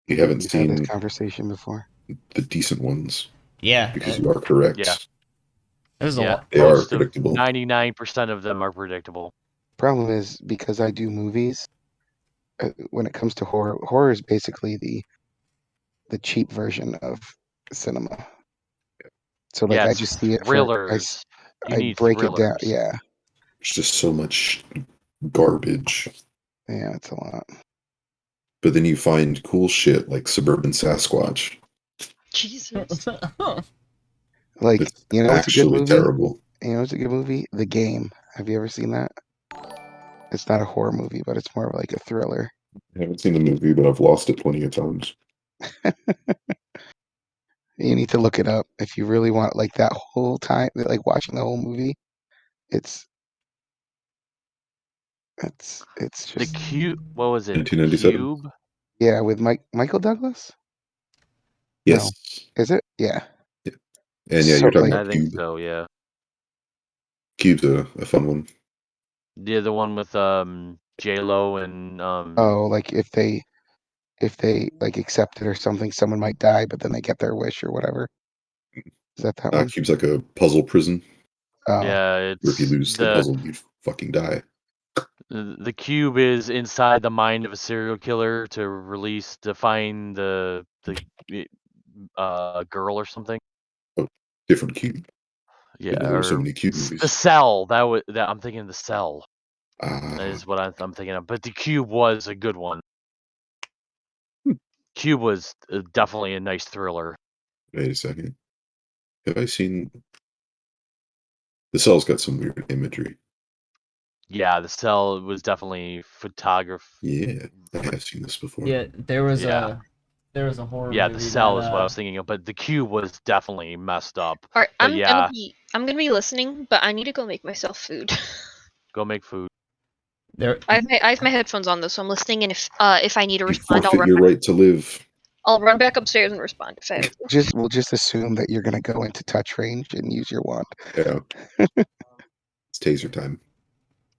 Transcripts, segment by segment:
You haven't We've had this seen conversation before. the decent ones Yeah, because you are correct. Yeah. there's a Yeah, lot. They are most of predictable. 99% of them are predictable. Problem is, because I do movies, when it comes to horror, horror is basically the cheap version of cinema. So like I Yes, just see it for thrillers. You I need break it down. thrillers. Yeah, There's just so much garbage. yeah, it's a lot. But then you find cool shit like Suburban Sasquatch. Jesus. Like It's you know, it's a good actually movie. terrible. You know, it's a good movie. The Game. Have you ever seen that? It's not a horror movie, but it's more of like a thriller. I haven't seen the movie, but I've lost it plenty of times. You need to look it up if you really want like that whole time, like watching the whole movie. It's it's The just Cube. What was it? The 1997. Cube. yeah, with Michael Douglas. No, Yes. is it? Yeah. Yeah. And yeah, So you're talking like I about think Cube. so. Yeah. Cube's a fun one. Yeah, the one with J Lo and oh like if they like accept it or something, someone might die, but then they get their wish or whatever. Is that one? Cube's like a puzzle prison Oh, yeah, where if you it's lose the puzzle, you fucking die. the cube is inside the mind of a serial killer to find the girl or something. Oh, different Cube. Yeah, There were so or many Cube the movies. Cell. That I'm thinking the Cell Ah, is what I'm thinking of. But the Cube was a good one. hmm, Cube was definitely a nice thriller. wait a second. Have I seen the Cell's got some weird imagery? Yeah, the Cell was definitely photography. Yeah, I have seen this before. Yeah, Yeah, there was a horror yeah, the movie Cell that is what I was thinking of. But the Cube was definitely messed up. Alright, But yeah, I'm gonna be listening, but I need to go make myself food. go make food. there I have my headphones on though, so I'm listening, and if I need to You respond, forfeit your right to live. I'll run back upstairs and respond if I have to. we'll just assume that you're gonna go into touch range and use your wand. Yeah, it's taser time.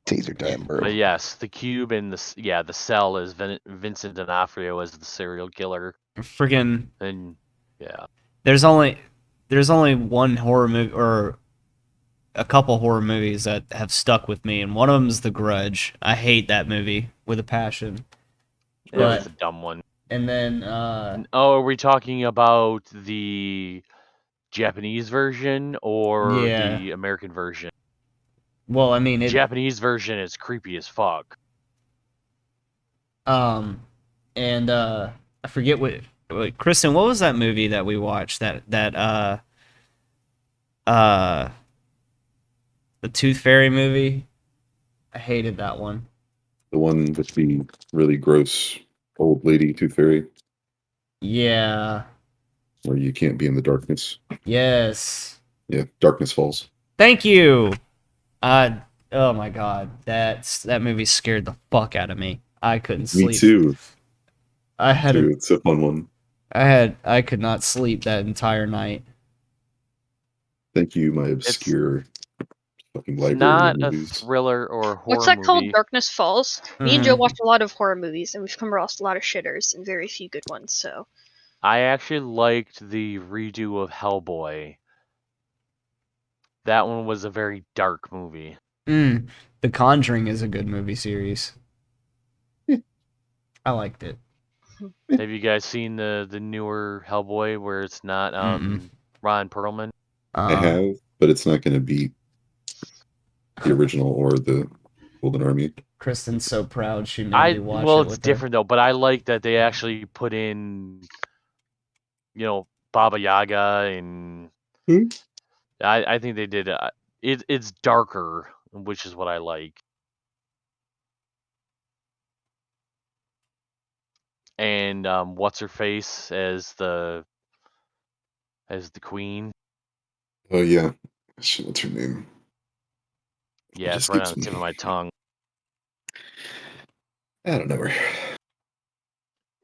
Taser time, bro. But yes, the Cube and the Cell is Vincent D'Onofrio as the serial killer, freaking and yeah, there's only one horror movie or a couple horror movies that have stuck with me, and one of them is The Grudge. I hate that movie with a passion. it was But a dumb one. and then Oh, are we talking about the Japanese version or yeah, the American version? well, I mean The it Japanese version is creepy as fuck. um and I forget Kristen, what was that movie that we watched uh the Tooth Fairy movie? I hated that one. The one with the really gross old lady tooth fairy, Yeah. where you can't be in the darkness. Yes. Yeah, Darkness Falls. Thank you. Uh oh my god. That movie scared the fuck out of me. I couldn't Me sleep. too. I had a It's a fun one. I could not sleep that entire night. Thank you, my It's obscure fucking it's library of not a movies. thriller or a What's horror that called? movie. Darkness Falls? Me and Joe Mhm. watched a lot of horror movies, and we've come across a lot of shitters and very few good ones, so. I actually liked the redo of Hellboy. That one was a very dark movie. The Conjuring is a good movie series. I liked it. Have you guys seen the newer Hellboy where it's not Mm-mm. Ron Perlman? I Uh have, but it's not going to beat the original or the Golden Army. Kristen's so proud she made me watch Well, it it's with her. different though, but I like that they actually put in Baba Yaga, and Hmm? I think they did it's darker, which is what I like. And what's her face as the queen? Oh yeah, shit, what's her name? It Yeah, it's right on escapes the tip of me. my tongue. I don't know her.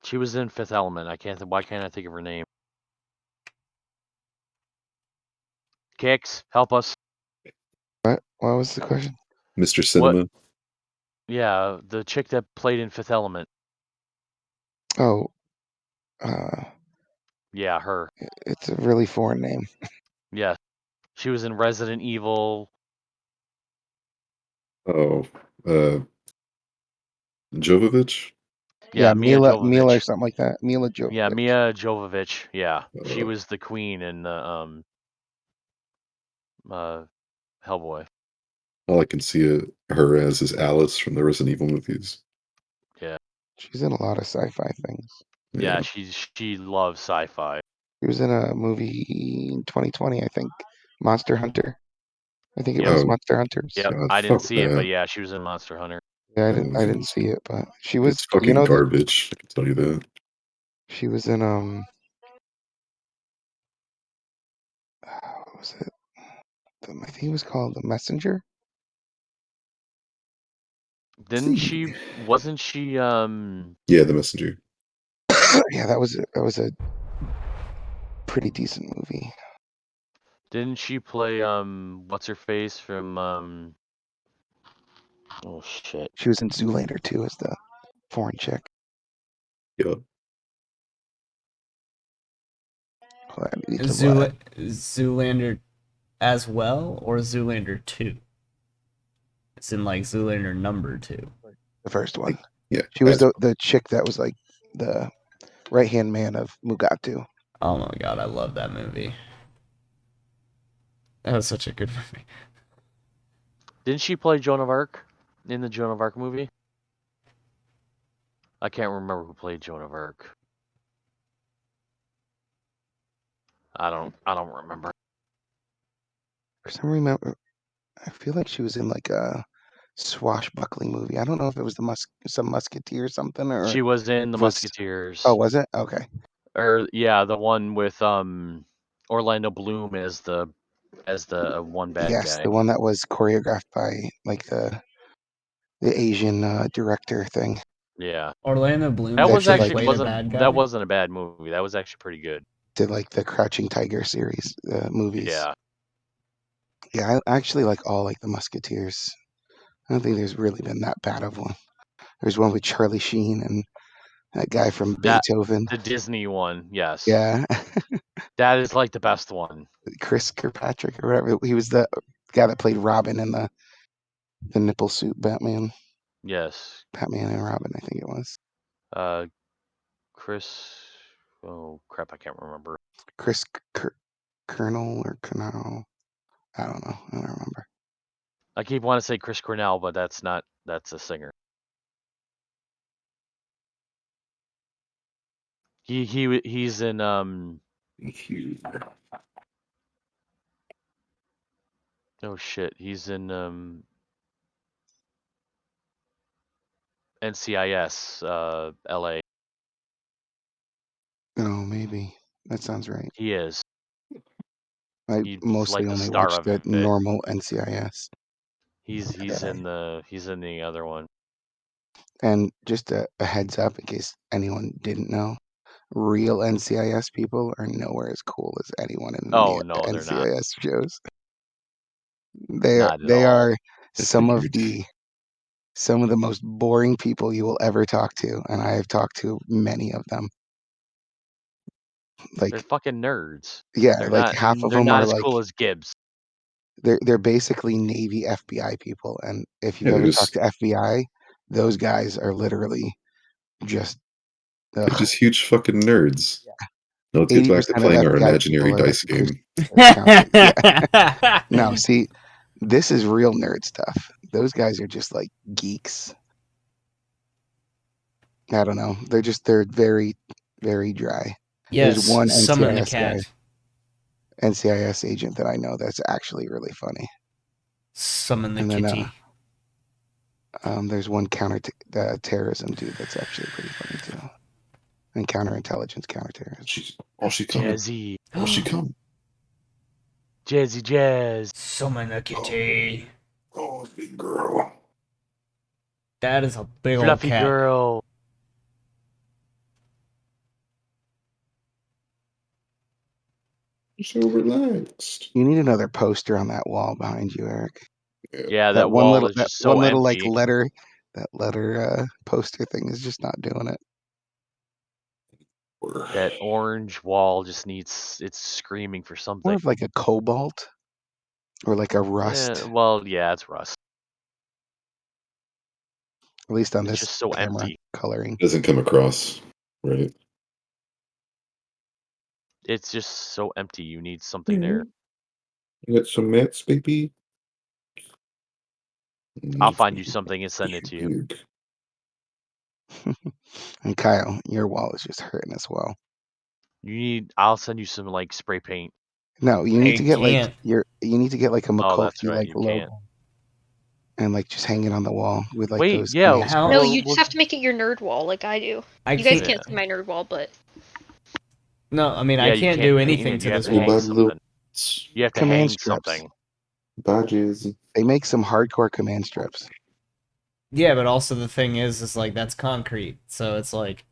She was in Fifth Element. Why can't I think of her name? Kix, help us. What was the question? Mr. What? Cinema. Yeah, the chick that played in Fifth Element. Oh, Yeah, her. It's a really foreign name. Yeah, she was in Resident Evil. Oh, Jovovich? Yeah, Mia Mila or Jovovich. something like that. Mila Jovovich. Yeah, Mia Jovovich. Yeah, she Uh, was the queen in the Hellboy. all I can see her as is Alice from the Resident Evil movies. Yeah, She's in a lot of sci-fi things. yeah, she loves sci-fi. She was in a movie in 2020, I think, Monster Hunter. I think it Yep. was Oh, Monster Hunters. Yep, God, I didn't fuck see it, but that. yeah, she was in Monster Hunter. Yeah, I That didn't see it, but she was. It's fucking garbage. I can tell you that. She was in what was it? I think it was called The Messenger. Didn't See. she? Wasn't she? Yeah, The Messenger. Yeah, that was a pretty decent movie. Didn't she play what's her face from Oh shit. She was in Zoolander too as the foreign chick. Yeah. Hold on, I need to look. Zoolander as well, or Zoolander 2? It's in like Zoolander number 2. The first one. Yeah. She was as- the chick that was like the right-hand man of Mugatu. Oh my god, I love that movie. That was such a good movie. Didn't she play Joan of Arc in the Joan of Arc movie? I can't remember who played Joan of Arc. I don't remember. For some reason, I feel like she was in like a swashbuckling movie. I don't know if it was some Musketeer or something, or She was in the was- Musketeers. oh, was it? Okay. Or yeah, the one with Orlando Bloom as the one bad Yes, guy. the one that was choreographed by like the Asian director thing. Yeah. Orlando Bloom That was actually actually played a bad guy. that wasn't a bad movie. That was actually pretty good. Did like the Crouching Tiger series movies. Yeah. Yeah, I actually like all like the Musketeers. I don't think there's really been that bad of one. There's one with Charlie Sheen and that guy from That Beethoven. the Disney one, yes. Yeah, That is like the best one. Chris Kirkpatrick or whatever. He was the guy that played Robin in the nipple suit Batman. Yes. Batman and Robin, I think it was. Chris. Oh crap! I can't remember. Chris Colonel or Canal. I don't know. I don't remember. I keep wanting to say Chris Cornell, but that's not. That's a singer. He's in oh shit. He's in NCIS LA. Oh, maybe that sounds right. He is. I He's mostly like the only star watched of the it. normal NCIS. He's Yeah. in the other one. And just a heads up in case anyone didn't know, real NCIS people are nowhere as cool as anyone in Oh the no, they're not. NCIS shows. Not at They all. are I some of figured. the most boring people you will ever talk to, and I have talked to many of them. They're Like, fucking nerds. yeah, They're like not. half of They're them not are as like cool as Gibbs. they're basically Navy FBI people, and if you've Yeah, ever talked to FBI, those guys are literally just they're just huge fucking nerds. Now let's get back to 80% of playing our FBI people imaginary are like dice game. accountants. Yeah. No, see, this is real nerd stuff. Those guys are just like geeks. I don't know. They're very, very dry. Yes, There's one summon the NCIS guy, cat. NCIS agent that I know that's actually really funny. Summon the And then kitty. there's one terrorism dude that's actually pretty funny too. And counterintelligence, counterterrorism. She coming. Jazzy. She come. Jazzy Jazz. Summon the kitty. Oh, big girl. That is a big old Fluffy cat. girl. You're so relaxed. You need another poster on that wall behind you, Eric. Yeah, that wall is just so empty. Like letter poster thing is just not doing it. door. That orange wall just it's screaming for More something. of like a cobalt or like a rust. Yeah, it's rust. At least on It's this just so camera empty. coloring. Doesn't come across, right? It's just so empty. You need something there. You got some mats, baby? I'll find you something and send it to you. Weird. And Kyle, your wall is just hurting as well. I'll send you some like spray paint. No, you need to get like can't. you need to get like a Oh, that's Makoki right, like you logo can't. and like just hang it on the wall with like Wait, those yeah, command How- No, strips. you just have to make it your nerd wall like I do. I You guys can't. can't see my nerd wall, but No, I mean Yeah, I you can't can't do paint anything it, to you have this to What hang wall. about little something. You have to Command hang strips. something. badges? They make some hardcore command strips. Yeah, but also the thing is like that's concrete, so it's like,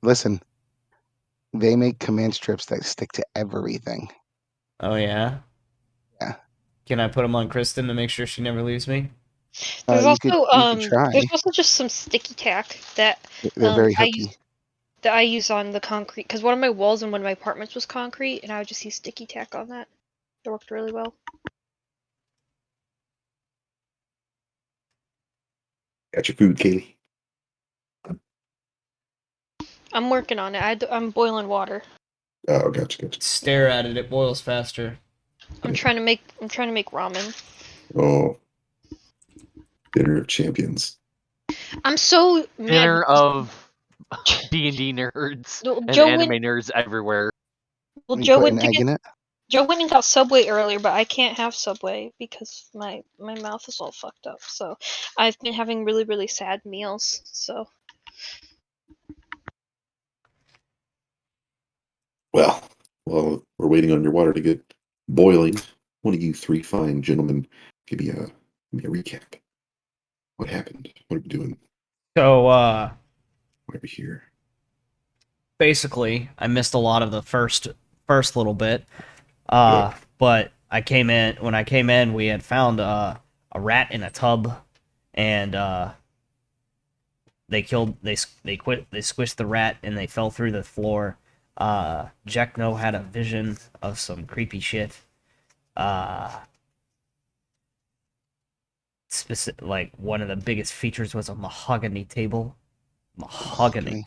Listen, they make command strips that stick to everything. oh yeah. Yeah. Can I put them on Kristen to make sure she never leaves me? there's You could try. there's also just some sticky tack that They're very I hooky. use on the concrete because one of my walls in one of my apartments was concrete, and I would just use sticky tack on that. It worked really well. Got your food, Kaylee. I'm working on it. I'm boiling water. Oh, gotcha. Stare at it; it boils faster. I'm trying to make ramen. Oh, dinner of champions. I'm so mad. Dinner of D&D nerds Well, and Joe anime went. nerds everywhere. Well, You Joe put went an to egg get. in it. Joe went and got Subway earlier, but I can't have Subway because my mouth is all fucked up. So I've been having really, really sad meals. So Well, while we're waiting on your water to get boiling, one of you three fine gentlemen give me a recap. What happened? What are we doing? So, Why are we here? basically, I missed a lot of the first little bit. Yeah. But when I came in, we had found a rat in a tub, and they squished the rat, and they fell through the floor. Jekno had a vision of some creepy shit. Like one of the biggest features was a mahogany table. Mahogany.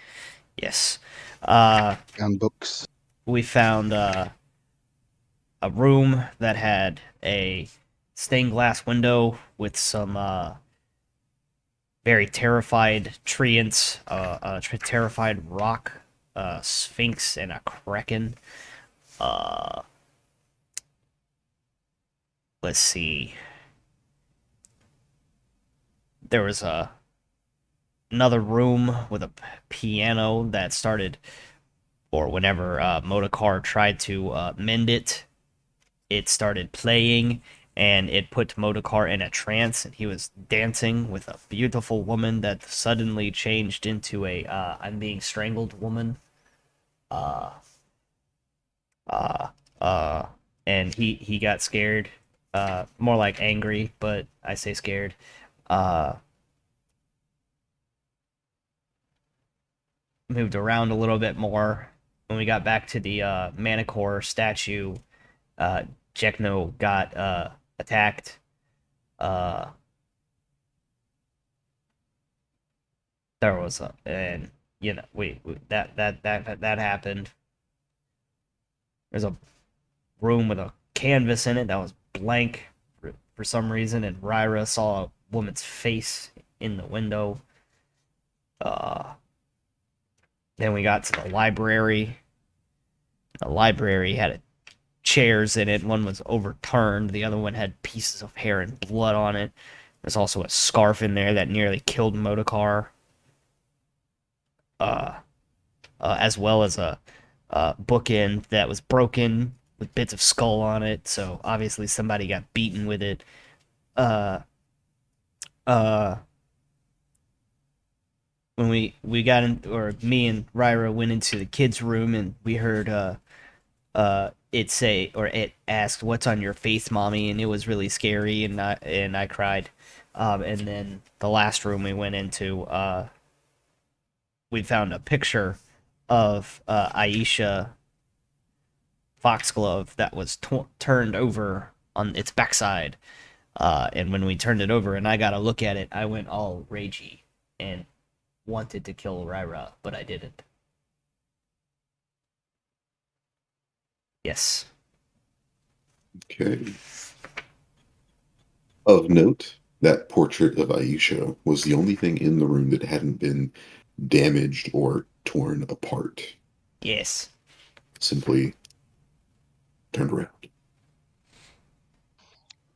Yes. Found books. We found a room that had a stained glass window with some very terrified treants, terrified rock, sphinx, and a kraken. Let's see. There was another room with a piano that started, or whenever Motocar tried to mend it, it started playing, and it put Motocar in a trance, and he was dancing with a beautiful woman that suddenly changed into a I'm being strangled woman. And he got scared, more like angry, but I say scared. Moved around a little bit more. When we got back to the Manticore statue, Jekno got attacked. There was and that happened. There's a room with a canvas in it that was blank for some reason, and Ryra saw a woman's face in the window. Then we got to the library. The library had chairs in it. One was overturned. The other one had pieces of hair and blood on it. There's also a scarf in there that nearly killed Motocar. As well as a bookend that was broken with bits of skull on it. So obviously somebody got beaten with it. Uh, uh, when we got in, or me and Ryra went into the kids' room, and we heard it asked, "What's on your face, mommy?" And it was really scary, and I cried. And then the last room we went into, we found a picture of Aisha Foxglove that was turned over on its backside. And when we turned it over and I got a look at it, I went all ragey and wanted to kill Ryra, but I didn't. Yes. Okay. Of note, that portrait of Aisha was the only thing in the room that hadn't been damaged or torn apart. Yes. Simply turned around.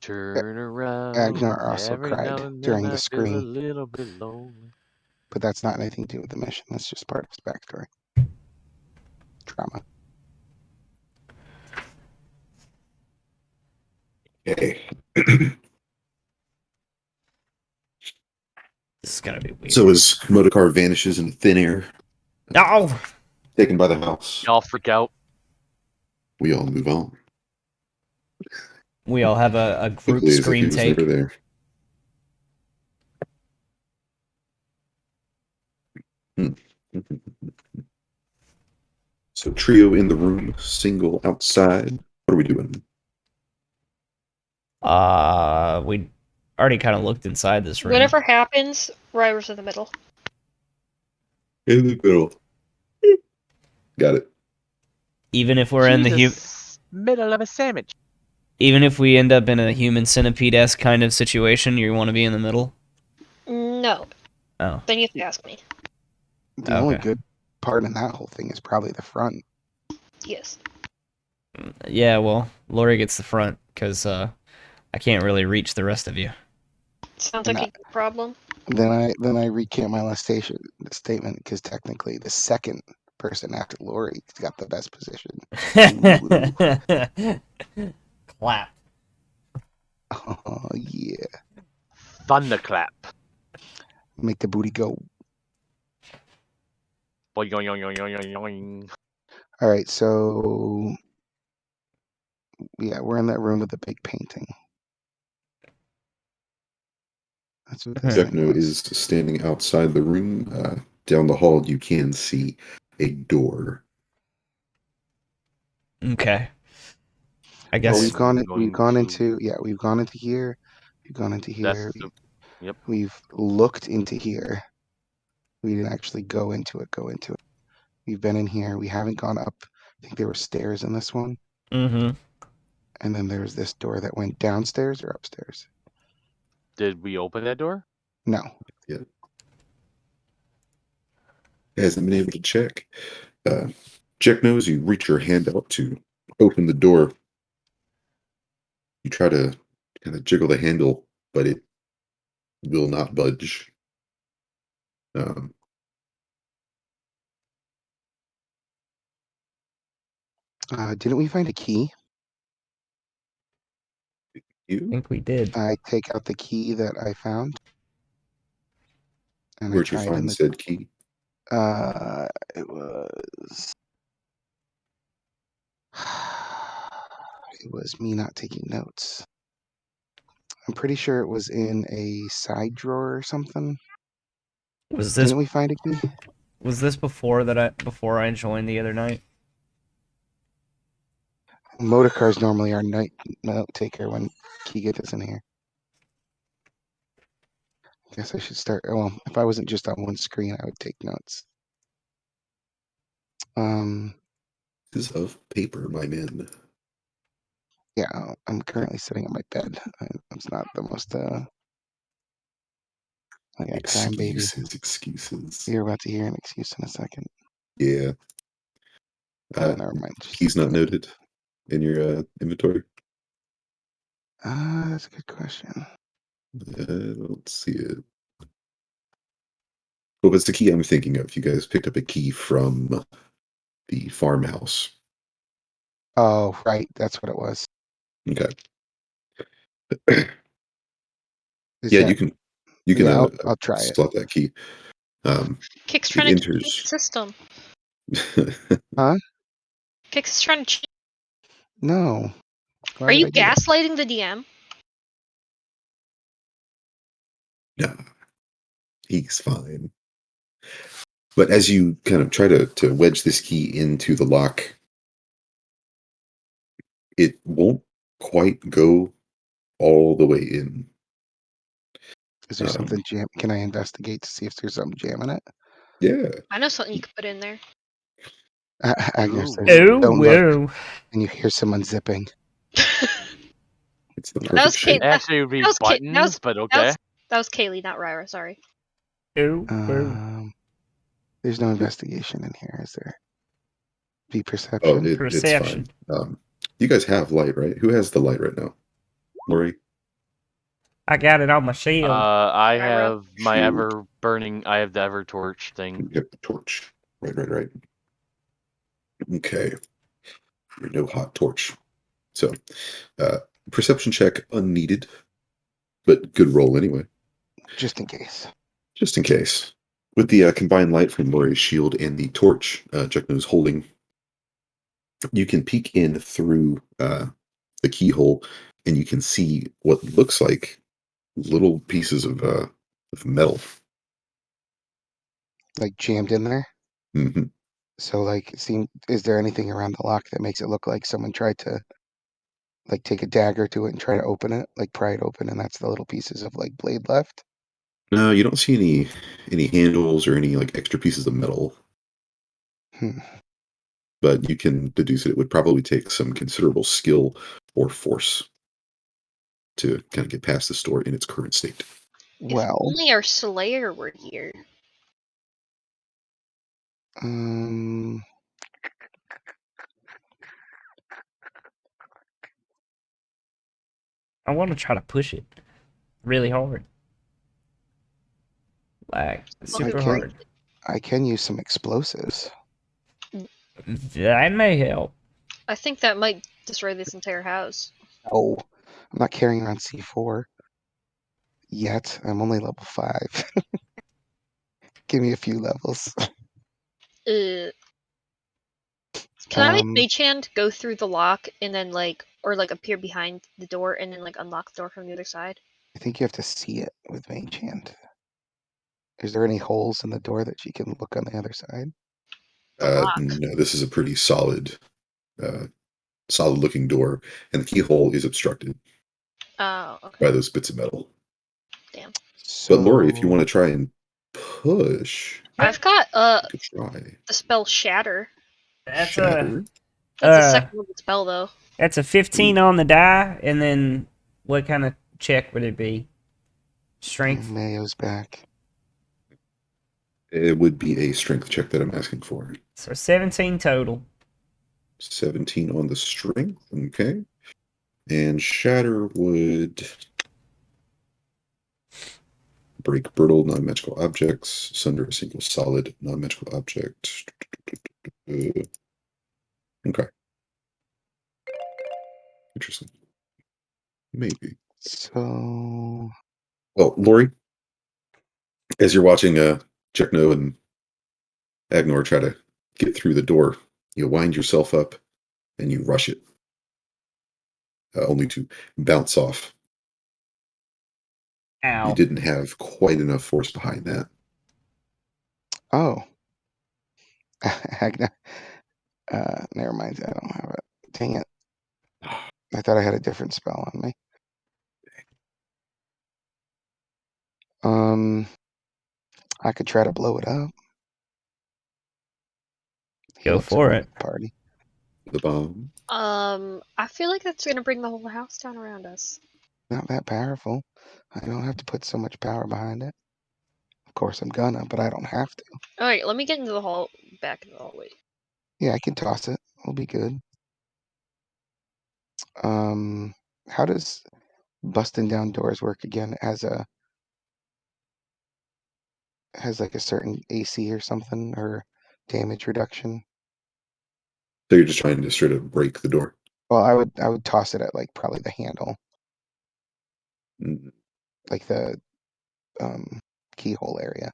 Turn around. Agnar also Every now cried and during then the I feel a scream, little bit lonely. but that's not anything to do with the mission. That's just part of his backstory. Trauma. Okay. This is gonna be weird. So as Modokar vanishes into thin air, No! taken by the house, Y'all freak out. we all move on. We all have a group Quickly, as if scream he was take. never there. So trio in the room, single outside. What are we doing? We already kind of looked inside this room. Whatever happens, Ryder's in the middle. In the middle. Got it. Even if we're in the middle of a sandwich. even if we end up in a human centipede-esque kind of situation, you want to be in the middle? No. Oh. Then you have to ask me. The only Okay. good part in that whole thing is probably the front. Yes. Yeah, well, Lori gets the front, because I can't really reach the rest of you. Sounds And like a good problem. Then I recant my last statement because technically the second person after Lori got the best position. Clap. Oh yeah, Thunderclap. make the booty go. Boing, yoing, yoing, yoing, yoing, yoing. All right, so yeah, we're in that room with the big painting. That's what this thing Jekno was. is standing outside the room. Down the hall, you can see a door. Okay. I Well, guess we've gone Going into we've gone into here. We've gone into here. That's yep. We've looked into here. We didn't actually go into it. We've been in here. We haven't gone up. I think there were stairs in this one. Mm-hmm. And then there's this door that went downstairs or upstairs. Did we open that door? No. Yeah. Hasn't been able to check. Jekno, as you reach your hand out to open the door, you try to kind of jiggle the handle, but it will not budge. Didn't we find a key? I You? think we did. I take out the key that I found. And Where'd I you try it in find the said key? it was it was me not taking notes. I'm pretty sure it was in a side drawer or something. Was this Didn't we find a key? before I joined the other night? Motorcar's normally our note taker when Keegan isn't here. Guess I should start. Well, if I wasn't just on one screen, I would take notes. This is of paper, my man. Yeah, I'm currently sitting on my bed. It's not the most. I got time, baby. Excuses. You're about to hear an excuse in a second. Yeah. Oh, never mind. Key's not noted in your inventory. That's a good question. I don't see it. Well, it's the key I'm thinking of. You guys picked up a key from the farmhouse. Oh, right. That's what it was. Okay. Is Yeah, that, you can I'll try it. slot that key. Kick's It trying to cheat enters. the system. Huh? Kick's is trying to cheat. No. Why Are would you I do that? gaslighting the DM? No, he's fine. But as you kind of try to wedge this key into the lock, it won't quite go all the way in. Is there Um, something jam? Can I investigate to see if there's something jamming it? yeah. I know something you could put in there. Agnes Ooh. says, Oh, "Don't look," whoa. and you hear some unzipping. It's the That perfect was shape. Kate. Actually, it would be That was Kate. buttons, but That okay. was Kaylee, not Ryra. Sorry. Oh, whoa. There's no investigation in here, is there? Be Oh, perception. it's fine. Perception. You guys have light, right? Who has the light right now? Lori? I got it on my shield. I Right, have my Shield. ever burning. I have the ever torch thing. You have the torch. Right. Okay. No hot torch. So, uh, perception check unneeded, but good roll anyway, Just in case. just in case. With the combined light from Lori's shield and the torch Jekno's holding, you can peek in through the keyhole, and you can see what looks like little pieces of metal. Like jammed in there. Hmm. So like, is there anything around the lock that makes it look like someone tried to like take a dagger to it and try to open it, like pry it open, and that's the little pieces of like blade left? No, you don't see any handles or any like extra pieces of metal, Hmm. but you can deduce it would probably take some considerable skill or force to kind of get past the store in its current state. If Well, only our Slayer were here. um, I want to try to push it really hard. Like, super can- hard. I can use some explosives. That may help. I think that might destroy this entire house. Oh, I'm not carrying around C4 yet. I'm only level 5. Give me a few levels. Can I make Um, Mage Hand go through the lock and then or appear behind the door and then unlock the door from the other side? I think you have to see it with Mage Hand. Is there any holes in the door that she can look on the other side? The lock. No, this is a pretty solid looking door, and the keyhole is obstructed Oh, okay. by those bits of metal. Damn. But Lori, if you So want to try and push, I've got you could try. the spell Shatter. That's Shatter. That's a second level spell though. a 15 on the die, and then what kind of check would it be? Strength. Mayo's back. It would be a strength check that I'm asking for. So 17 total. 17 on the strength, okay. And shatter would break brittle non-magical objects, sunder a single solid non-magical object. Okay. Interesting. Maybe. So Well, Lori, as you're watching Jekno and Agnor try to get through the door, you wind yourself up and you rush it, only to bounce off. You Ow. didn't have quite enough force behind that. Oh. Agna. Never mind. I don't have it. Dang it. I thought I had a different spell on me. I could try to blow it up. He Go looks for around it. at the party. The bomb. I feel like that's gonna bring the whole house down around us. Not that powerful. I don't have to put so much power behind it. Of course I'm gonna, but I don't have to. Alright, let me get into the hall back in the hallway. Yeah, I can toss it. We'll be good. How does busting down doors work again? Has like a certain AC or something or damage reduction? So you're just trying to sort of break the door. Well, I would toss it at like probably the handle, Mm, like the keyhole area,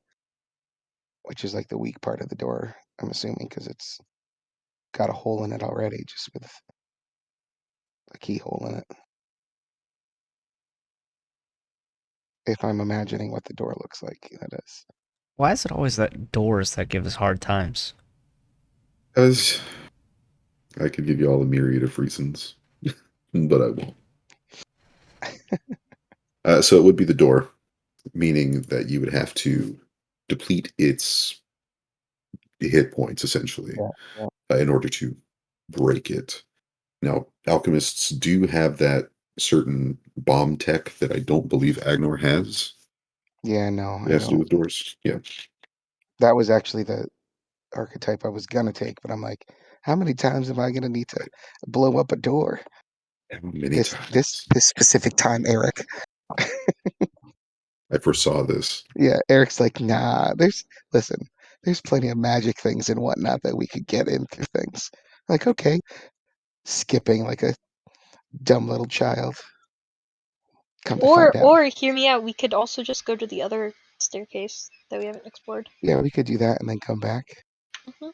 which is like the weak part of the door. I'm assuming because it's got a hole in it already, just with a keyhole in it. If I'm imagining what the door looks like, that is. Why is it always that doors that give us hard times? As I could give you all a myriad of reasons, but I won't. So it would be the door, meaning that you would have to deplete its hit points essentially Yeah, yeah, in order to break it. Now, alchemists do have that certain bomb tech that I don't believe Agnor has. yeah. No, It I has to do don't. with doors. Yeah. That was actually the archetype I was gonna take, but I'm like, how many times am I gonna need to Right. blow up a door? How many This specific time, Eric. I foresaw this? Yeah, Eric's like, nah. Listen, there's plenty of magic things and whatnot that we could get into things. Like, okay, skipping like a dumb little child. Come to find out, Or hear me out. We could also just go to the other staircase that we haven't explored. yeah, we could do that and then come back. Hmm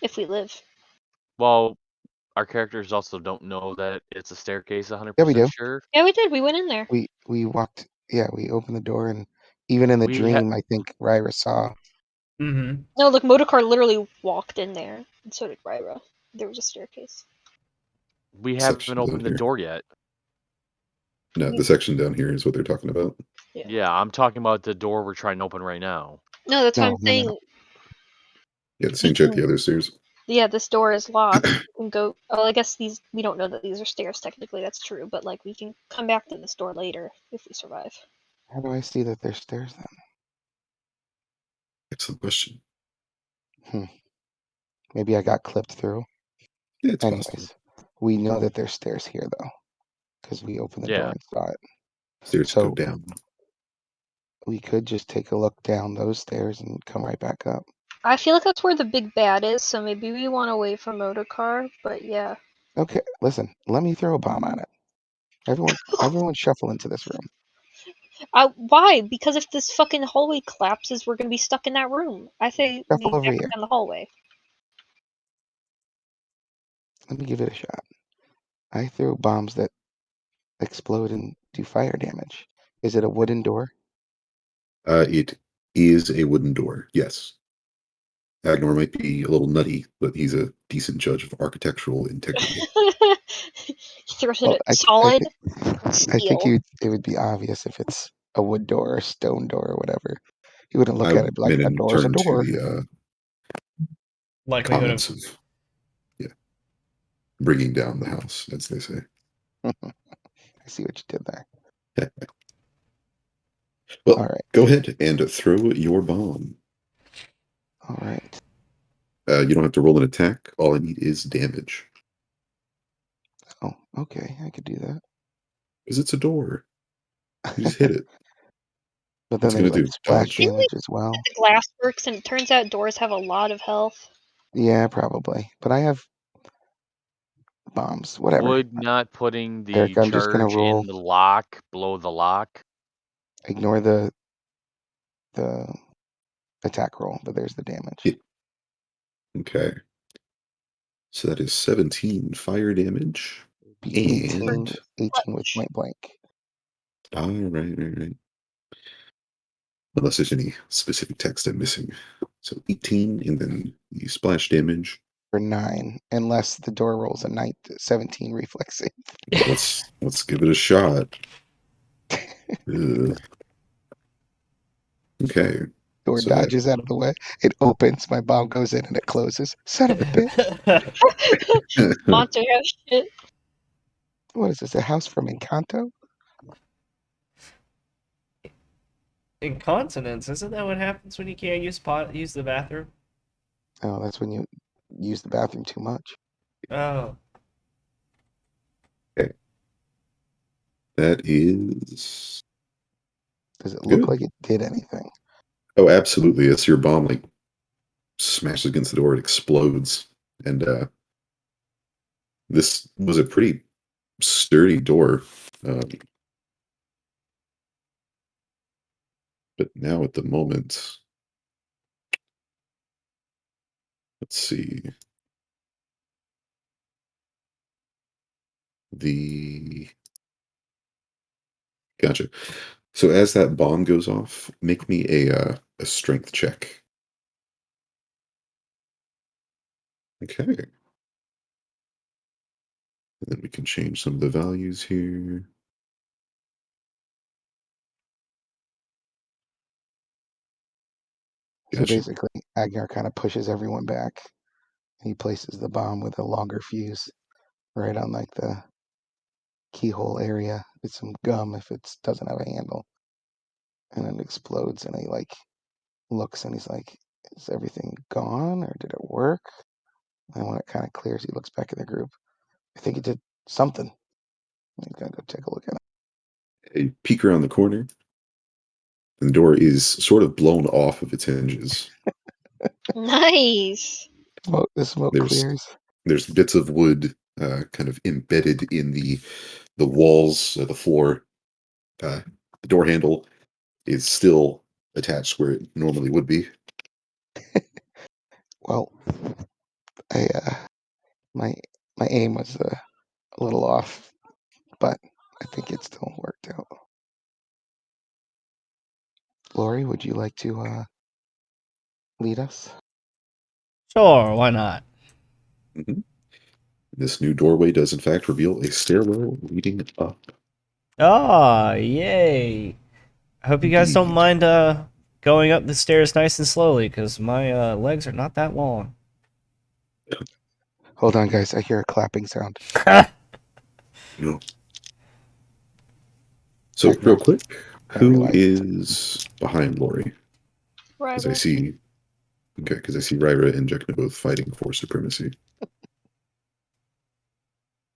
If we live. Well, our characters also don't know that it's a staircase Yeah, we 100% do. sure. Yeah, we did. We went in there. We walked. Yeah, we opened the door, and even in the We ha- dream, I think Ryra saw. Mm-hmm. No, look, Motorcar literally walked in there, and so did Ryra. There was a staircase. we Section haven't down opened the here. door yet. No, the section down here is what they're talking about. Yeah, I'm talking about the door we're trying to open right now. No, that's what I'm No, no, saying. no. Yeah, the We same check can. the other stairs. Yeah, this door is locked. We can go. Oh, I guess these. We don't know that these are stairs. Technically, that's true. But like, we can come back to this door later if we survive. How do I see that there's stairs then? Excellent question. Maybe I got clipped through. Yeah, it's possible. Anyways, we know that there's stairs here though, because we opened the door Yeah. and saw it. Stairs go So down. we could just take a look down those stairs and come right back up. I feel like that's where the big bad is. So maybe we want to wait for Motorcar. But yeah. Okay, listen, let me throw a bomb on it. Everyone shuffle into this room. Why? Because if this fucking hallway collapses, we're gonna be stuck in that room. I say we Shuffle over back here. down the hallway. Let me give it a shot. I throw bombs that explode and do fire damage. Is it a wooden door? It is a wooden door. Yes. Agnor might be a little nutty, but he's a decent judge of architectural integrity. He throws it Well, at solid I think steel. it would be obvious if it's a wood door or a stone door or whatever. He wouldn't look I at would it come like in a and door's a turn to door. the Likelihood comments of of bringing down the house, as they say. I see what you did there. Well, All right. go ahead and throw your bomb. All right. You don't have to roll an attack. All I need is damage. Oh, okay. I could do that. Because it's a door. You just hit it. But then What's it there's going to like do? splash Dodge. Didn't we damage as well. the glass works? And it turns out doors have a lot of health. Yeah, probably. But I have bombs. Whatever. Would not putting the Eric, I'm just gonna charge roll. in the lock blow the lock? Ignore the attack roll, but there's the damage. Yeah. Okay. So that is 17 fire damage. Be And 18 with Clutch. point blank. all right. Unless there's any specific text I'm missing. So 18, and then the splash damage. For 9, unless the door rolls a 17 reflex save. Well, let's give it a shot. Ugh. Okay. Door So that dodges out of the way. It opens. My bomb goes in and it closes. Son of a bitch. Monster house shit. What is this? A house from Encanto? incontinence. Isn't that what happens when you can't use the bathroom? Oh, that's when you use the bathroom too much. Oh, okay. That is Does it look good. like it did anything? Oh, absolutely. As your bomb like smashes against the door, it explodes. And this was a pretty sturdy door. But now at the moment, let's see. The Gotcha. So as that bomb goes off, make me a strength check. Okay. And then we can change some of the values here. So Gotcha. basically, Agnar kind of pushes everyone back. He places the bomb with a longer fuse right on like the keyhole area with some gum if it doesn't have a handle. And it explodes, and he like looks and he's like, "Is everything gone or did it work?" And when it kind of clears, he looks back at the group. I think it did something. He's gonna go take a look at it. A peek around the corner, and the door is sort of blown off of its hinges. Nice. The smoke There's clears. there's bits of wood kind of embedded in the walls, the floor. The door handle is still attached where it normally would be. Well, I my my aim was a little off, but I think it still worked out. Lori, would you like to lead us? Sure, why not? Mhm. This new doorway does, in fact, reveal a stairwell leading up. Ah, yay. I hope you guys don't Indeed. mind going up the stairs nice and slowly, because my legs are not that long. Hold on, guys. I hear a clapping sound. No. So, Agnar, real quick, I who realize is behind Lori? Because I Ryra. see, okay, because I see Ryra and Jekna both fighting for supremacy.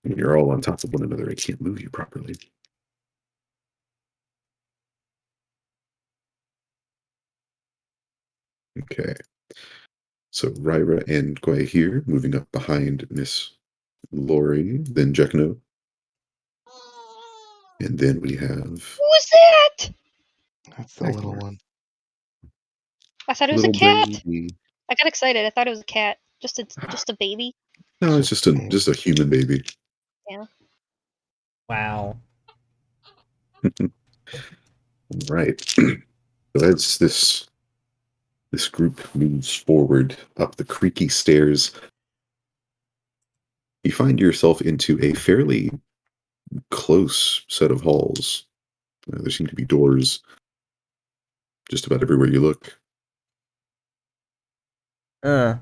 And you're all on top of one another. I can't move you properly. Okay. So Ryra and Gwei here, moving up behind Miss Lori, then Jekno. And then we have Who was that? that's the little Agnar. one. I thought it was a Little cat. baby. I got excited. I thought it was a cat. Just a baby. No, it's Just just a human baby. Yeah. Wow. Right. So as this group moves forward up the creaky stairs, you find yourself into a fairly close set of halls. There seem to be doors just about everywhere you look. Uh.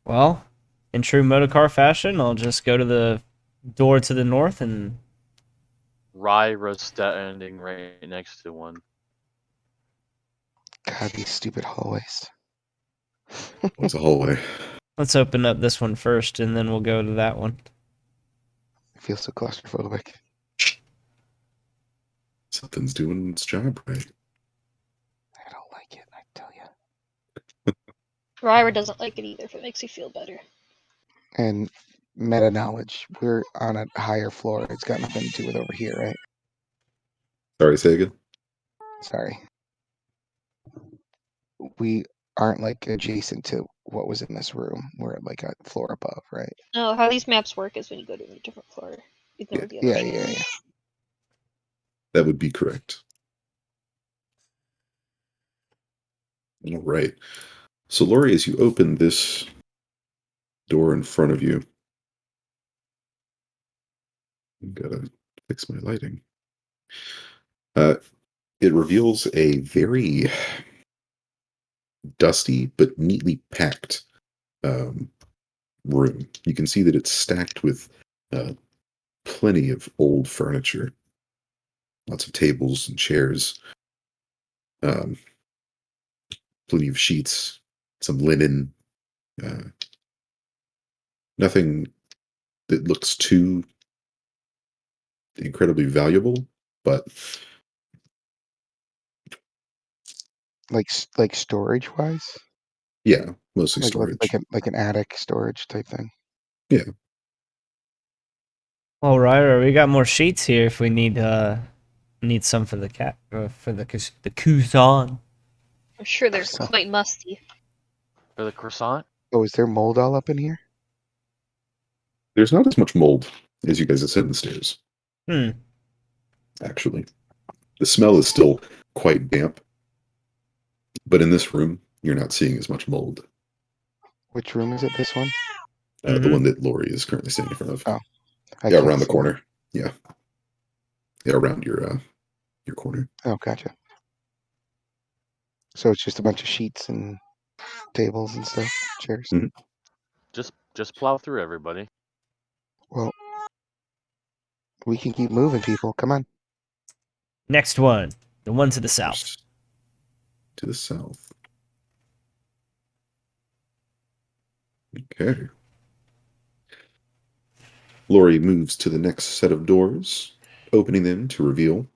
Well, in true motorcar fashion, I'll just go to the door to the north and Ryra's standing right next to one. God, these stupid hallways. What's a hallway? let's open up this one first, and then we'll go to that one. I feel so claustrophobic. Something's doing its job right. I don't like it, I tell you. Ryra doesn't like it either. If it makes you feel better. And meta knowledge, we're on a higher floor. It's got nothing to do with over here, right? Sorry, say again. Sorry. We aren't like adjacent to what was in this room. We're like a floor above, right? No, how these maps work is when you go to a different floor, ignore Yeah. the other Yeah, floor. yeah, yeah. That would be correct. All right. So, Lori, as you open this door in front of you, I've gotta fix my lighting. It reveals a very dusty but neatly packed um, room. You can see that it's stacked with uh, plenty of old furniture, lots of tables and chairs, um, plenty of sheets, some linen. Uh, Nothing that looks too incredibly valuable, but Like storage wise, yeah, mostly like storage. like an attic storage type thing. Yeah, All right, we got more sheets here if we need some for the cat for the Kuzan. I'm sure they're So- quite musty. For the croissant? Oh, is there mold all up in here? there's not as much mold as you guys ascend the stairs. Hmm. actually. The smell is still quite damp, but in this room, you're not seeing as much mold. Which room is it? This one? The one that Lori is currently standing in front of. Oh, I Yeah, can't around the see. corner. Yeah. Yeah, around your corner. Oh, gotcha. So it's just a bunch of sheets and tables and stuff, chairs. Mhm. Just plow through, everybody. Well, we can keep moving, people. Come on. Next one. The one to the south. First to the south. Okay. Lori moves to the next set of doors, opening them to reveal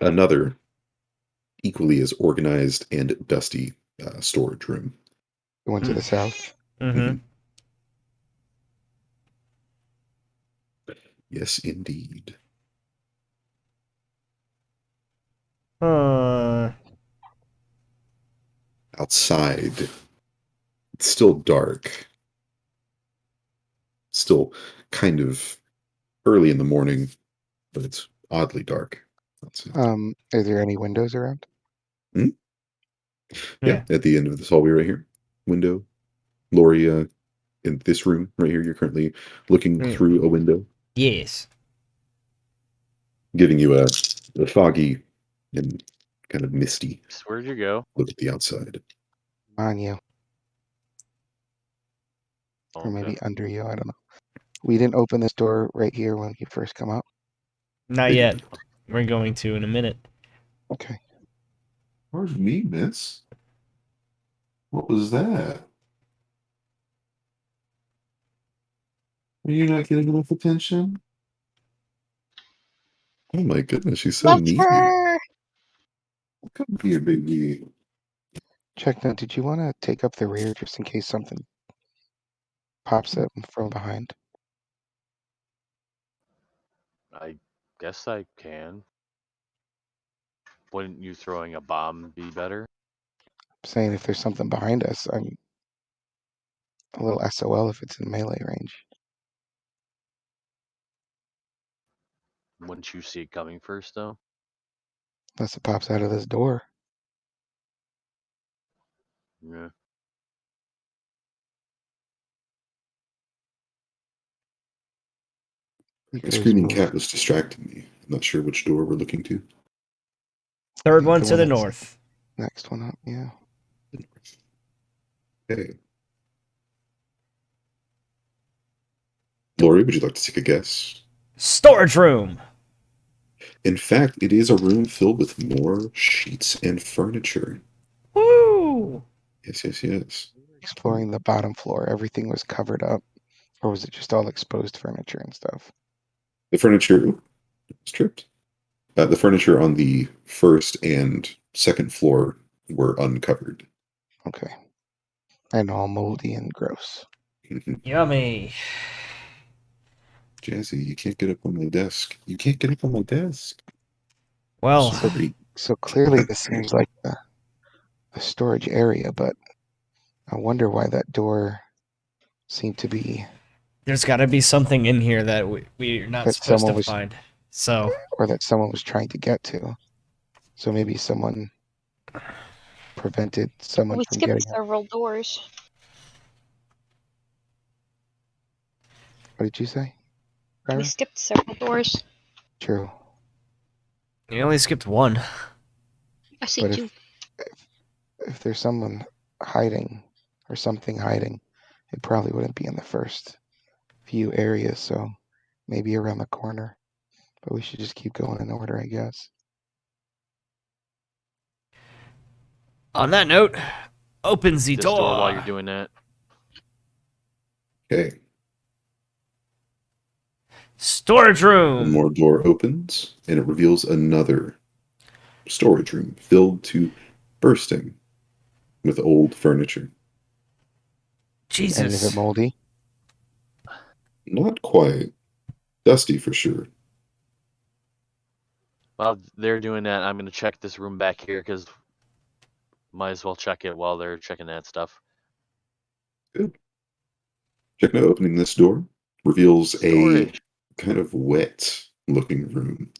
another equally as organized and dusty storage room. The one to the south. Mm-hmm. Yes, indeed. Outside, it's still dark. Still kind of early in the morning, but it's oddly dark outside. Are there any windows around? Yeah, at the end of this hallway right here, window. Lori, in this room right here, you're currently looking through a window, Yes. giving you a foggy and kind of misty Where'd you go? look at the outside. On you. Or Okay. maybe under you. I don't know. We didn't open this door right here when you first come up. Not They yet. did not. We're going to in a minute. Okay. Pardon me, miss. What was that? Are you not getting enough attention? Oh my goodness, she's so Love needy. her. Come here, baby. Check now. Did you want to take up the rear just in case something pops up from behind? I guess I can. Wouldn't you throwing a bomb be better? I'm saying if there's something behind us, I'm a little SOL if it's in melee range. Wouldn't you see it coming first, though? Unless it pops out of this door. Yeah. The Because screaming move cat was distracting me. I'm not sure which door we're looking to. Third the one to the that's north. next one up. Yeah. Okay. Lori, would you like to take a guess? Storage room. In fact, it is a room filled with more sheets and furniture. Woo! Yes, yes, yes. Exploring the bottom floor. Everything was covered up. Or was it just all exposed furniture and stuff? The furniture was tripped. The furniture on the first and second floor were uncovered. Okay. And all moldy and gross. Yummy. Jazzy, you can't get up on my desk. You can't get up on my desk. Well, Sorry. So clearly this seems like a storage area, but I wonder why that door seemed to be there's got to be something in here that we're not that supposed someone to was find. So, or that someone was trying to get to. So maybe someone prevented someone We from skipped getting it. several doors. What did you say? We Kyra? skipped several doors. True. you only skipped one. I see But two. if there's someone hiding or something hiding, it probably wouldn't be in the first few areas, so maybe around the corner. But we should just keep going in order, I guess. On that note, opens the This door while door. you're doing that. Okay. Storage One room. more door opens, and it reveals another storage room filled to bursting with old furniture. Is any of it Jesus. moldy? Not quite. Dusty for sure. While they're doing that, I'm going to check this room back here because might as well check it while they're checking that stuff. Good. Check now opening this door reveals a Storage. kind of wet looking room.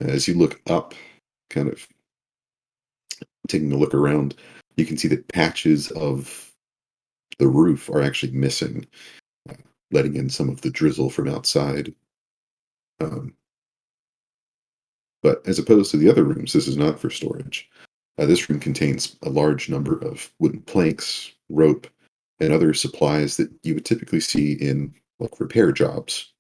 As you look up, kind of taking a look around, you can see that patches of the roof are actually missing, uh, letting in some of the drizzle from outside. Um, but as opposed to the other rooms, this is not for storage. This room contains a large number of wooden planks, rope, and other supplies that you would typically see in like repair jobs.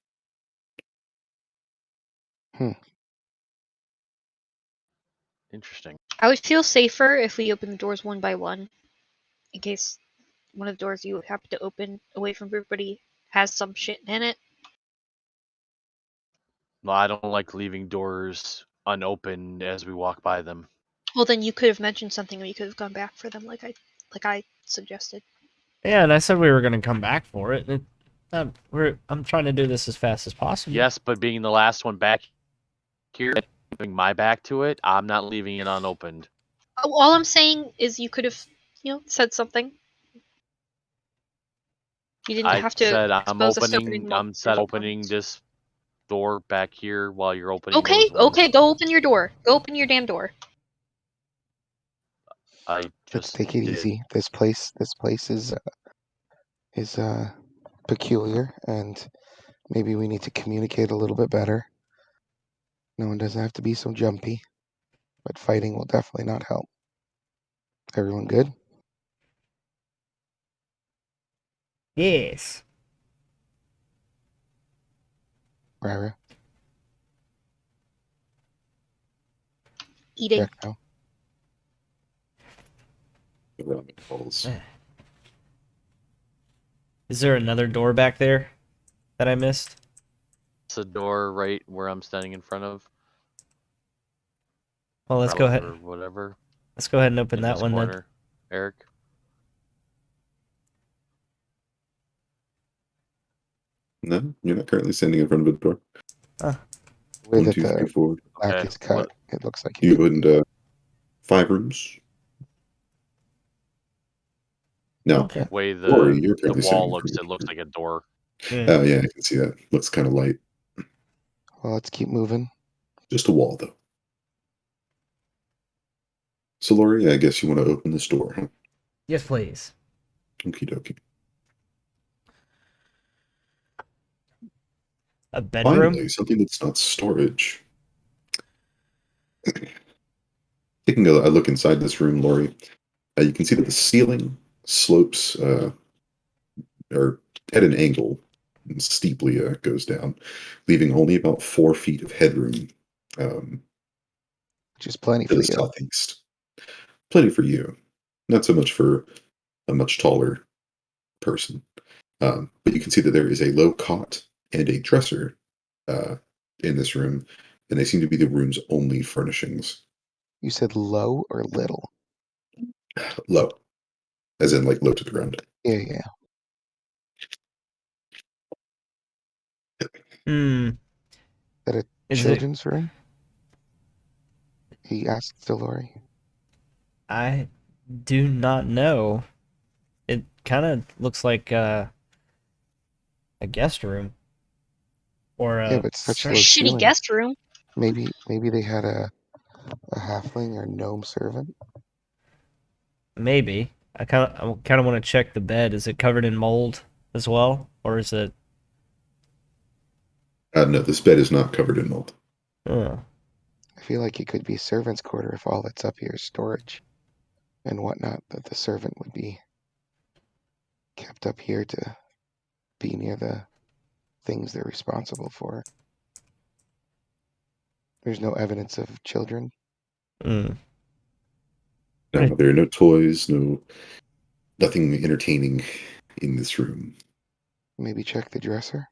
Interesting. I would feel safer if we opened the doors one by one, in case one of the doors you happen to open away from everybody has some shit in it. Well, I don't like leaving doors unopened as we walk by them. Well, then you could have mentioned something, and we could have gone back for them, like I suggested. Yeah, and I said we were going to come back for it. I'm trying to do this as fast as possible. Yes, but being the last one back here, having my back to it, I'm not leaving it unopened. All I'm saying is you could have, said something. You didn't I have to said expose us to opening opening this door back here while you're opening Okay, those ones. okay, go open your door. Go open your damn door. I Let's just take it did. easy. This place is peculiar, and maybe we need to communicate a little bit better. No one doesn't have to be so jumpy, but fighting will definitely not help. Everyone good? Yes. Rara, Eating. check now. The ramen falls. Is there another door back there that I missed? It's a door right where I'm standing in front of. Well, let's go ahead. Or whatever. Let's go ahead and open In that this one corner. Eric. No, you're not currently standing in front of a door. The way 1, that 2, 3, the 4. black Okay, is cut, what- it looks like You it. opened 5 rooms. No, Okay. Way Lori, the you're currently standing wall in looks, front it of a looks door. like a door. Yeah. Oh yeah, I can see that. Looks kind of light. Well, let's keep moving. Just a wall, though. So, Lori, I guess you want to open this door, huh? Yes, please. Okie dokie. A bedroom? Finally, something that's not storage. Taking a look inside this room, Lori, you can see that the ceiling slopes are at an angle and steeply goes down, leaving only about 4 feet of headroom um, Which is plenty to for the you. southeast. Plenty for you. Not so much for a much taller person. But you can see that there is a low cot and a dresser uh, in this room, and they seem to be the room's only furnishings. You said low or little? Low, as in like low to the ground. Yeah. Hmm. Is that a Is it? children's room? He asked Lori. I do not know. It kind of looks like a guest room or Yeah, a but such A low shitty ceiling. guest room. Maybe they had a halfling or gnome servant. maybe. I kind of want to check the bed. Is it covered in mold as well, or is it? No, this bed is not covered in mold. Uh, I feel like it could be servant's quarter if all that's up here is storage and whatnot, that the servant would be kept up here to be near the things they're responsible for. There's no evidence of children. mm. No, there are no toys, nothing entertaining in this room. Maybe check the dresser.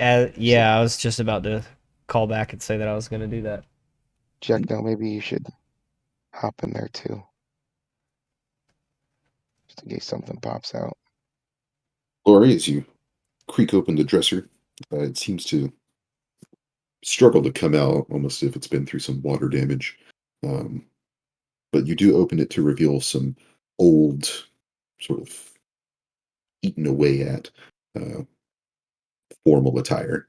Yeah, I was just about to call back and say that I was going to do that. Check now. Maybe you should hop in there too, just in case something pops out. Lori, as you creak open the dresser, it seems to struggle to come out, almost as if it's been through some water damage. Um, but you do open it to reveal some old, sort of eaten away at uh, formal attire.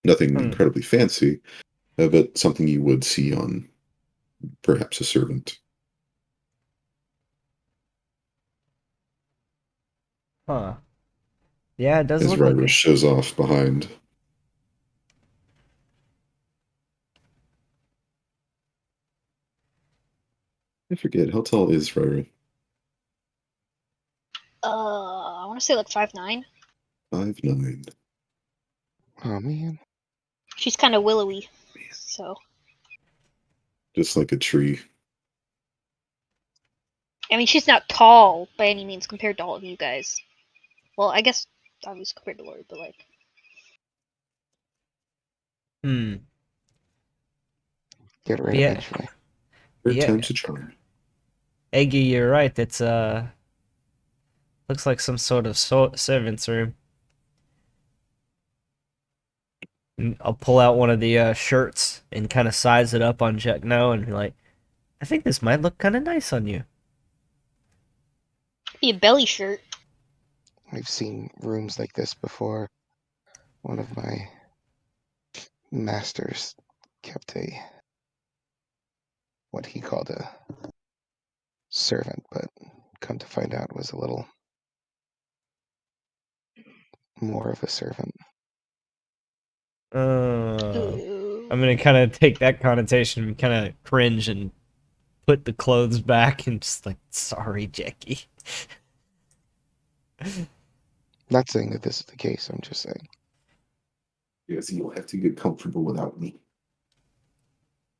Nothing Hmm. incredibly fancy, but something you would see on perhaps a servant. Huh. Yeah, it does As look like Ryra a. shows off behind. I forget, how tall is Ryra? I want to say like 5'9". 5'9". Oh man. She's kind of willowy, so Just like a tree. I mean she's not tall by any means compared to all of you guys. Well, I guess obviously compared to Lori, but like Hmm. Get rid of Yeah. Edgeway. Third Yeah. time's a charm. Eggy, you're right. It's looks like some sort of servant's room. I'll pull out one of the shirts and kind of size it up on Jack now and be like, I think this might look kind of nice on you. be a belly shirt. I've seen rooms like this before. One of my masters kept what he called a servant, but come to find out was a little more of a servant. Ooh. I'm gonna kind of take that connotation and kind of cringe and put the clothes back and just like, sorry, Jackie. Not saying that this is the case, I'm just saying. Yes, you'll have to get comfortable without me.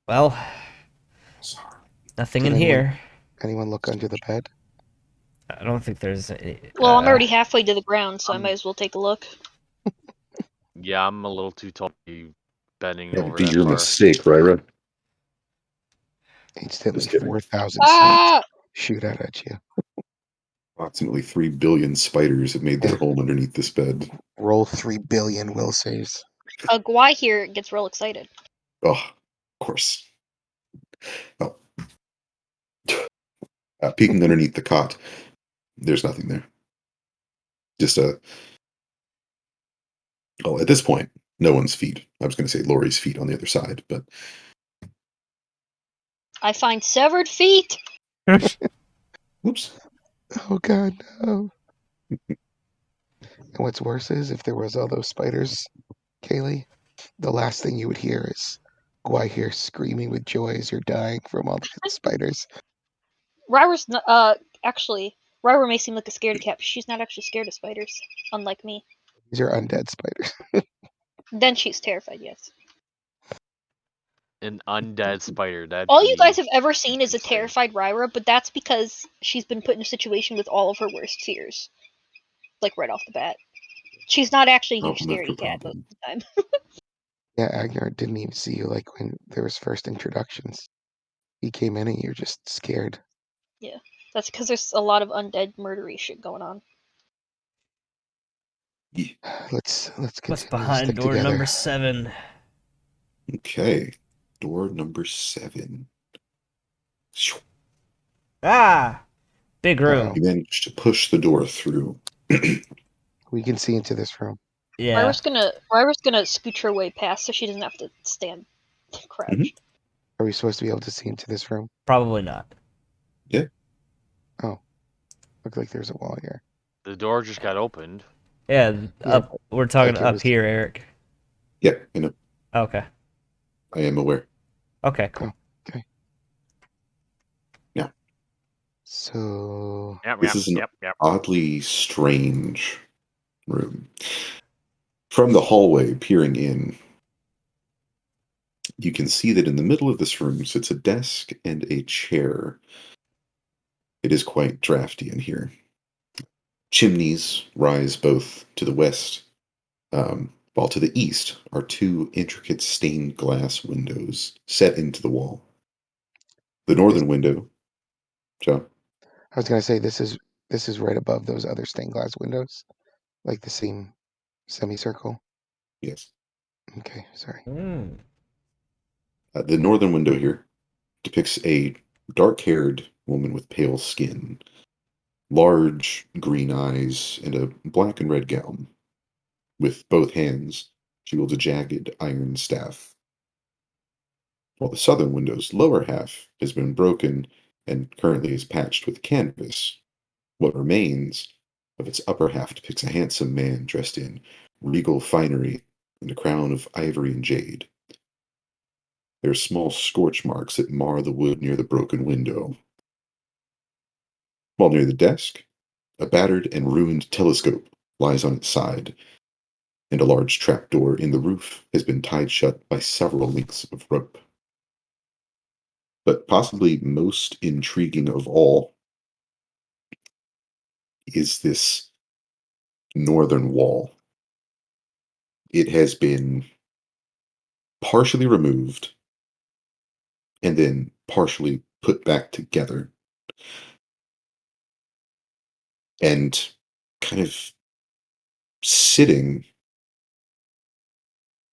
Well, Sorry. nothing Did in here. anyone look under the bed? I don't think there's any. Well, I'm already halfway to the ground, so I might as well take a look. Yeah, I'm a little too tall to be bending That would over be that your far. mistake, Ryra. Instantly, Just kidding. 4,000 snakes Ah! shoot out at you. Approximately 3 billion spiders have made their Yeah. home underneath this bed. Roll 3 billion will saves. Guai here gets real excited. Oh, of course. Oh. Peeking underneath the cot, there's nothing there. Just a. Oh, at this point, no one's feet. I was going to say Lori's feet on the other side, but I find severed feet. oops. Oh god, no. And what's worse is if there was all those spiders, Kaylee, the last thing you would hear is Guy here screaming with joy as you're dying from all the spiders. Ryra's actually Ryra may seem like a scaredy cat, but she's not actually scared of spiders, unlike me. These are undead spiders. Then she's terrified. Yes. An undead spider. That'd All you guys be have ever seen is a interesting. terrified Ryra, but that's because she's been put in a situation with all of her worst fears, like right off the bat. She's not actually a huge Problem after scaredy cat most problem. of the time. Yeah, Agnar didn't even see you like when there was first introductions. He came in and you're just scared. Yeah, that's because there's a lot of undead murdery shit going on. Yeah. Let's What's continue to behind stick door together. number 7? Okay. Door number 7. Shoo. Ah, big room. Uh-oh. You managed to push the door through. We can see into this room. Yeah, Ryra's gonna scooch her way past so she doesn't have to stand crouch. Are we supposed to be able to see into this room? probably not. Yeah. Oh, look like there's a wall here. The door just got opened. Yeah, Yeah, up. We're talking like it up was- here, Eric. Yeah, I know. Okay. I am aware. Okay, cool. So Yep, This yep, is an yep. oddly strange room. From the hallway peering in, you can see that in the middle of this room sits a desk and a chair. It is quite drafty in here. Chimneys rise both to the west, while to the east are 2 intricate stained glass windows set into the wall. The northern window, Joe? I was gonna say this is right above those other stained glass windows, like the same semicircle. Yes. Okay, sorry. Mm. The northern window here depicts a dark-haired woman with pale skin, large green eyes, and a black and red gown. With both hands, She wields a jagged iron staff, while the southern window's lower half has been broken and currently is patched with canvas. What remains of its upper half depicts a handsome man dressed in regal finery and a crown of ivory and jade. There are small scorch marks that mar the wood near the broken window. While near the desk, a battered and ruined telescope lies on its side, and a large trapdoor in the roof has been tied shut by several lengths of rope. But possibly most intriguing of all is this northern wall. It has been partially removed and then partially put back together. And kind of sitting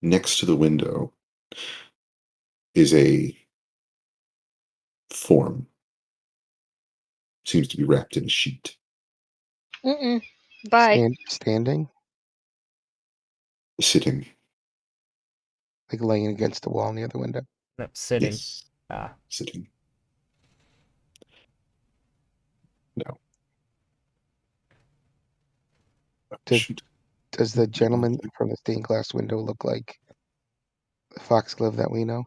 next to the window is a form. Seems to be wrapped in a sheet. Mm-mm. Bye. Standing, Sitting. like laying against the wall near the window. No, sitting. Yes. Ah. Sitting. No. Oh, Does shoot. does the gentleman from the stained glass window look like the foxglove that we know?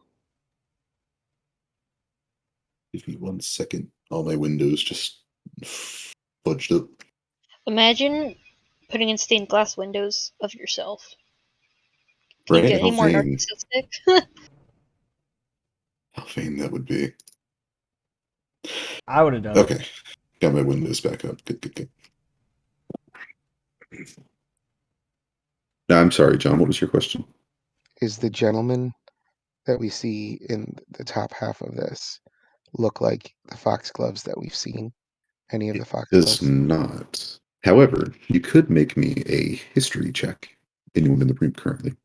Give me 1 second. All my windows just fudged up. Imagine putting in stained glass windows of yourself. Can you Right? get any more narcissistic? How vain that would be. I would have done it. Okay. Got my windows back up. Good. Now, I'm sorry, John. What was your question? Is the gentleman that we see in the top half of this look like the foxgloves that we've seen? Any of It the does foxgloves? not. However, you could make me a history check. Anyone in the room currently?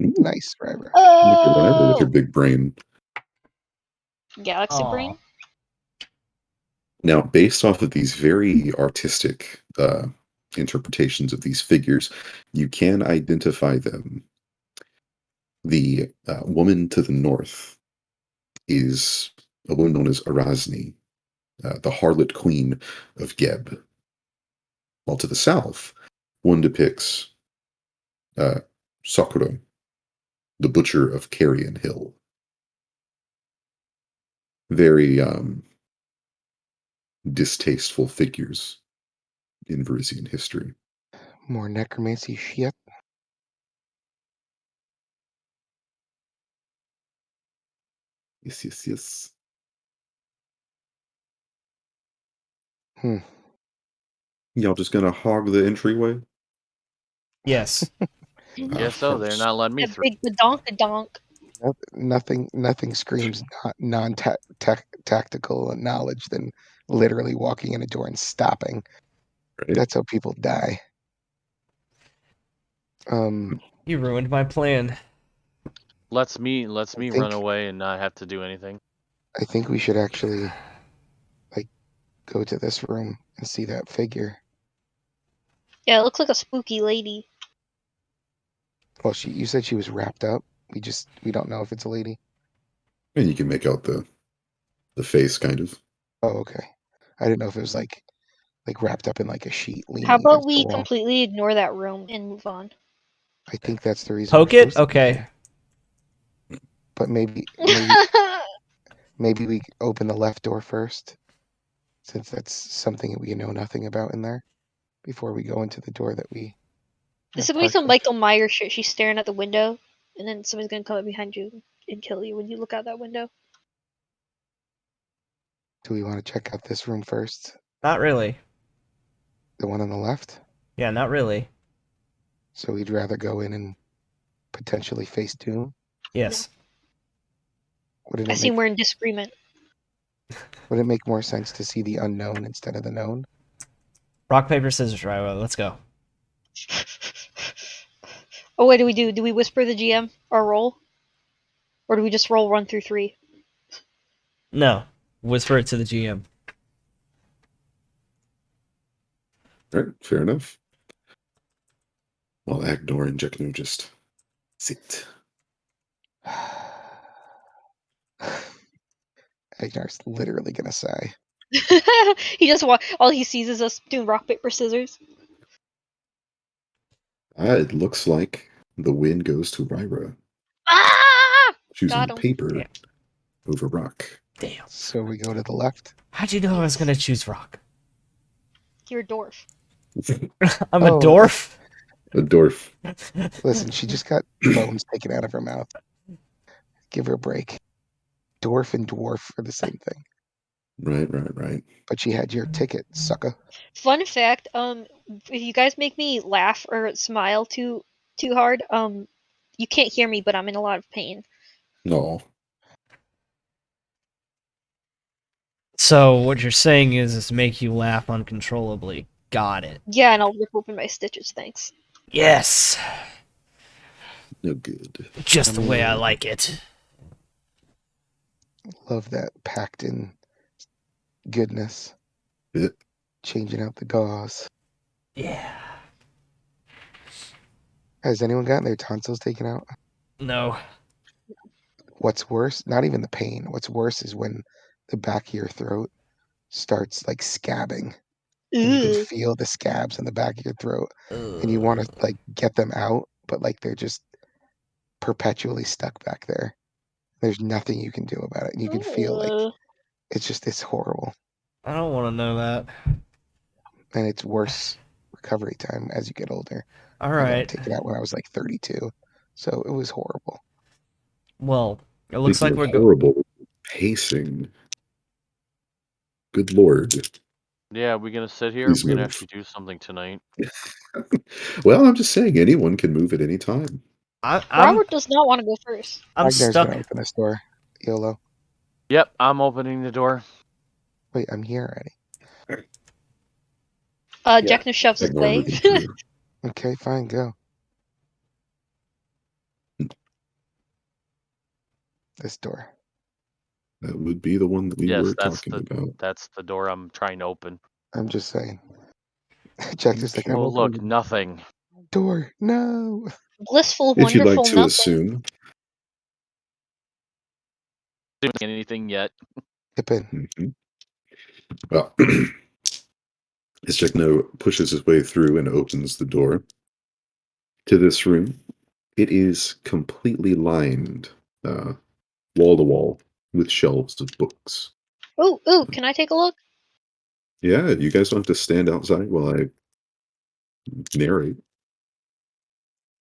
Ooh, Nice, Ryber. look at Ryder with her Oh! big brain. Galaxy Aw. brain? Now, based off of these very artistic interpretations of these figures, you can identify them. The woman to the north is a woman known as Erasni, the harlot queen of Geb. While to the south, one depicts Sakura, the butcher of Carrion Hill. Very distasteful figures in Varisian history. More necromancy shit. Yes. Hmm. Y'all just gonna hog the entryway? Yes. Guess Of so. They're course. not letting me That through. big badonk-a-donk. Nothing screams non-tactical knowledge than literally walking in a door and stopping. Right? That's how people die. You ruined my plan. Lets me I run think away and not have to do anything. I think we should actually go to this room and see that figure. Yeah, it looks like a spooky lady. Well, you said she was wrapped up. We don't know if it's a lady. And you can make out the face, kind of. Oh, okay. I didn't know if it was like wrapped up in like a sheet How leaning about against the we wall. completely ignore that room and move on? I think that's the reason we're Poke it? supposed to be Okay. here. But maybe we open the left door first, since that's something that we know nothing about in there, before we go into the door that we This have is gonna be parked some in. Michael Myers shit. She's staring at the window, and then somebody's gonna come up behind you and kill you when you look out that window. Do we want to check out this room first? Not really. The one on the left? Yeah, not really. So we'd rather go in and potentially face doom? Yes. Wouldn't I it seem make we're in disagreement. would it make more sense to see the unknown instead of the known? Rock, paper, scissors, right? Let's go. Oh, what do we do? Do we whisper the GM our roll? Or do we just roll 1 through 3? No. Whisper it to the GM. All right, fair enough. While Agnor and Jekno just sit. Agnar's literally gonna sigh. He just all he sees is us doing rock paper scissors. It looks like the win goes to Ryra, Ah! choosing Got him. paper Damn. over rock. Damn. So we go to the left. How'd you know I was gonna choose rock? You're a dwarf. I'm Oh. a dwarf. A dwarf. Listen, she just got bones taken out of her mouth. Give her a break. Dwarf and dwarf are the same thing. Right. But she had your ticket, sucker. Fun fact, if you guys make me laugh or smile too hard, you can't hear me, but I'm in a lot of pain. No. So what you're saying is make you laugh uncontrollably. Got it. Yeah, and I'll rip open my stitches, thanks. Yes. No good. Just the way I like it. Love that packed in goodness. Bit. Changing out the gauze. Yeah. Has anyone gotten their tonsils taken out? No. What's worse, not even the pain. What's worse is when the back of your throat starts like scabbing. And you can Ew. feel the scabs in the back of your throat. And you want to like get them out, but like they're just perpetually stuck back there. There's nothing you can do about it. And you can feel like it's horrible. I don't want to know that. And it's worse recovery time as you get older. All I got them right. taken out when I was like 32. So it was horrible. Well, it looks like Speaking we're of going. horrible pacing. Good lord. Yeah, are we gonna sit here? Please We're gonna move. actually do something tonight. Well, I'm just saying anyone can move at any time. I'm Robert does not want to go first. I'm Agnar's stuck. gonna open this door. YOLO. Yep, I'm opening the door. Wait, I'm here already. Yeah. Jekno shoves his Ignore way. moving through. Okay, fine, go. This door. That would be the one that we Yes, were that's talking the about. that's the door I'm trying to open. I'm just saying. Jack just like, I'm Oh look, opening nothing. the door. No. Blissful, If you'd like wonderful to nothing. assume. Doing anything yet? Hip in. Mhm. Well, as Jekno pushes his way through and opens the door to this room, it is completely lined, wall to wall, with shelves of books. Ooh, can I take a look? Yeah, you guys don't have to stand outside while I narrate.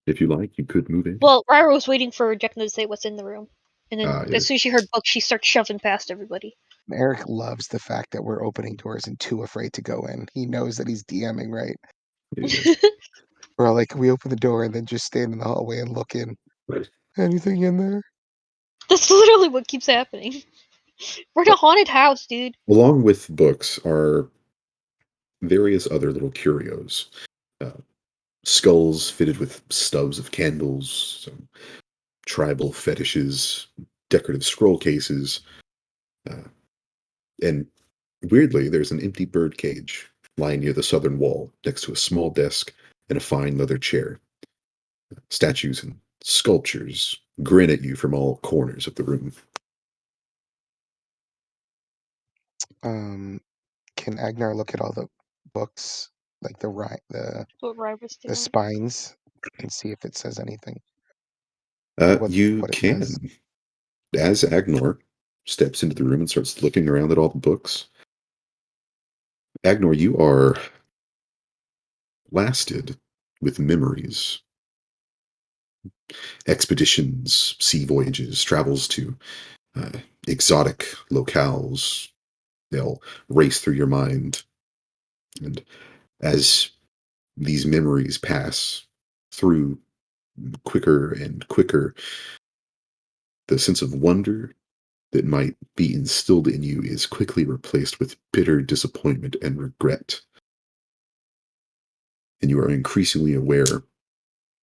If you like, you could move in. Well, Ryra was waiting for Jekno to say what's in the room. And then Yes. as soon as she heard books, she starts shoving past everybody. Eric loves the fact that we're opening doors and too afraid to go in. He knows that he's DMing, right? Yeah. We're all like, we open the door and then just stand in the hallway and look in. Right. Anything in there? That's literally what keeps happening. We're in a haunted house, dude. Along with books are various other little curios. Uh, skulls fitted with stubs of candles, some tribal fetishes, decorative scroll cases, and weirdly, there's an empty bird cage lying near the southern wall next to a small desk and a fine leather chair. Statues and sculptures grin at you from all corners of the room. Can Agnar look at all the books, like the That's what Ryra's doing. spines, and see if it says anything? What You it can. says. As Agnor steps into the room and starts looking around at all the books, Agnor, you are blasted with memories. Expeditions, sea voyages, travels to exotic locales. They'll race through your mind. And as these memories pass through quicker and quicker, the sense of wonder that might be instilled in you is quickly replaced with bitter disappointment and regret. And you are increasingly aware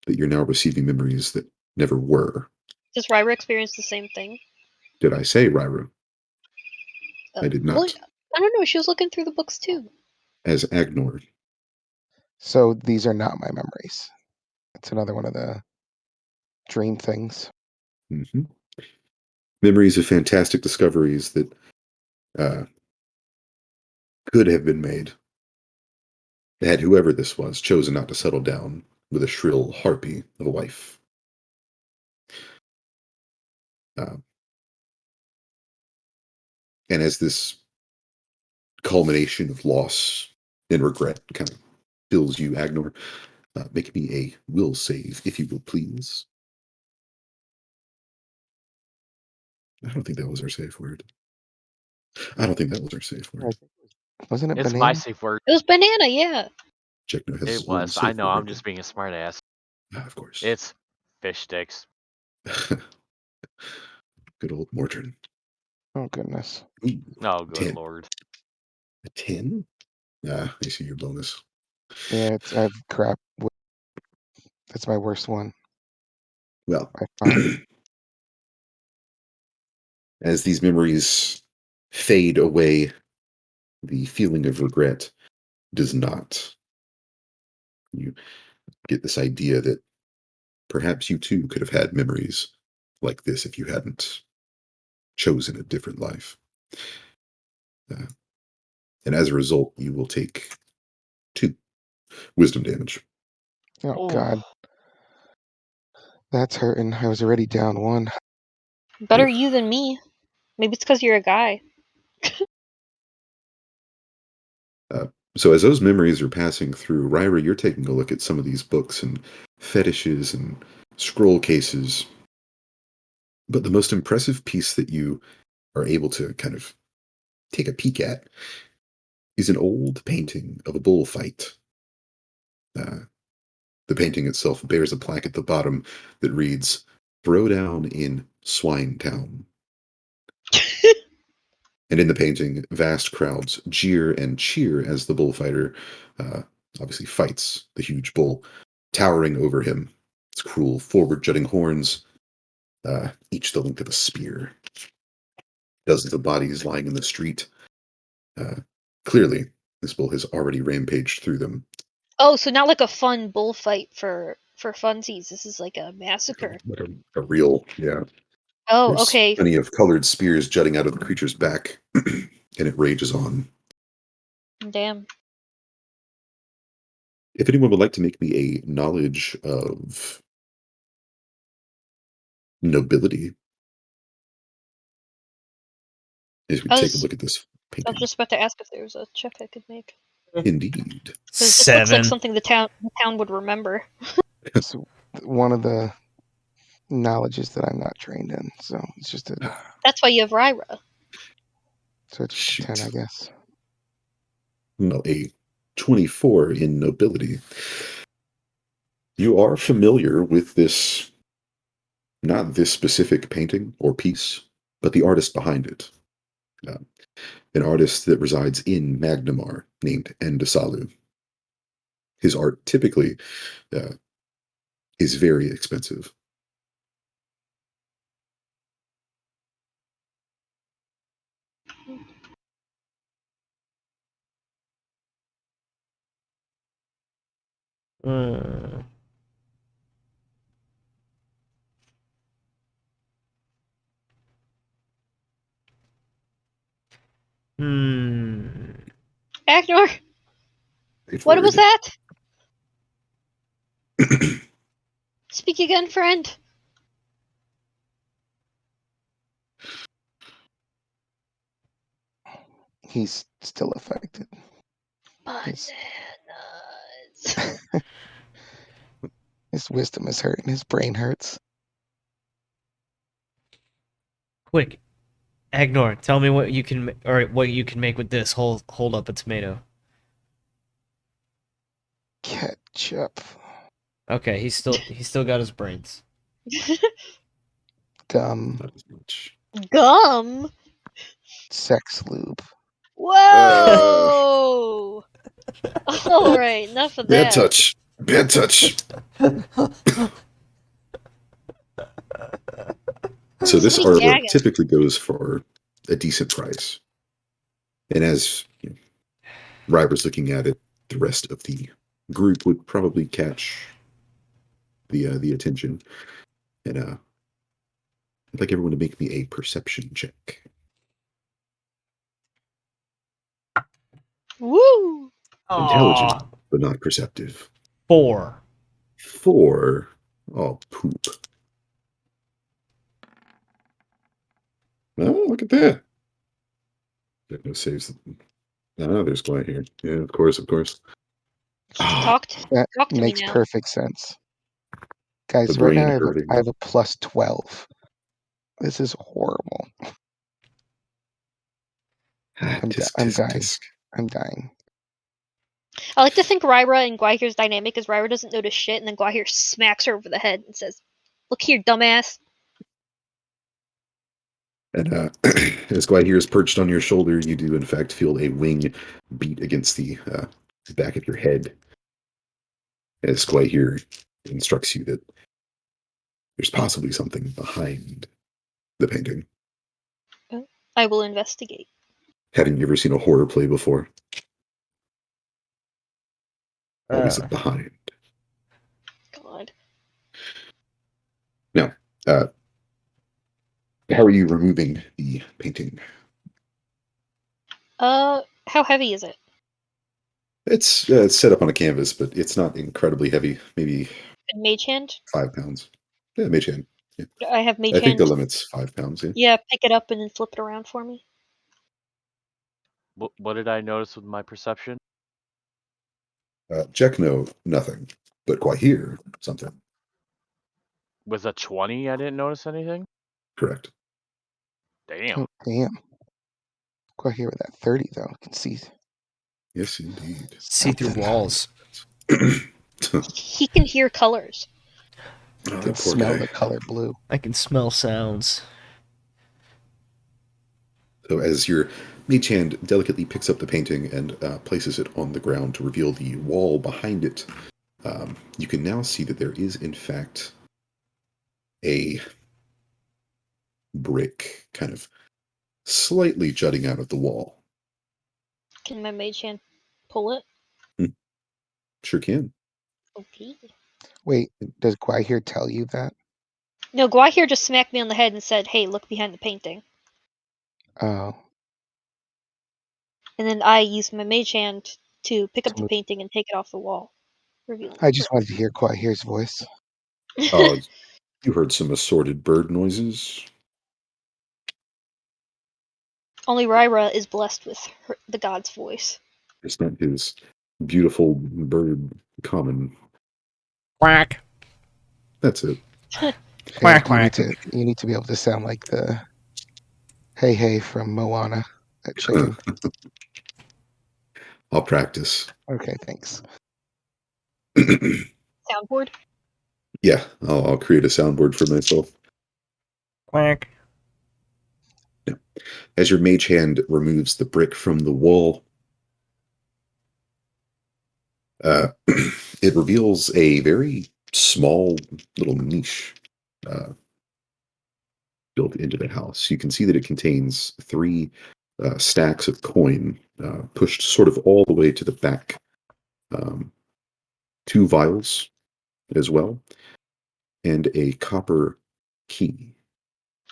that you're now receiving memories that never were. Does Ryra experience the same thing? Did I say Ryru? I did Well, not. I don't know. She was looking through the books too. As Agnor, So these are not my memories. It's another one of the dream things. Hmm. Memories of fantastic discoveries that uh, could have been made had whoever this was chosen not to settle down with a shrill harpy of a wife. Uh, and as this culmination of loss and regret kind of fills you, Agnor, make me a will save, if you will, please. I don't think that was our safe word. I don't think that was our safe I word. think wasn't it It's my banana? safe word. It was banana, yeah. Checkno has It his own was. I safe know. I'm word. just being a smartass. Of course. It's fish sticks. Good old Mordrin. Oh goodness. Ooh, Oh, good 10. lord. A 10? Ah, I see your bonus. Yeah, I have crap. That's my worst one Well, by far. as these memories fade away, the feeling of regret does not. You get this idea that perhaps you too could have had memories like this if you hadn't chosen a different life. Uh, and as a result, you will take 2 wisdom damage. Oh Oh, god, that's hurting. I was already down 1. Better Ugh. you than me. Maybe it's because you're a guy. So as those memories are passing through, Ryra, you're taking a look at some of these books and fetishes and scroll cases. But the most impressive piece that you are able to kind of take a peek at is an old painting of a bullfight. Uh, the painting itself bears a plaque at the bottom that reads, "Throwdown in Swinetown." And in the painting, vast crowds jeer and cheer as the bullfighter uh, obviously fights the huge bull, towering over him. Its cruel, forward-jutting horns, each the length of a spear. Dozens of bodies lying in the street. Uh, Clearly, this bull has already rampaged through them. Oh, so not like a fun bullfight for funsies. This is like a massacre. Like a real, yeah. Oh, There's okay. plenty of colored spears jutting out of the creature's back, and it rages on. Damn. If anyone would like to make me a knowledge of nobility, as we I take a was look at this I was painting. just about to ask if there was a check I could make. Indeed. Because this looks like 7. something the town would remember. It's one of the knowledges that I'm not trained in. So it's just That's why you have Ryra. so it's just a 10, I Shoot. guess. Well, a 24 in nobility. You are familiar with this, not this specific painting or piece, but the artist behind it. Uh, an artist that resides in Magnamar named Endasalu. His art typically uh, is very expensive. Mm. Hmm. Agnor, Wait what for was it. that? Speak again, friend. He's still affected. Bananas. His wisdom is hurting. His brain hurts. Quick, Agnor, tell me what you can or what you can make with this. Hold up a tomato. Ketchup. Okay, he's still got his brains. Gum. Not as much. Gum. Sex lube. Uh, Whoa. All right, enough of Bad that. touch. Bad touch. So this Somebody's artwork gagging. typically goes for a decent price. And as Ryber's looking at it, the rest of the group would probably catch the attention. And I'd like everyone to make me a perception check. Woo! Intelligent, Aw, but not perceptive. 4. 4. Oh, poop. Oh, look at that. Got no saves. Oh, there's Gwen here. Yeah, of course, of course. Ah, Talk That to me makes now. perfect sense. the Guys, right now brain hurting. I have a plus 12. This is horrible. I'm Tisk, dying. tisk. I'm dying. I like to think Ryra and Gwahir's dynamic is Ryra doesn't notice shit, and then Gwahir smacks her over the head and says, "Look here, dumbass." And as Gwahir is perched on your shoulder, you do in fact feel a wing beat against the back of your head. As Gwahir instructs you that there's possibly something behind the painting. I will investigate. Haven't you ever seen a horror play before? Always Uh, look behind. God. Now, how are you removing the painting? How heavy is it? It's set up on a canvas, but it's not incredibly heavy. Maybe In Mage Hand? 5 pounds. Yeah, mage hand. Yeah. I have Mage I think the Hand. limit's 5 pounds. Yeah. Yeah, pick it up and then flip it around for me. What did I notice with my perception? Check no, nothing. But Gwahir, something. With a 20, I didn't notice anything. Correct. Damn. Oh, damn. Go here with that 30 though. You can see Yes, indeed. see through something. walls. He can hear colors. You Oh, can that poor smell guy. the color blue. I can smell sounds. So as your mage hand delicately picks up the painting and places it on the ground to reveal the wall behind it, you can now see that there is, in fact, a brick kind of slightly jutting out of the wall. Can my Mage Hand pull it? Sure can. Okay. Wait, does Gwahir tell you that? No, Gwahir just smacked me on the head and said, "Hey, look behind the painting." Oh, And then I used my Mage Hand to pick up to the move. painting and take it off the wall, revealing I the just wanted to hear Gwahir's voice. Oh, you heard some assorted bird noises. Only Ryra is blessed with the god's voice. It's not his beautiful bird common. Quack. That's it. Quack, You quack. need to be able to sound like the hey hey from Moana, that chicken. I'll practice. Okay, thanks. Soundboard? Yeah, I'll create a soundboard for myself. Quack. As your mage hand removes the brick from the wall, it reveals a very small little niche built into the house. You can see that it contains 3 stacks of coin pushed sort of all the way to the back. 2 vials as well, and a copper key.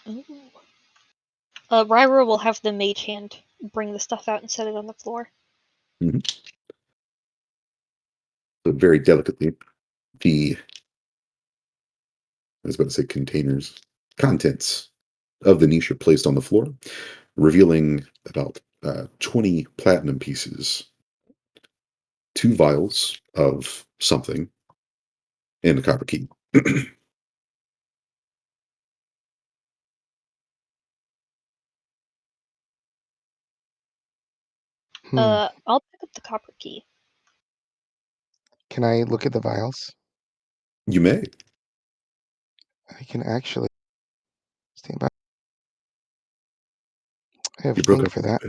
Ooh. Ryra will have the Mage Hand bring the stuff out and set it on the floor. So very delicately, I was about to say contents of the niche are placed on the floor, revealing about 20 platinum pieces, 2 vials of something, and a copper key. I'll pick up the copper key. Can I look at the vials? You may. I can actually stand by. I have You a broke thing up. for that.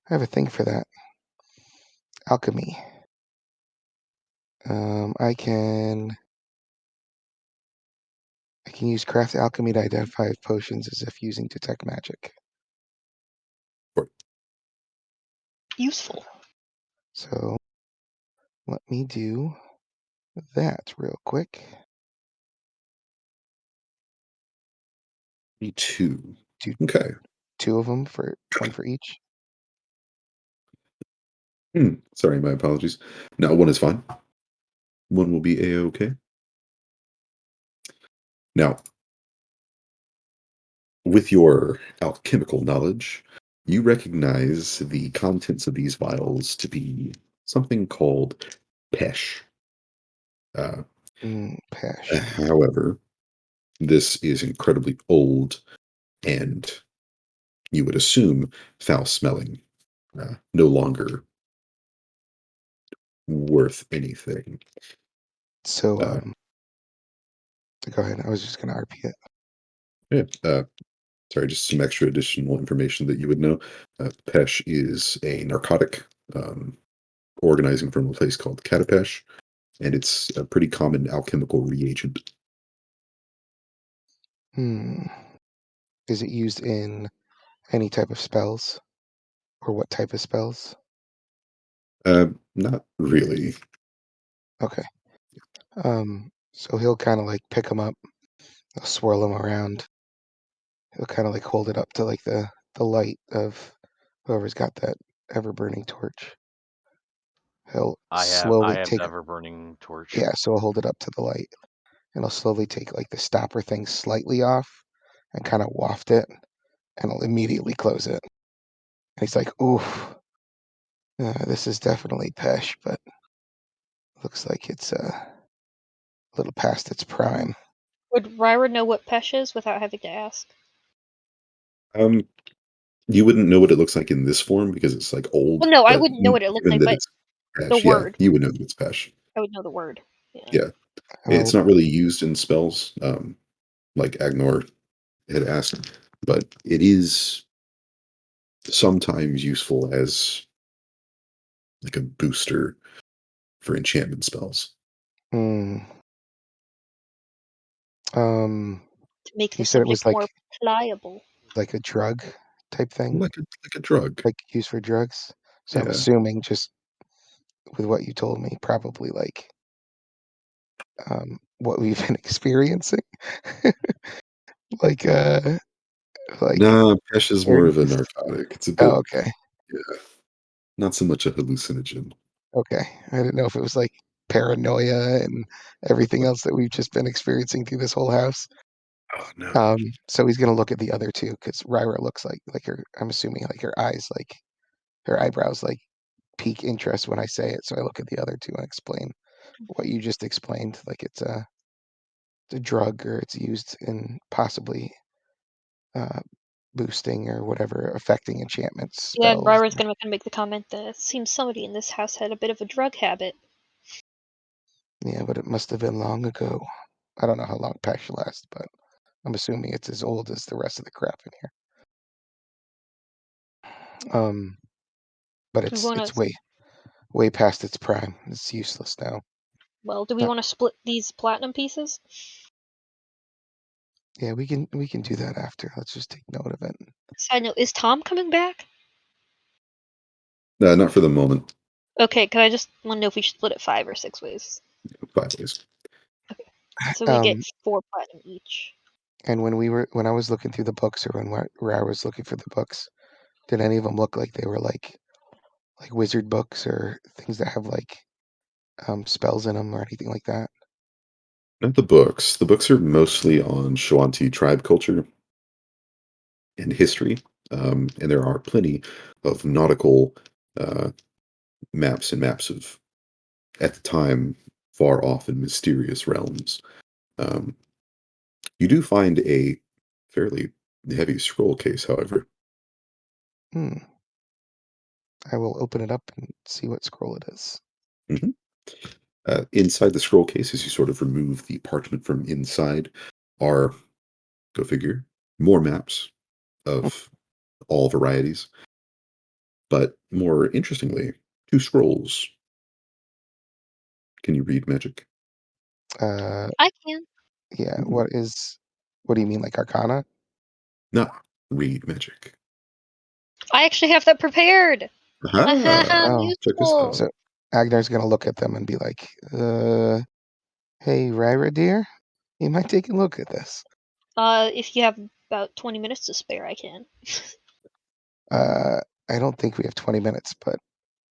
I have a thing for that. Alchemy. I can use craft alchemy to identify potions as if using detect magic. Useful. So Let me do that real quick. Me too. Two, Okay. 2 of them for one for each. Sorry, my apologies. No, one is fine. One will be a-okay. Now, with your alchemical knowledge, you recognize the contents of these vials to be something called pesh. Uh, Pesh. However, this is incredibly old and you would assume foul smelling, no longer worth anything. So, Uh, go ahead. I was just gonna RP it. yeah, sorry, just some extra additional information that you would know. Pesh is a narcotic organizing from a place called Katapesh, and it's a pretty common alchemical reagent. Is it used in any type of spells? Or what type of spells? Not really. Okay. So he'll kind of like pick them up, he'll swirl them around. He'll kind of like hold it up to like the light of whoever's got that ever burning torch. He'll I slowly have take the ever burning torch. Yeah, so he'll hold it up to the light and he'll slowly take like the stopper thing slightly off and kind of waft it and he'll immediately close it. And he's like, oof, this is definitely Pesh, but looks like it's a little past its prime. Would Ryra know what Pesh is without having to ask? Um, you wouldn't know what it looks like in this form because it's like old, Well, no, I but wouldn't know what it looked given like, that but it's the Pesh, yeah, word. you would know that it's Pesh. I would know the word. Yeah. Yeah, Oh, it's not really used in spells, like Agnor had asked, but it is sometimes useful as like a booster for enchantment spells. hmm. Um, To make the you said it was subject more pliable. like a drug type thing, Like a drug. like used for drugs. So I'm Yeah. assuming just with what you told me, probably like what we've been experiencing, like like Nah, Pesh is more very. of a narcotic. It's a bit, Oh, okay, yeah, not so much a hallucinogen. okay. I didn't know if it was like paranoia and everything else that we've just been experiencing through this whole house. Oh no. So he's gonna look at the other two because Ryra looks like her. I'm assuming like her eyes, like her eyebrows, like pique interest when I say it. So I look at the other two and explain what you just explained. Like it's a drug or it's used in possibly uh, boosting or whatever, affecting enchantments, Yeah, and spells. Ryra's gonna make the comment that it seems somebody in this house had a bit of a drug habit. Yeah, but it must have been long ago. I don't know how long Pesh lasts, but I'm assuming it's as old as the rest of the crap in here. But Do we want it's to? way past its prime. It's useless now. Well, do we want to split these platinum pieces? Yeah, we can do that after. Let's just take note of it. Side note: is Tom coming back? Not for the moment. Okay, cause I just want to know if we should split it 5 or 6 ways. 5 days. So we get Um, 4 platinum each. and when I was looking through the books, or when I was looking for the books, did any of them look like they were like wizard books or things that have like spells in them or anything like that? Not the books. The books are mostly on Shawanti tribe culture and history, and there are plenty of nautical uh, maps and maps of, at the time, far off and mysterious realms. Um, you do find a fairly heavy scroll case, however. Hmm. I will open it up and see what scroll it is. Mhm. Inside the scroll case, as you sort of remove the parchment from inside, are, go figure, more maps of all varieties. But more interestingly, 2 scrolls. Can you read magic? Uh, I can. yeah. Ooh, What do you mean, like Arcana? not read magic. I actually have that prepared. Aha! I'm Oh, Check this useful. out. so Agnar's gonna look at them and be like, hey, Ryra dear, you might take a look at this. If you have about 20 minutes to spare, I can. I don't think we have 20 minutes, but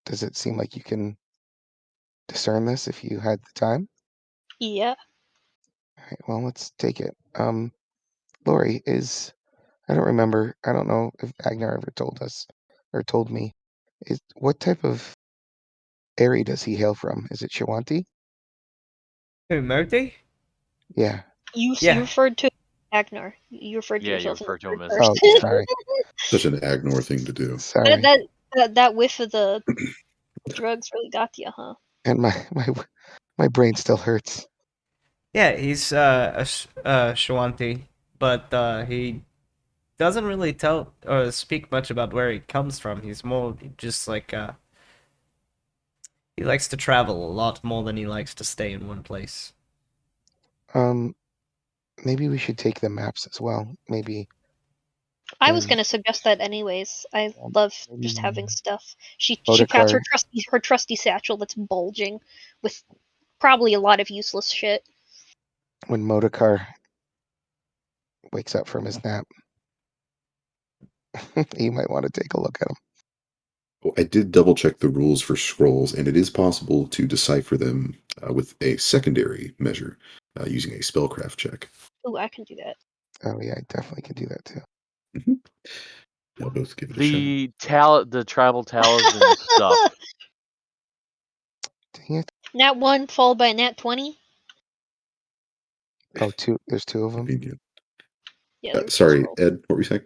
does it seem like you can discern this if you had the time? Yeah. All right, well, let's take it. Lori, I don't remember. I don't know if Agnar ever told us or told me. What type of area does he hail from? Is it Shawanti? Who, Murti? Yeah. You Yeah. referred to Agnar. You referred to Yeah, you yourself in the referred to him third as Oh, person. sorry. Such an Agnor thing to do. Sorry. that whiff of the drugs really got you, huh? And my brain still hurts. Yeah, he's Shawanti, but he doesn't really tell or speak much about where he comes from. He's more just like he likes to travel a lot more than he likes to stay in one place. Maybe we should take the maps as well. Maybe I was then gonna suggest that anyways. I love just having maybe stuff. She pats Otakar, her trusty satchel that's bulging with probably a lot of useless shit. when Modakar wakes up from his nap, you might want to take a look at him. Well, I did double check the rules for scrolls, and it is possible to decipher them with a secondary measure using a spellcraft check. Ooh, I can do that. Oh yeah, I definitely can do that too. They'll both give it a shot. the tribal talisman stuff. Dang it. Nat 1 followed by nat 20. Oh, there's two of them. Convenient. Yeah, there were 2 Sorry, scrolls. Ed, what were you saying?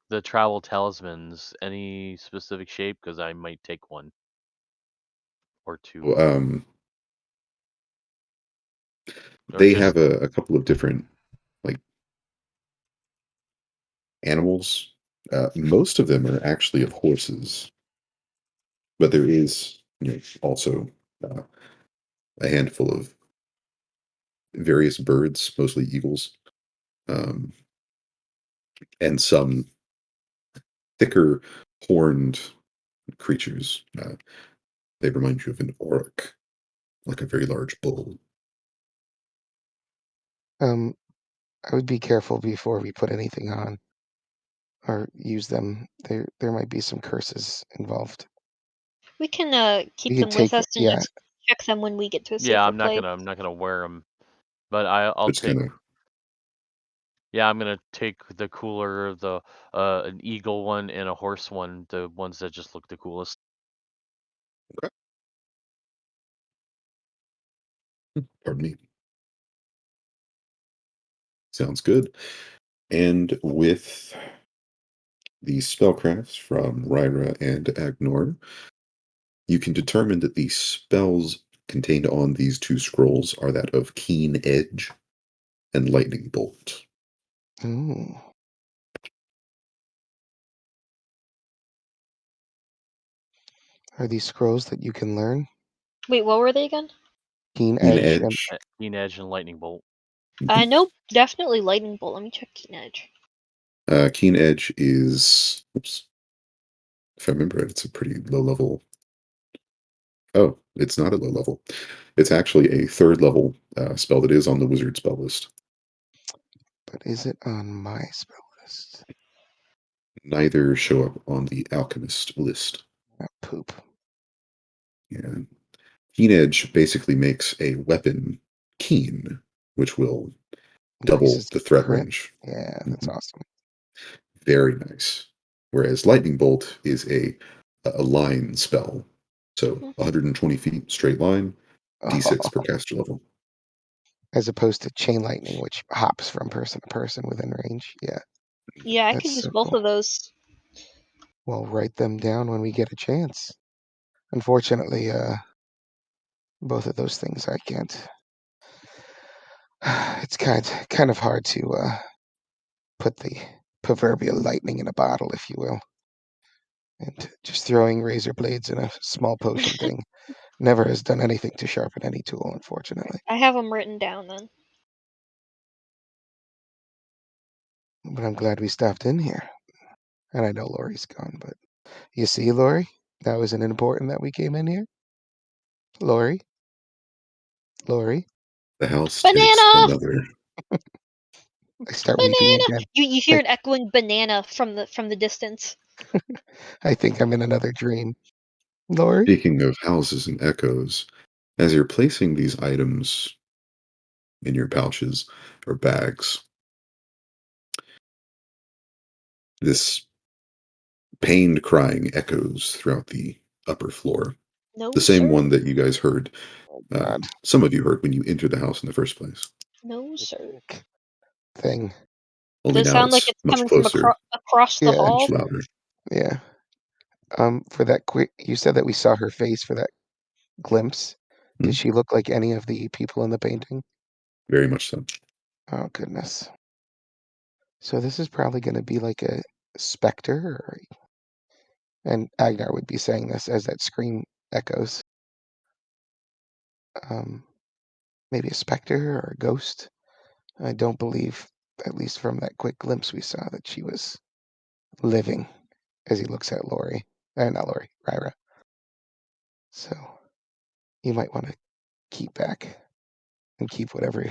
The tribal talismans. Any specific shape? Because I might take one or two. Well, Or they just have a couple of different like animals. Most of them are actually of horses, but there is also uh, a handful of various birds, mostly eagles, um, and some thicker horned creatures. They remind you of an auroch, like a very large bull. I would be careful before we put anything on or use them. There might be some curses involved. We can We keep could them with take us and yeah. just check them when we get to a yeah. safer I'm not place. gonna wear them, but I'll It's take. kind of Yeah, I'm gonna take the cooler, an eagle one and a horse one, the ones that just look the coolest. pardon me. Sounds good. And with the spellcrafts from Ryra and Agnor, you can determine that the spells contained on these two scrolls are that of Keen Edge and Lightning Bolt. Ooh. Are these scrolls that you can learn? Wait, what were they again? Keen Keen Edge and Edge. Keen edge and lightning bolt. I know definitely lightning bolt. Let me check Keen Edge. Keen Edge is, oops, if I remember it, it's a pretty low level. Oh, it's not a low level. It's actually a third level spell that is on the wizard spell list. but is it on my spell list? Neither show up on the alchemist list. Ah, poop. Yeah. Keen Edge basically makes a weapon keen, which will double Increases the threat crit. range. Yeah, that's Mhm. awesome. Very nice. Whereas Lightning Bolt is a line spell. So Mhm. 120 feet straight line, d6 per caster level. As opposed to chain lightning, which hops from person to person within range. Yeah, Yeah, I could that's use so both cool. of those. We'll write them down when we get a chance. Unfortunately, both of those things I can't. It's kind of hard to put the proverbial lightning in a bottle, if you will. And just throwing razor blades in a small potion thing never has done anything to sharpen any tool, unfortunately. I have them written down then. But I'm glad we stopped in here. And I know Lori's gone, but you see, Lori, that was an important that we came in here. Lori? Lori? The house takes Banana! another. I start weeping Banana! again. You hear Like, an echoing banana from the distance. I think I'm in another dream. Lori? Speaking of houses and echoes, as you're placing these items in your pouches or bags, this pained crying echoes throughout the upper floor. No, The same sir. one that you guys heard, God. some of you heard when you entered the house in the first place. No, sir. Thing. Only Does it now sound like it's it's much coming from closer across the Yeah. and hall? much louder. Yeah. For that quick, you said that we saw her face for that glimpse. Did Mhm. she look like any of the people in the painting? Very much so. Oh, goodness. So this is probably going to be like a specter, and Agnar would be saying this as that scream echoes. Maybe a specter or a ghost. I don't believe, at least from that quick glimpse we saw, that she was living as he looks at Lori. Not Lori, Ryra. So you might want to keep back and keep whatever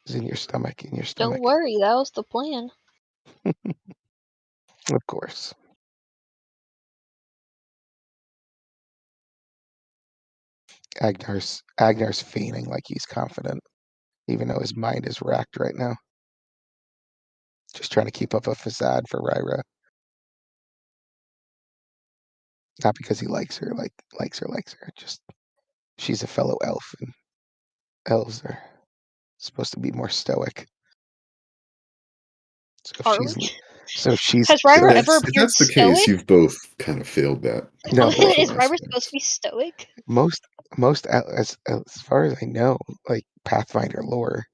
is in your stomach. Don't worry, that was the plan. Of course. Agnar's feigning like he's confident, even though his mind is racked right now. Just trying to keep up a facade for Ryra. Not because he likes her, likes her. Just she's a fellow elf, and elves are supposed to be more stoic. So if Are she's we? so if she's Has so Ryra If ever if appeared that's the case, stoic? you've both kind of failed that no, in both Is Ryra supposed to aspects. be stoic? most as far as I know, like Pathfinder lore,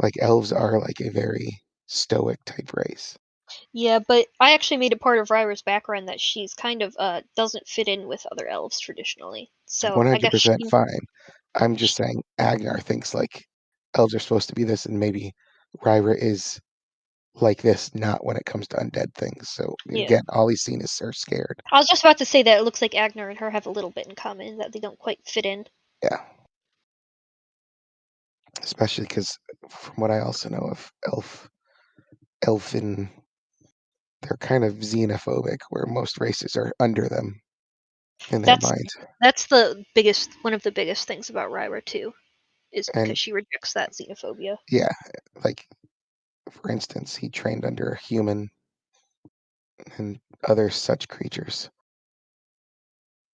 like elves are like a very stoic type race. Yeah, but I actually made it part of Ryra's background that she's kind of doesn't fit in with other elves traditionally. So I guess 100% she, fine. I'm just saying Agnar thinks like elves are supposed to be this, and maybe Ryra is like this, not when it comes to undead things. So yeah. again, all he's seen is her scared. I was just about to say that it looks like Agnar and her have a little bit in common, that they don't quite fit in. Yeah. Especially because from what I also know of elfin, they're kind of xenophobic, where most races are under them in their That's minds. that's one of the biggest things about Ryra too, is And because she rejects that xenophobia. yeah, like for instance, he trained under a human and other such creatures,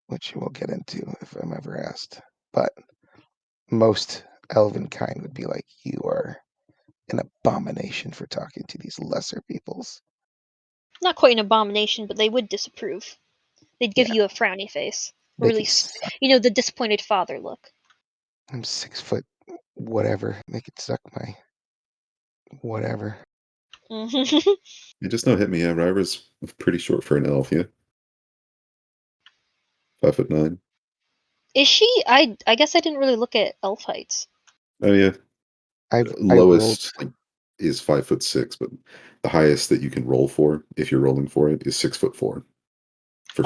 which we'll get into if I'm ever asked. But most elven kind would be like, you are an abomination for talking to these lesser peoples. Not quite an abomination, but they would disapprove. They'd give Yeah, you a frowny face, or they at could least, suck. the disappointed father look. I'm 6 foot, whatever. They could suck my whatever. You just don't hit me. Yeah, Ryra's pretty short for an elf. Yeah, 5'9". Is she? I guess I didn't really look at elf heights. Oh yeah, I rolled. lowest is 5'6", but the highest that you can roll for, if you're rolling for it, is 6'4" for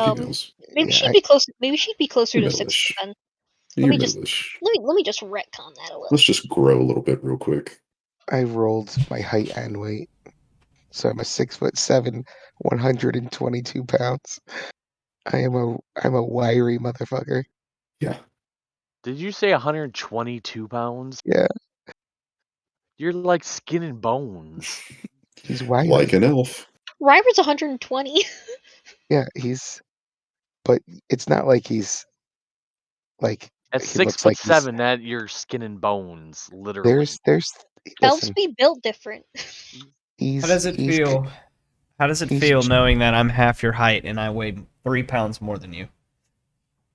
Um, females. maybe Yeah, she'd be close. Maybe she'd be closer You're to 6 middle-ish. foot then. Let You're me just middle-ish. let me just retcon that a little. Let's just grow a little bit real quick. I rolled my height and weight, so I'm a 6'7", 122 pounds. I'm a wiry motherfucker. Yeah, Did you say 122 pounds? Yeah, You're like skin and bones. he's like wiry. an elf. Ryber's 120. Yeah, but it's not like he's like At he six looks foot like he's seven, that you're skin and bones, literally. there's Elves listen, be built different. How he's does it feel? How does it he's feel knowing that I'm half your height and I weigh 3 pounds more than you?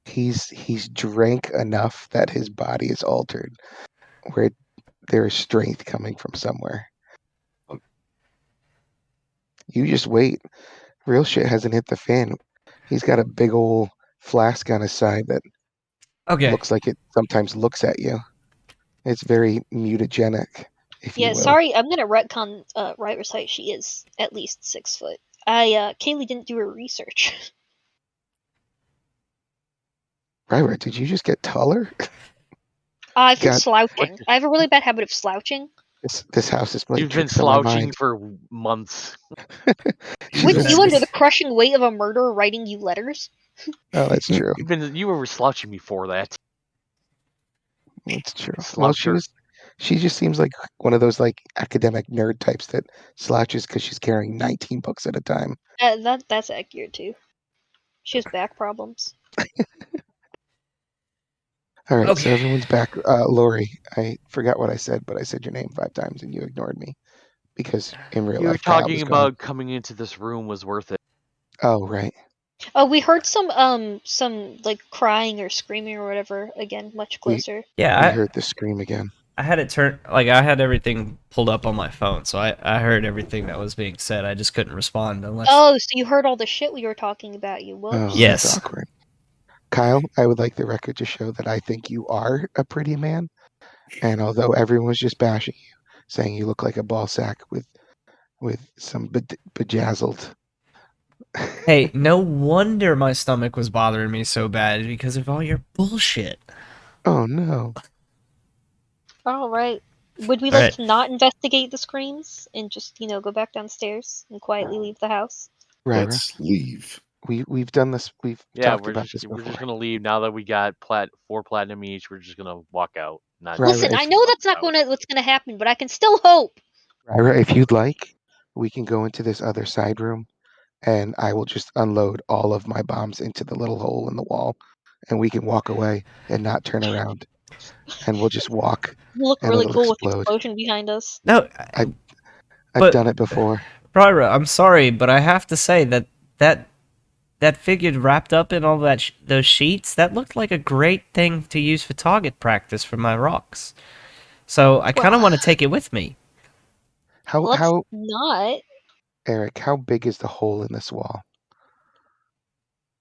he's drank enough that his body is altered, where there is strength coming from somewhere. You just wait. Real shit hasn't hit the fan. He's got a big old flask on his side that Okay. looks like it sometimes looks at you. It's very mutagenic, if you Yeah, will. sorry, I'm gonna retcon Ryber's height. She is at least 6 foot. Kaylee didn't do her research. Ryra, did you just get taller? I've been God, slouching. I have a really bad habit of slouching. this house is playing You've been tricks on my slouching mind. for months. She's With been you under sleeping. the crushing weight of a murderer writing you letters. Oh, that's true. You were slouching before that. That's true. Well, Sloucher. she just seems like one of those like academic nerd types that slouches because she's carrying 19 books at a time. That's accurate too. She has back problems. All right, so Okay. everyone's back. Lori, I forgot what I said, but I said your name 5 times and you ignored me because in real You were life Kyle talking was gone. about coming into this room was worth it. Oh, right. Oh, we heard some like crying or screaming or whatever again, much closer. We Yeah, heard the scream again. I had it turned like I had everything pulled up on my phone, so I heard everything that was being said. I just couldn't respond unless. Oh, so you heard all the shit we were talking about, you Oh, whoops. Yes. that's awkward. Kyle, I would like the record to show that I think you are a pretty man. And although everyone was just bashing you, saying you look like a ball sack with some bejazzled. Hey, no wonder my stomach was bothering me so bad because of all your bullshit. Oh no. All right. Would we All like right. to not investigate the screams and just, go back downstairs and quietly leave the house? Ryra, Let's leave. we've done this. We've Yeah, talked we're about just this we're before. just gonna leave now that we got 4 platinum each. We're just gonna walk out. Not Right, Listen, right. I know that's not what's gonna happen, but I can still hope. Ryra, if you'd like, we can go into this other side room, and I will just unload all of my bombs into the little hole in the wall, and we can walk away and not turn around, and we'll just walk, You look and really it'll cool with explode. explosion behind us. No, I've but done it before. Ryra, I'm sorry, but I have to say that figure wrapped up in all that those sheets, that looked like a great thing to use for target practice for my rocks. So I kind of Well, want to take it with me. let's How not. Eric? How big is the hole in this wall?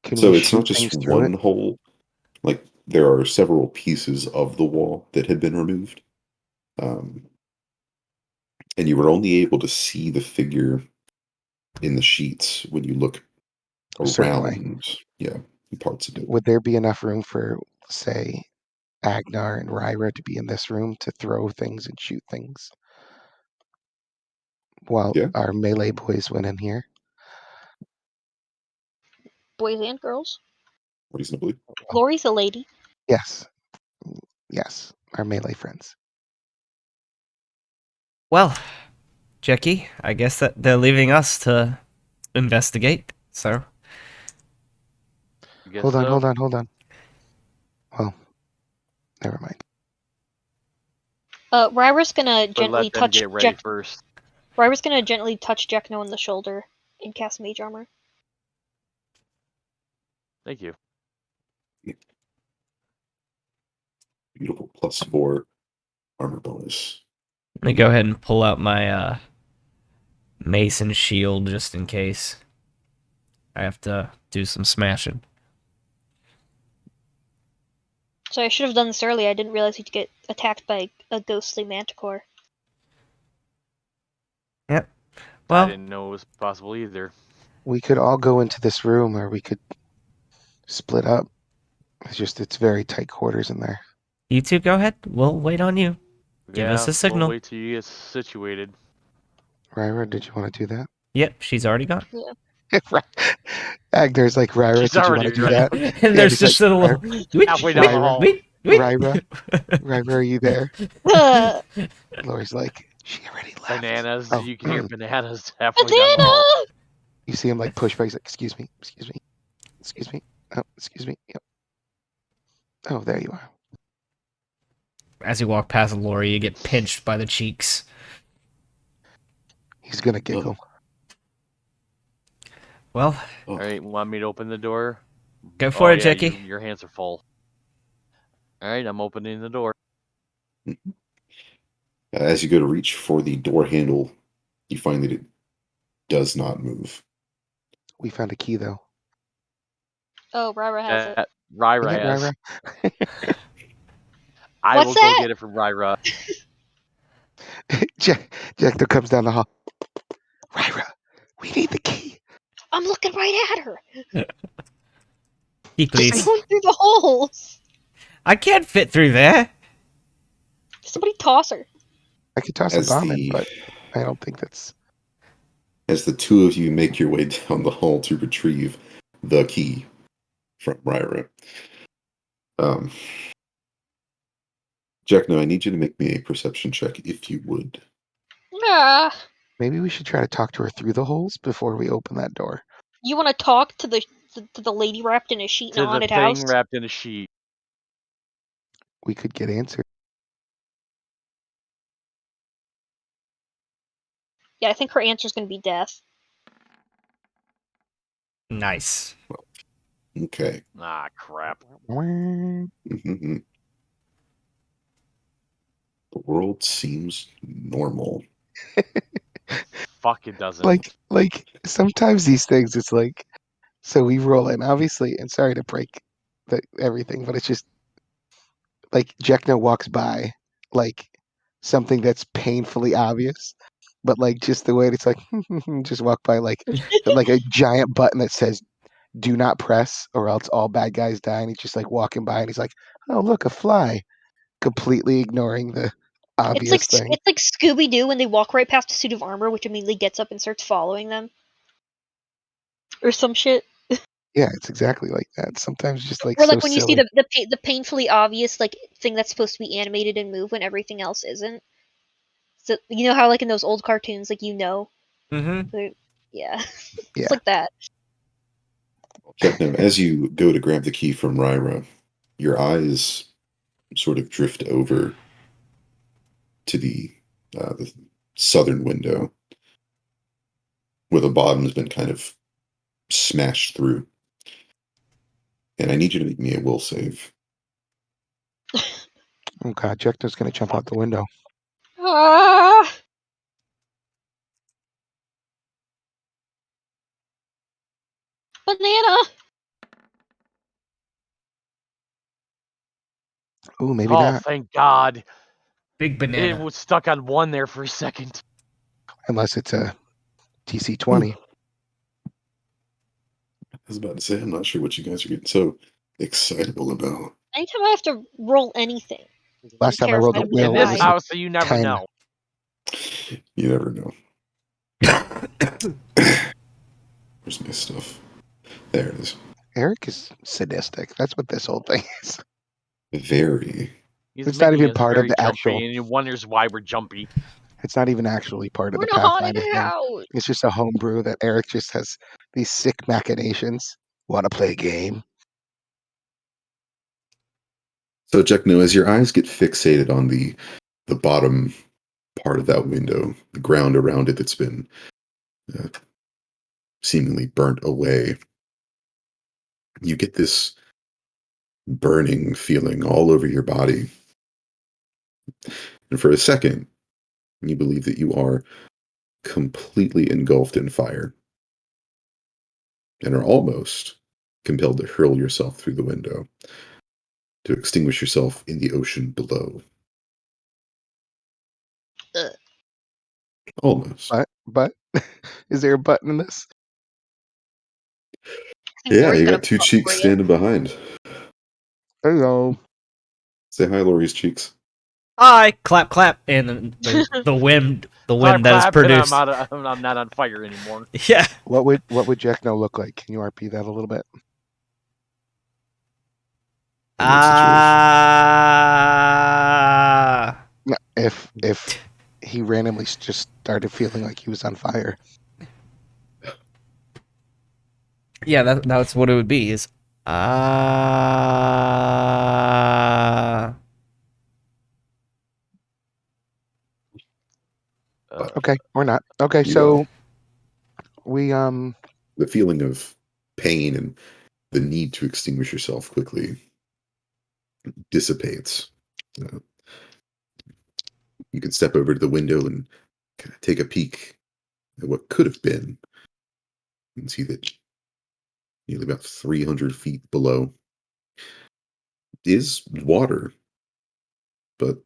Can So we it's not shoot just things through one it? hole. Like there are several pieces of the wall that had been removed, um, and you were only able to see the figure in the sheets when you look A certain way. around. Yeah, parts of it. Would there be enough room for, say, Agnar and Ryra to be in this room to throw things and shoot things while Yeah, our melee boys went in here? Boys and girls. reasonably. Lori's a lady. Yes. Yes. Our melee friends. Well, Jackie, I guess that they're leaving us to investigate. So I guess Hold on, so. hold on, hold on. Well, never mind. Ryra's gonna But gently let them touch get ready first. Ryra's gonna gently touch Jekno on the shoulder and cast mage armor. Thank you. Beautiful +4 armor bonus. let me go ahead and pull out my mason shield just in case I have to do some smashing. So I should have done this earlier. I didn't realize you'd get attacked by a ghostly manticore. Yep. I Well, didn't know it was possible either. We could all go into this room or we could split up. It's very tight quarters in there. you two go ahead. We'll wait on you. Give us a We'll signal. wait till you get situated. Ryra, did you want to do that? Yep, she's already gone. Agnar's like, Ryra, She's did you want already to do that? And Yeah, there's he's just like, a little. Halfway down the hall. Ryra, are you there? Lori's like, she already left. Bananas. Oh. You can hear bananas halfway down the Banana! hall. You see him like push back. He's like, excuse me, excuse me, excuse me. Oh, excuse me. Yep. Oh, there you are. As you walk past Lori, you get pinched by the cheeks. He's gonna giggle. Well, All right, want me to open the door? go for it, yeah, Jackie. your hands are full. All right, I'm opening the door. As you go to reach for the door handle, you find that it does not move. We found a key though. Oh, Ryra has it. Ryra Dang it, has. Ryra. I What's will that? go get it from Ryra. Jack comes down the hall. Ryra, we need the key. I'm looking right at her. Key, Just please. going through the holes. I can't fit through there. Somebody toss her. I could toss a As bomb in, the but I don't think that's. as the two of you make your way down the hall to retrieve the key from Ryra. Jack, no, I need you to make me a perception check, if you would. Ah, Maybe we should try to talk to her through the holes before we open that door. you want to talk to the lady wrapped in a sheet in To a the haunted thing house? wrapped in a sheet. We could get answers. Yeah, I think her answer's gonna be death. Nice. Okay. Ah, crap. Mhm. The world seems normal. Fuck, it doesn't. Like sometimes these things, it's like, so we roll in, obviously, and sorry to break everything, but it's just like Jekna walks by, like something that's painfully obvious, but like just the way it's like, just walk by like a giant button that says "Do not press, or else all bad guys die." And he's just like walking by, and he's like, "Oh, look, a fly," completely ignoring the obvious thing. It's like Scooby Doo when they walk right past a suit of armor, which immediately gets up and starts following them, or some shit. Yeah, it's exactly like that. Sometimes just like Or so like when you see silly. the painfully obvious like thing that's supposed to be animated and move when everything else isn't. So you know how like in those old cartoons, like Mm-hmm. yeah, Yeah. it's like that. Jack, no, as you go to grab the key from Ryra, your eyes sort of drift over to the southern window where the bottom has been kind of smashed through. And I need you to make me a will save. Oh god, Jekna's gonna jump out the window. Ah! Banana! Ooh, maybe Oh, not. thank God. Big It banana. was stuck on one there for a second. Unless it's a TC-20. I was about to say, I'm not sure what you guys are getting so excitable about. Anytime I have to roll anything, Last time I rolled a terrified of In will, it this was die. a house, so you never 10. know. You never know. Where's my stuff? There it is. Eric is sadistic. That's what this whole thing is. Very. He's It's not making even us part of very the jumpy, actual. and he wonders why we're jumpy. It's not even actually part of We're the in a haunted Pathfinder thing. house. It's just a homebrew that Eric just has these sick machinations. Want to play a game? So, Jack, no, as your eyes get fixated on the bottom part of that window, the ground around it that's been uh, seemingly burnt away, you get this burning feeling all over your body. And for a second, you believe that you are completely engulfed in fire and are almost compelled to hurl yourself through the window to extinguish yourself in the ocean below. Ugh. Almost. But is there a button in this? I think Yeah, Lori's you got a got two butt cheeks for you. standing behind. Hello. Say hi, Lori's cheeks. Hi, clap, clap, and the wind Clap, that is clap, and produced. I'm not on fire anymore. Yeah. What would Jekno look like? Can you RP that a little bit? In what situation? No, if he randomly just started feeling like he was on fire. Yeah, that's what it would be. Is ah. Okay, or not. Okay, You so we the feeling of pain and the need to extinguish yourself quickly dissipates. Uh, you can step over to the window and kind of take a peek at what could have been and see that nearly about 300 feet below is water, but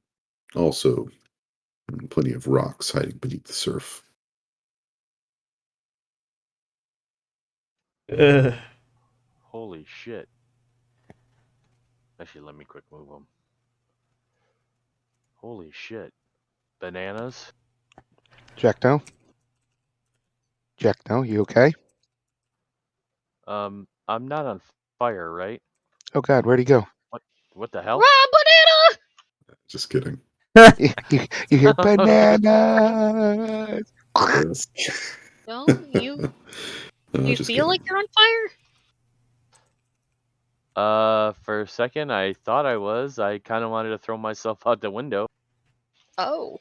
also plenty of rocks hiding beneath the surf. Ugh. Holy shit. Actually, let me quick move them. Holy shit. Bananas? Jackno? Jackno, you okay? I'm not on fire, right? Oh God, where'd he go? What the hell? Rah, banana! Just kidding. You hear bananas? Yes. No, you Just feel like kidding. you're on fire? For a second, I thought I was. I kind of wanted to throw myself out the window. Oh,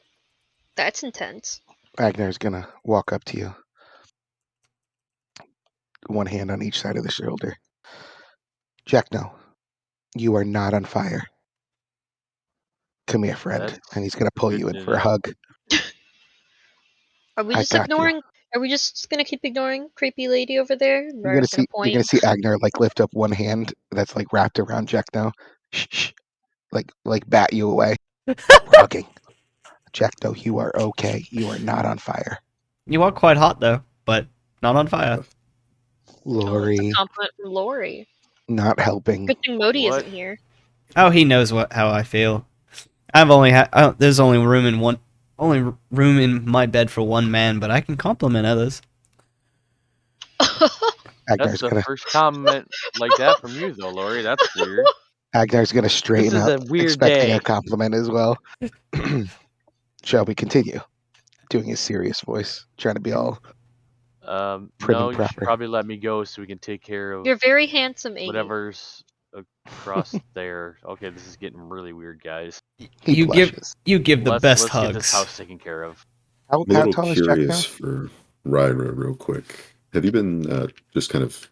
that's intense. Agnar's gonna walk up to you. One hand on each side of the shoulder. Jackno, you are not on fire. Come here, friend. That's And he's gonna pull good you in to for a know. hug. Are we I just got you. ignoring? Are we just gonna keep ignoring creepy lady over there? You're We're gonna just gonna you're gonna point. see Agnar like lift up one hand that's like wrapped around Jackno. Shh, shh. Like bat you away. We're hugging. Jackno, you are okay. You are not on fire. You are quite hot though, but not on fire. Oh, it's a Lori, compliment from Lori. not helping. Good thing Modi What? isn't here. Oh, he knows how I feel. I've only there's only room in my bed for one man, but I can compliment others. That's Agnar's the gonna first comment like that from you, though, Lori. That's weird. Agnar's gonna This straighten is up, a weird expecting a day. compliment as well. Shall we continue? Doing his serious voice, trying to be all prim No, and you should proper. probably let me go so we can take care of You're very handsome, Iggy. whatever's across there. Okay, this is getting really weird, guys. He You blushes. give the Let's best get this hugs. house taken care of. How I'm a little tall is Jack now? curious for Ryra, real quick. Have you been just kind of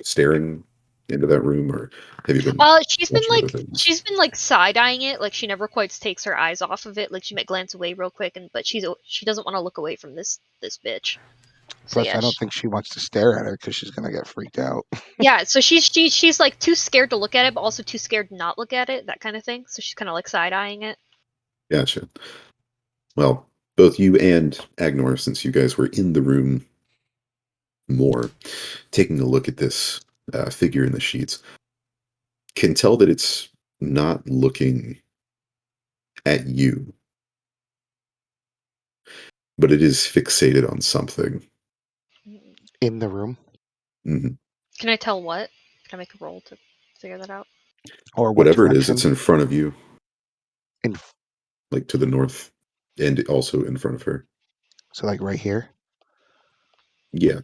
staring into that room, or have you been watching other things? She's been like side eyeing it, like she never quite takes her eyes off of it. Like she might glance away real quick, but she doesn't want to look away from this bitch. So Plus, yeah, I don't think she wants to stare at her because she's gonna get freaked out. yeah. So she's like too scared to look at it, but also too scared to not look at it, that kind of thing. So she's kind of like side eyeing it. Gotcha. Well, both you and Agnor, since you guys were in the room more, taking a look at this figure in the sheets, can tell that it's not looking at you, but it is fixated on something. In the room, Hmm. Can I tell what? Can I make a roll to figure that out? or what Whatever it is, direction? it's in front of you, In like to the north, and also in front of her. so like right here. Yeah,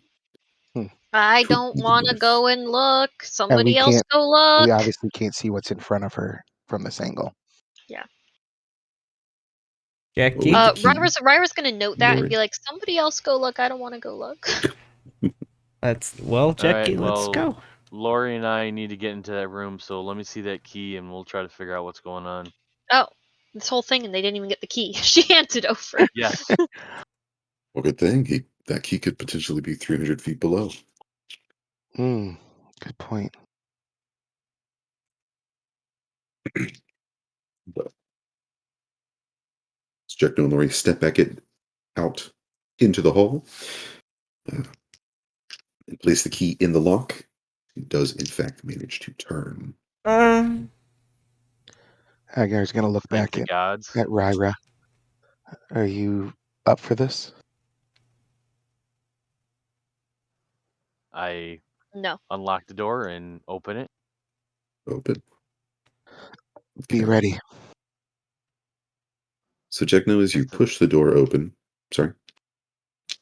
I to don't the want to north. go and look. And we Somebody else can't. go look. We obviously can't see what's in front of her from this angle. Yeah. Well, with the Jackie, key, Ryra's gonna note that and Lori. be like, somebody else go look. I don't want to go look. All Jackie, right, let's well, go. Lori and I need to get into that room, so let me see that key and we'll try to figure out what's going on. Oh, this whole thing, and they didn't even get the key. She hands it over. Yes. Well, good thing that key could potentially be 300 feet below. Hmm. Good point. But Jack and Lori step out into the hall and place the key in the lock. It does, in fact, manage to turn. Agnar's gonna look Thank back the gods. at Ryra. Are you up for this? I No. unlock the door and open it. Open. Be Okay. ready. So, Jack, now as you push the door open, sorry,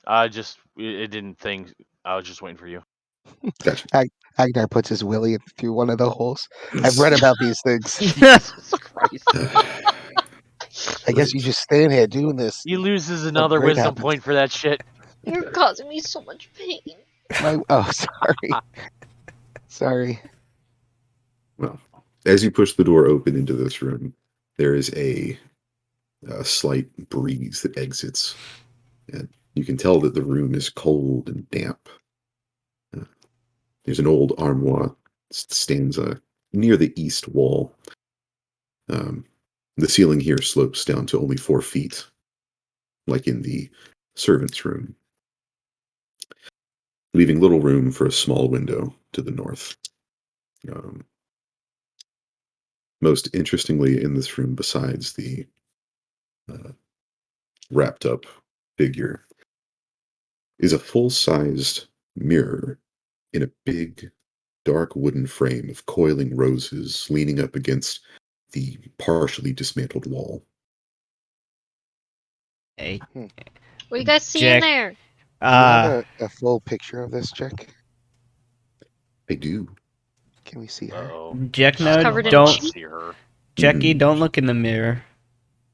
It didn't think. I was just waiting for you. gotcha. Agnar puts his willy through one of the holes. I've read about these things. Jesus Christ. I guess you just stand here doing this. He loses Something another great wisdom happens. point for that shit. You're causing me so much pain. Sorry. Sorry. Well, as you push the door open into this room, there is a slight breeze that exits, and you can tell that the room is cold and damp. There's an old armoire that stands near the east wall. The ceiling here slopes down to only 4 feet, like in the servants' room, leaving little room for a small window to the north. Most interestingly in this room, besides the uh, wrapped up figure, is a full-sized mirror in a big, dark wooden frame of coiling roses leaning up against the partially dismantled wall. Hey, Hmm. What do you guys see in Jack. there? Do you have a full picture of this, Jack? I do. Can we see her? Uh-oh. Jack, She's no, covered in don't, sheets. See her. Jackie, Mhm. don't look in the mirror.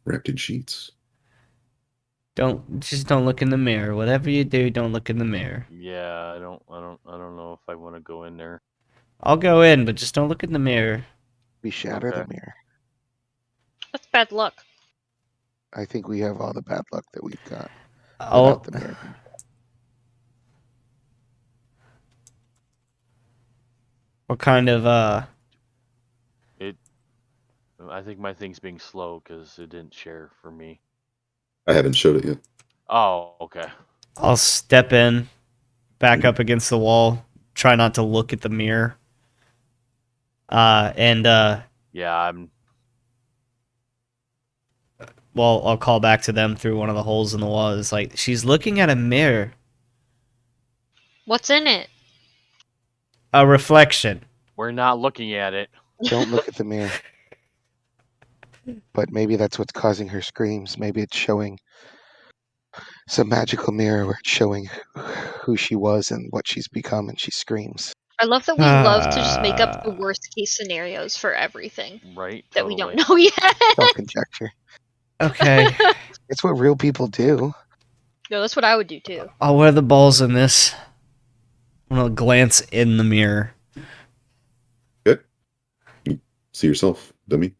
Wrapped in sheets. Just don't look in the mirror. Whatever you do, don't look in the mirror. Yeah, I don't know if I want to go in there. I'll go in, but just don't look in the mirror. We shatter the Okay. mirror. That's bad luck. I think we have all the bad luck that we've got I'll, without the mirror. what kind of I think my thing's being slow because it didn't share for me. I haven't showed it yet. Oh, okay. I'll step in, back Mhm. up against the wall, try not to look at the mirror. And Yeah, I'm. well, I'll call back to them through one of the holes in the wall. It's like she's looking at a mirror, What's in it? a reflection. We're not looking at it. Don't look at the mirror. But maybe that's what's causing her screams. Maybe it's showing some magical mirror where it's showing who she was and what she's become, and she screams. I love that we love to just make up the worst case scenarios for everything Right? that we don't Totally. know yet. It's all conjecture. Okay, It's what real people do. No, that's what I would do too. I'll wear the balls in this. I'm gonna glance in the mirror. Okay. You see yourself, dummy.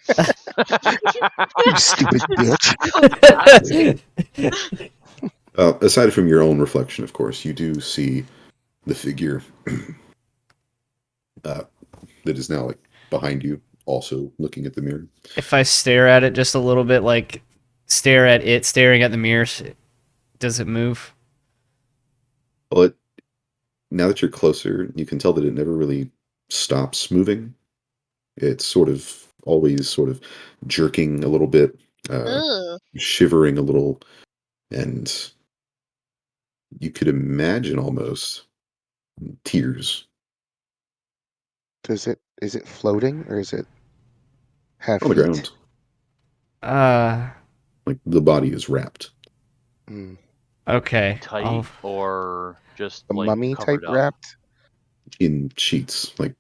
You stupid bitch. Aside from your own reflection, of course, you do see the figure that is now like behind you, also looking at the mirror. If I stare at it just a little bit, like stare at it, staring at the mirror, does it move? But now that you're closer, you can tell that it never really stops moving. It's sort of always sort of jerking a little bit, Ugh. shivering a little, and you could imagine almost tears Is it floating or is it have on the feet? ground. Uh, Like the body is wrapped. Mm. okay. Tight or just A like mummy type covered up? wrapped? In sheets, like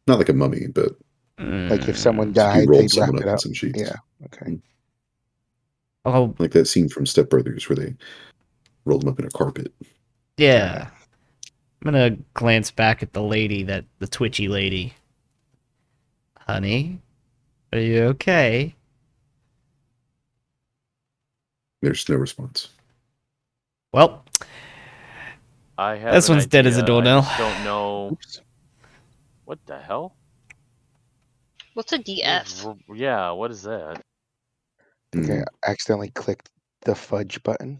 not like a mummy, but Like if someone as if you died, rolled they'd wrap someone it up in up. some sheets. Yeah. Okay. Oh, Like that scene from Step Brothers where they rolled them up in a carpet. yeah. I'm gonna glance back at the lady, the twitchy lady. Honey, are you okay? There's no response. Well, I have this an one's dead as a idea. doornail. I just don't know. Oops. What the hell? What's a What DF? is yeah, what is that? I think I Mm, accidentally clicked the fudge button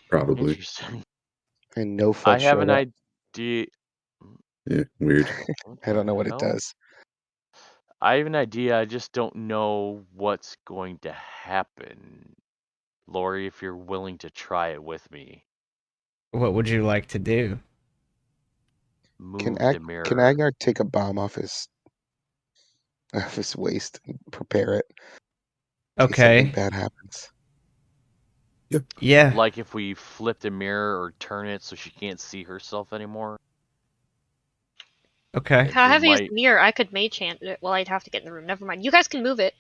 probably. Interesting. and no I fudge have showed an up. idea. Yeah, weird. What I don't know the what it hell? does. I have an idea. I just don't know what's going to happen. Lori, if you're willing to try it with me, What would you like to do? Can move the Ag- can mirror. Agnar take a bomb off his waist and prepare it in case something Okay. bad happens? Yeah. Like if we flip the mirror or turn it so she can't see herself anymore. Okay. How We heavy is might the mirror? I could mage hand it. Well, I'd have to get in the room. Never mind. You guys can move it.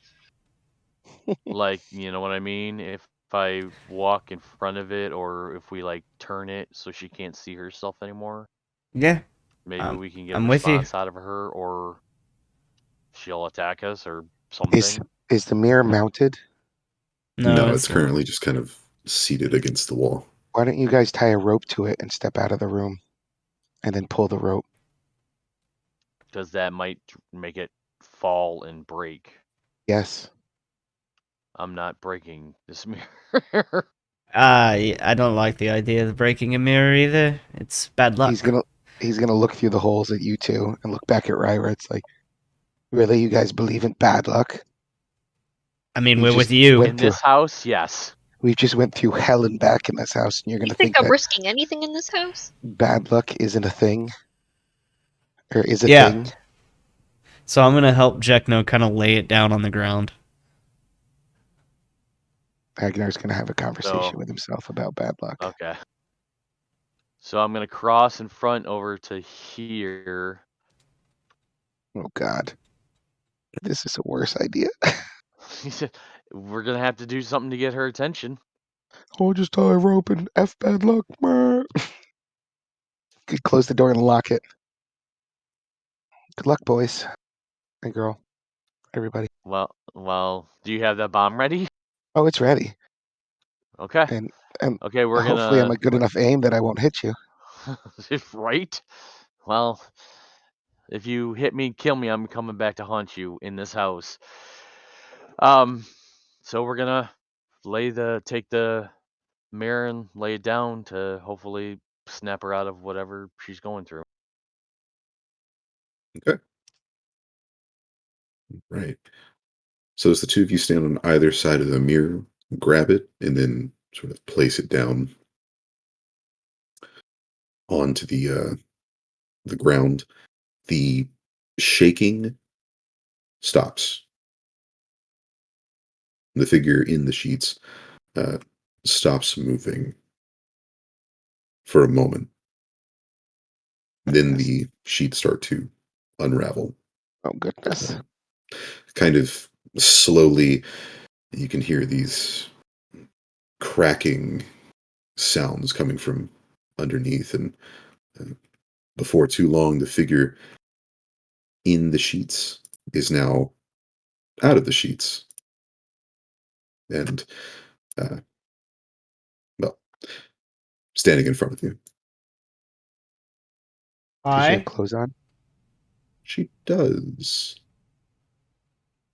like, you know what I mean? If I walk in front of it or if we like turn it so she can't see herself anymore, Yeah. maybe we can get a I'm with you. response out of her or she'll attack us or Is something. is the mirror mounted? No, No, it's it's currently just kind of seated against the wall. Why don't you guys tie a rope to it and step out of the room and then pull the rope? Because that might make it fall and break. Yes. I'm not breaking this mirror. I don't like the idea of breaking a mirror either. It's bad luck. He's gonna look through the holes at you two and look back at Ryra. It's like, Really, you guys believe in bad luck? I mean, We we're just with you. went In through. this house, yes. We just went through hell and back in this house, and you're You gonna think think I'm that risking anything in this house? bad luck isn't a thing, or is a Yeah. thing? So I'm gonna help Jekno kind of lay it down on the ground. Agnar's gonna have a conversation So, with himself about bad luck. okay. So I'm gonna cross in front over to here. Oh God, this is a worse idea. He said, "We're gonna have to do something to get her attention." I'll just tie a rope and F bad luck. Could close the door and lock it. Good luck, boys and girl, everybody. Well, do you have that bomb ready? Oh, it's ready. Okay. And Okay, we're hopefully I'm gonna a good enough aim that I won't hit you. right? Well, if you hit me, kill me, I'm coming back to haunt you in this house. So we're gonna take the mirror and lay it down to hopefully snap her out of whatever she's going through. Okay. Right. So as the two of you stand on either side of the mirror, grab it, and then sort of place it down onto the ground, the shaking stops. The figure in the sheets uh, stops moving for a moment. Then Goodness. the sheets start to unravel. Oh goodness. Kind of slowly, you can hear these cracking sounds coming from underneath, and uh, before too long, the figure in the sheets is now out of the sheets and, uh, well, standing in front of you. Does she have Hi. clothes on? She does.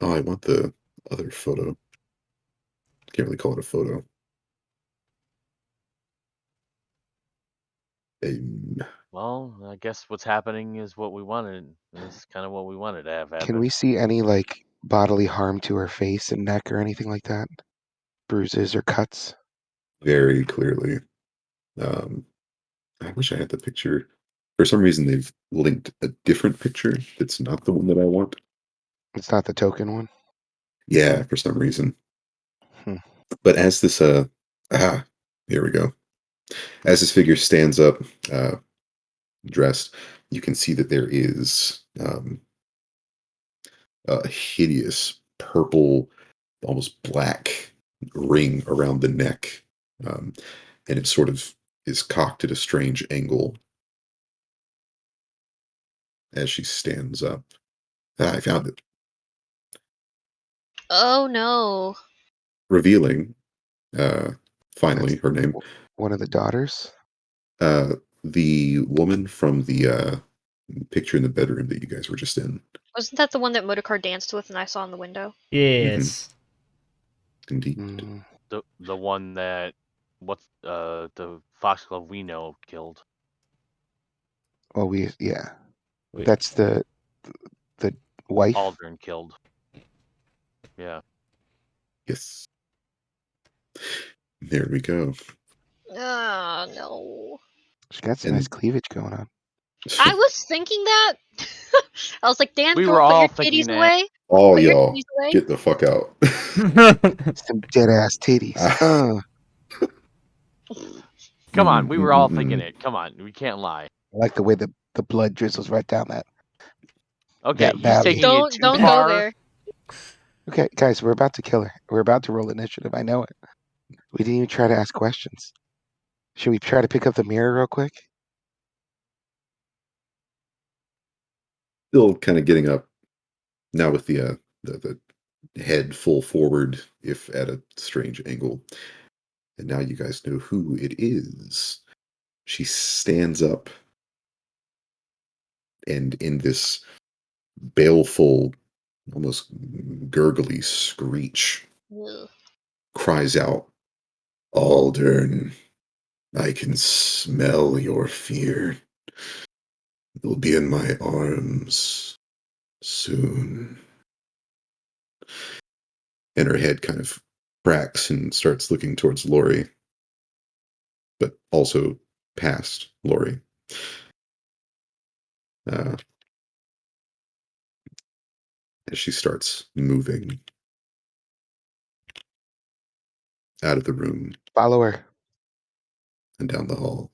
Oh, I want the other photo. Can't really call it a photo. Um, Well, I guess what's happening is what we wanted. Is kind of what we wanted to have Can happen. we see any like bodily harm to her face and neck or anything like that? Bruises or cuts? very clearly. Um, I wish I had the picture. For some reason, they've linked a different picture that's not the one that I want. It's not the token one. Yeah, for some reason. Hmm. But as this, here we go. As this figure stands up, uh, dressed, you can see that there is a hideous purple, almost black ring around the neck, um, and it sort of is cocked at a strange angle as she stands up. I found it. Oh no. Revealing, That's finally, her name. one of the daughters. Uh, the woman from the picture in the bedroom that you guys were just in. Wasn't that the one that Motorcar danced with and I saw in the window? Yes. Indeed. Mm, The one that the foxglove we know killed. well, yeah. Wait. That's the wife. Aldrin killed. Yeah. Yes. There we go. Ah, no. She got some nice And cleavage going on. I was thinking that. I was like, Dan, We girl, were put all your thinking titties that. away. all Put your y'all titties away. get the fuck out. Some dead ass titties. Come on, we were all thinking Mm. it. Come on, we can't lie. I like the way the blood drizzles right down Okay, that he's valley. taking it too Don't go far. there. Okay, guys, we're about to kill her. We're about to roll initiative. I know it. We didn't even try to ask questions. Should we try to pick up the mirror real quick? Still kind of getting up now with the head full forward, if at a strange angle. And now you guys know who it is. She stands up and in this baleful, almost gurgly screech, Ugh. cries out, Aldern, I can smell your fear. You'll be in my arms Soon. And her head kind of cracks and starts looking towards Lori, but also past Lori. As she starts moving out of the room Follow her. and down the hall.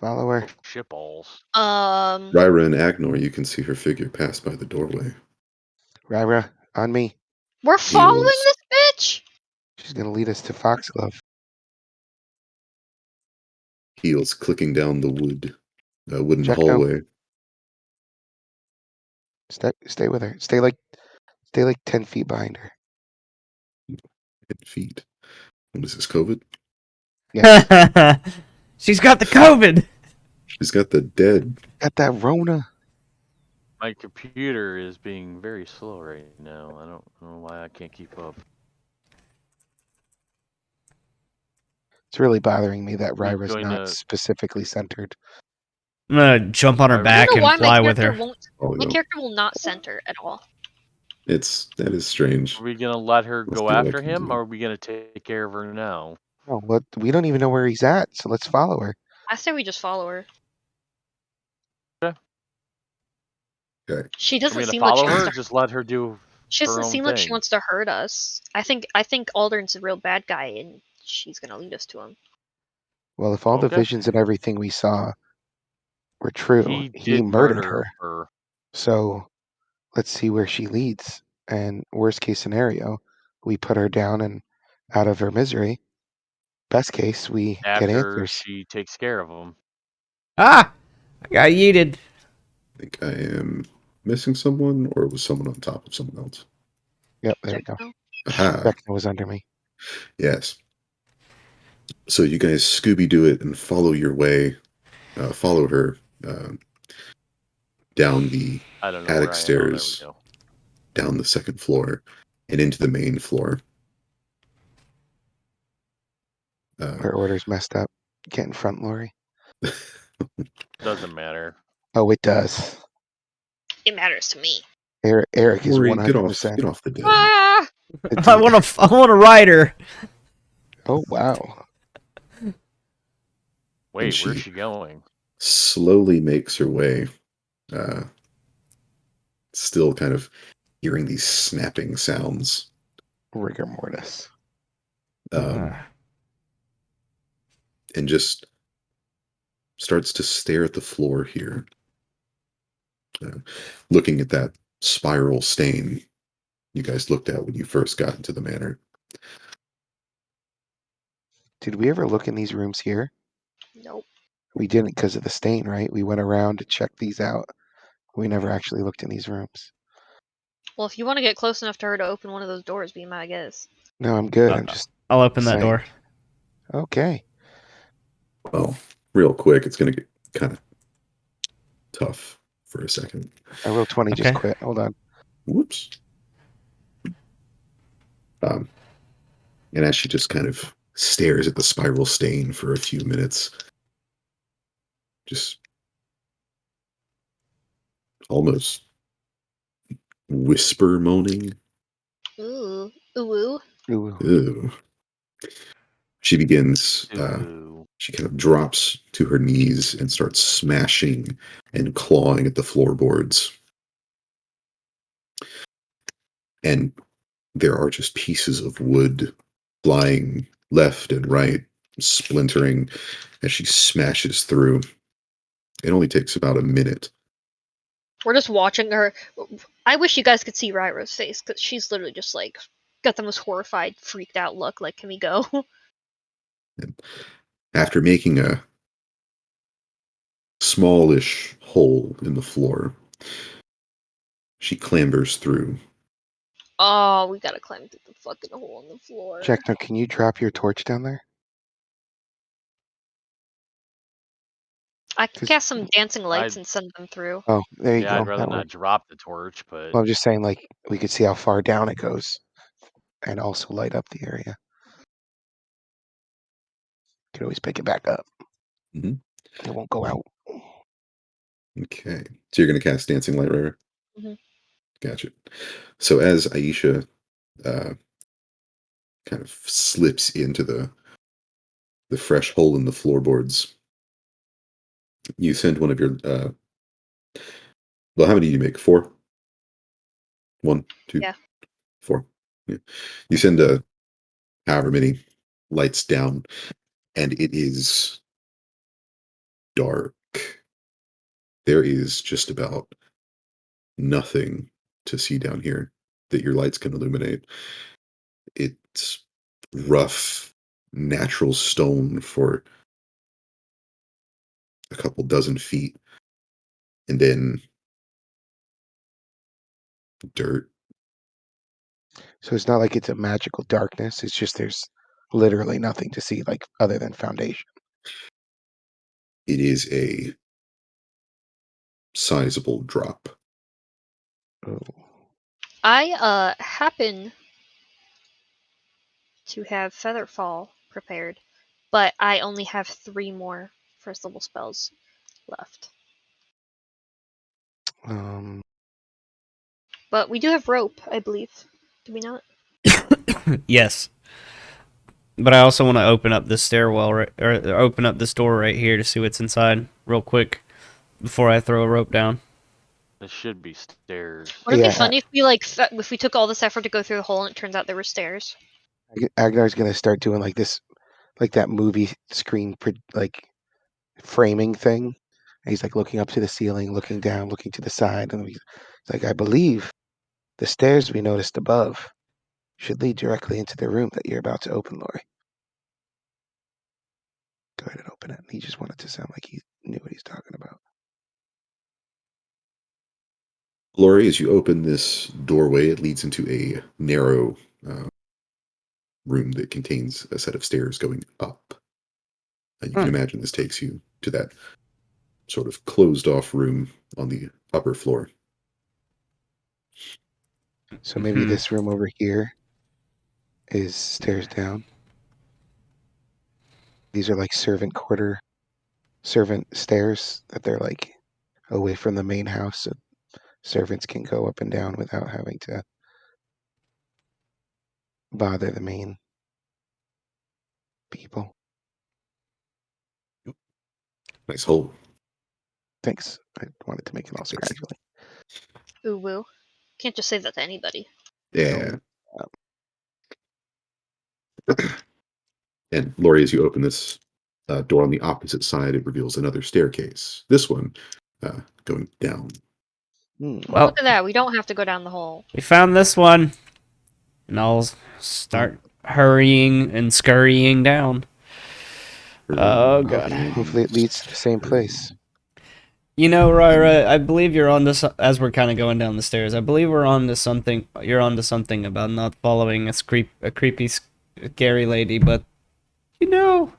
Follow her. Shitballs. Ryra and Agnor, you can see her figure pass by the doorway. Ryra, on me. We're following Heels. this bitch. She's gonna lead us to Foxglove. Heels clicking down the wooden Check no. hallway. Stay with her. Stay like 10 feet behind her. 10 feet. What is this, COVID? She's got the COVID. She's got the dead. Got that Rona. My computer is being very slow right now. I don't know why I can't keep up. It's really bothering me that We Ryra's going not to- specifically centered. I'm gonna jump on her I back I don't know and why fly with her. my character will not center at all. That is strange. Are we gonna let her Let's go do what I after can him, do. or are we gonna take care of her now? No, we don't even know where he's at, so let's follow her. I say we just follow her. Okay. She Are doesn't we gonna seem like she follow her, wants or to. just let her do She her doesn't own seem like she thing? wants to hurt us. I think Aldrin's a real bad guy, and she's gonna lead us to him. Well, if all the Okay. visions and everything we saw were true, He he did murdered murder her. her. So let's see where she leads. And worst case scenario, we put her down and out of her misery. Best case, we get After answers. she takes care of him. Ah, I got yeeted. I think I am missing someone, or was someone on top of someone else? Yep, there we Check go. now. Aha. Vecna was under me. Yes. So you guys Scooby-Doo it and follow your way, follow her down the I don't know attic where I am. Oh, there we stairs, go. down the second floor, and into the main floor. Her order's messed up. Get in front, Lori. Doesn't matter. Oh, it does. It matters to me. Eric is Lori, 100%. get off the dead. Ah! I want to ride her. Oh, wow. Wait, she- where's she going? Slowly makes her way, still kind of hearing these snapping sounds. Rigor mortis. And just starts to stare at the floor here, looking at that spiral stain you guys looked at when you first got into the manor. Did we ever look in these rooms here? Nope. We didn't because of the stain, right? We went around to check these out. We never actually looked in these rooms. Well, if you want to get close enough to her to open one of those doors, be my guess. No, I'm good. I'm just I'll open that saying. door. Okay. Well, real quick, it's going to get kind of tough for a second. I rolled 20, just Okay. quit. Hold on. Whoops. And as she just kind of stares at the spiral stain for a few minutes, just almost whisper moaning. Ooh. Ooh. Ooh. Ew. She begins, Ooh. she kind of drops to her knees and starts smashing and clawing at the floorboards. And there are just pieces of wood flying left and right, splintering as she smashes through. It only takes about a minute. We're just watching her. I wish you guys could see Ryra's face, because she's literally just like got the most horrified, freaked out look. Like, can we go? And after making a smallish hole in the floor, she clambers through. Oh, we gotta climb through the fucking hole in the floor. Jack, now can you drop your torch down there? I can cast some dancing lights I'd- and send them through. Oh, there you Yeah, go. I'd rather That not works. drop the torch, but Well, I'm just saying, like, we could see how far down it goes and also light up the area. Could always pick it back up. Mhm. It won't go out. Okay. So you're going to cast Dancing Light, right? Mhm. Gotcha. So as Aisha kind of slips into the fresh hole in the floorboards, you send one of your well, how many do you make? 4? 1, 2, Yeah. 4. Yeah. You send however many lights down, and it is dark. There is just about nothing to see down here that your lights can illuminate. It's rough, natural stone for a couple dozen feet, and then dirt. So it's not like it's a magical darkness. It's just there's literally nothing to see, like other than foundation. It is a sizable drop. Oh. I happen to have Featherfall prepared, but I only have 3 more first level spells left. But we do have rope, I believe. Do we not? Yes. But I also want to open up this stairwell, or open up this door right here to see what's inside real quick before I throw a rope down. There should be stairs. Would it be Yeah, funny if we if we took all this effort to go through the hole and it turns out there were stairs? Agnar's gonna start doing like this, like that movie screen, like framing thing. And he's like looking up to the ceiling, looking down, looking to the side, and he's like, "I believe the stairs we noticed above should lead directly into the room that you're about to open, Lori. Go ahead and open it." He just wanted to sound like he knew what he's talking about. Lori, as you open this doorway, it leads into a narrow room that contains a set of stairs going up. And you can imagine this takes you to that sort of closed off room on the upper floor. So maybe this room over here is stairs down. These are like servant stairs that they're like away from the main house, so servants can go up and down without having to bother the main people. Nice hole. Thanks. I wanted to make it all scratchily. Ooh woo. Can't just say that to anybody. Yeah. And Lori, as you open this door on the opposite side, it reveals another staircase. This one going down. Well, Well, look at that. We don't have to go down the hole. we found this one, and I'll start hurrying and scurrying down. Oh, God. Hopefully it leads to the same place. You know, Ryra, I believe you're on to as we're kind of going down the stairs. I believe we're on to something. You're on to something about not following a creepy, scary lady. But you know,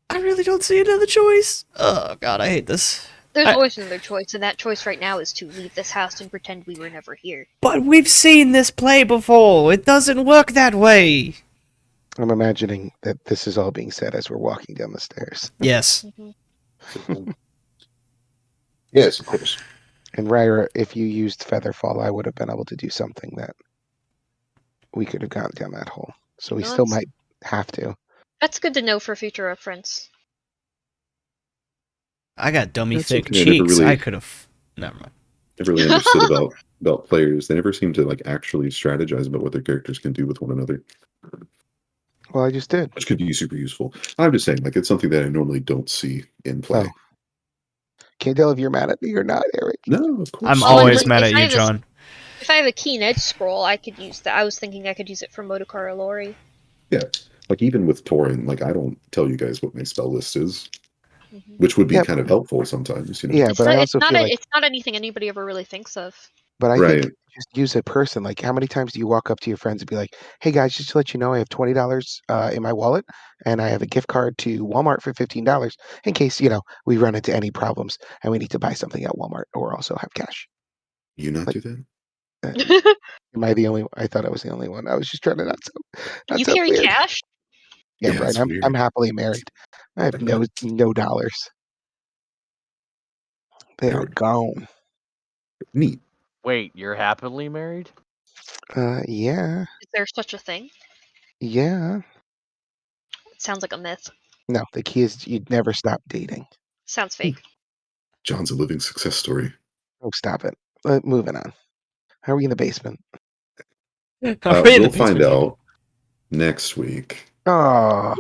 I really don't see another choice. Oh God, I hate this. There's always another choice, and that choice right now is to leave this house and pretend we were never here. But we've seen this play before. It doesn't work that way. I'm imagining that this is all being said as we're walking down the stairs. Yes. Yes, of course. And Ryra, if you used Featherfall, I would have been able to do something that we could have gotten down that hole. So we Well, still might have to. That's good to know for future reference. I got dummy That's thick okay, I never cheeks. really- I could have. Never mind. Never really understood about players. They never seem to like actually strategize about what their characters can do with one another, Well, I just did. which could be super useful. I'm just saying, like, it's something that I normally don't see in play. Oh. Can't tell if you're mad at me or not, Eric. No, of course. I'm Well, always if mad at I you, have a- John. If I have a keen edge scroll, I could use that. I was thinking I could use it for Modokar or Lori. Yeah, like even with Torin, like I don't tell you guys what my spell list is, Mhm. which would be Yeah, kind of helpful sometimes. You know? Yeah, It's but not, I also feel like, it's not anything anybody ever really thinks of. but I Right. think just use a person. Like, how many times do you walk up to your friends and be like, "Hey guys, just to let you know, I have $20 in my wallet, and I have a gift card to Walmart for $15 in case we run into any problems and we need to buy something at Walmart or also have cash." You not Like- do that? Am I the only one? I thought I was the only one. I was just trying to not You sound carry weird. cash? Yeah, Yeah, right. it's I'm weird. happily married. I have no dollars. They are Weird. gone. Neat. Wait, you're happily married? Yeah. Is there such a thing? Yeah. It sounds like a myth. No, the key is you'd never stop dating. Sounds fake. John's a living success story. Oh, stop it. Moving on. How are we in the basement? Are we in the We'll find basement? out next week. Oh,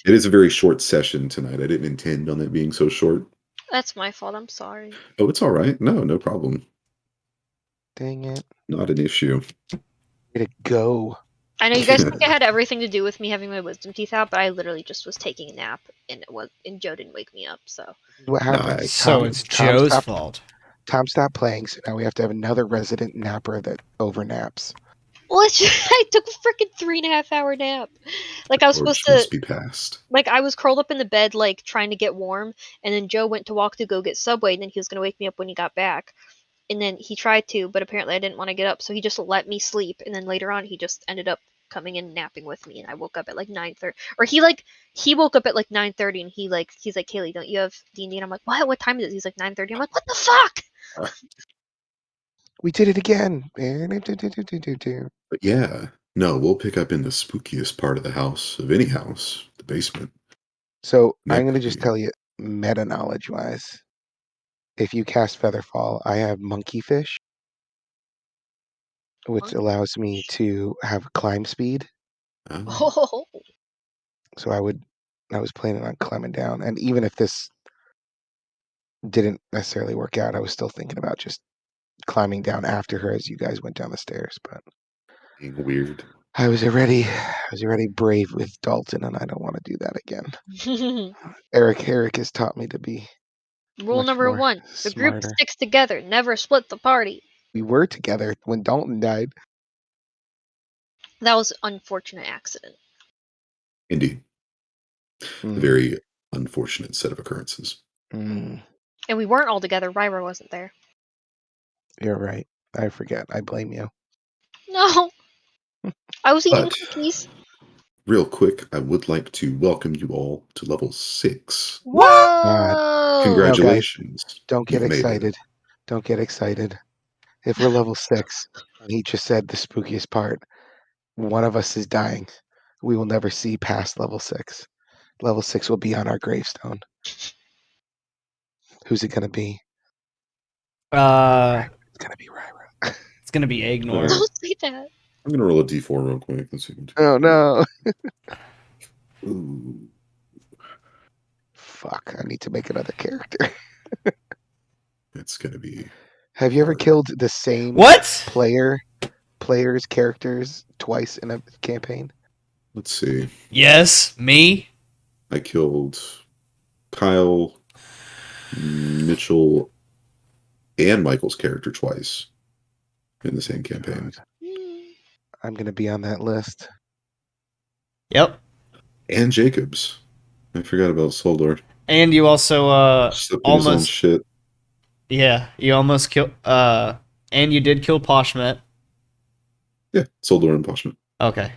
It is a very short session tonight. I didn't intend on that being so short. That's my fault. I'm sorry. Oh, it's all right. No problem. dang it. Not an issue. Way to go. I know you guys think it had everything to do with me having my wisdom teeth out, but I literally just was taking a nap, and Joe didn't wake me up. So What happened? Nice. So it's Joe's fault. Tom stopped playing, so now we have to have another resident napper that overnaps. well, I took a freaking 3.5 hour nap. Like I was supposed Torch to. must be passed. Like I was curled up in the bed, like trying to get warm, and then Joe went to walk to go get Subway, and then he was gonna wake me up when he got back. And then he tried to, but apparently I didn't want to get up, so he just let me sleep. And then later on, he just ended up coming in napping with me, and I woke up at like 9:30. Or he woke up at like 9:30, and he's like, Kaylee, don't you have D&D? And I'm like, what? What time is it? He's like 9:30. I'm like, what the fuck? We did it again. But yeah, no, we'll pick up in the spookiest part of the house, of any house, the basement. So I'm Next going to just week. tell you, meta knowledge wise, if you cast Featherfall, I have Monkey Fish, which Monkey allows me to have climb speed. Oh, So I was planning on climbing down, and even if this didn't necessarily work out, I was still thinking about just climbing down after her as you guys went down the stairs. But Being weird. I was already brave with Dalton, and I don't want to do that again. Eric has taught me to be Rule much number more 1: the group smarter. sticks together, never split the party. We were together when Dalton died. That was an unfortunate accident. Indeed. A Mm, very unfortunate set of occurrences. mm, And we weren't all together. Ryra wasn't there. you're right. I forget. I blame you. No, I was eating But cookies. real quick, I would like to welcome you all to level 6. God. Whoa! Congratulations. Don't get You've made it. excited. Don't get excited. If we're level 6, and he just said the spookiest part, one of us is dying. We will never see past level 6. Level 6 will be on our gravestone. Who's it going to be? It's going to be Ryra. It's gonna be Ignore. Don't say that. I'm gonna roll a d4 real quick. Let's see. Oh, no. Ooh, Fuck. I need to make another character. it's gonna be Have you ever hard. killed the same What? player's characters twice in a campaign? Let's see. Yes, me. I killed Kyle, Mitchell, and Michael's character twice in the same campaign. I'm going to be on that list. Yep. And Jacobs. I forgot about Soldor. And you also Slipped in his own almost shit. you almost killed and you did kill Poshmet. Yeah, Soldor and Poshman. Okay.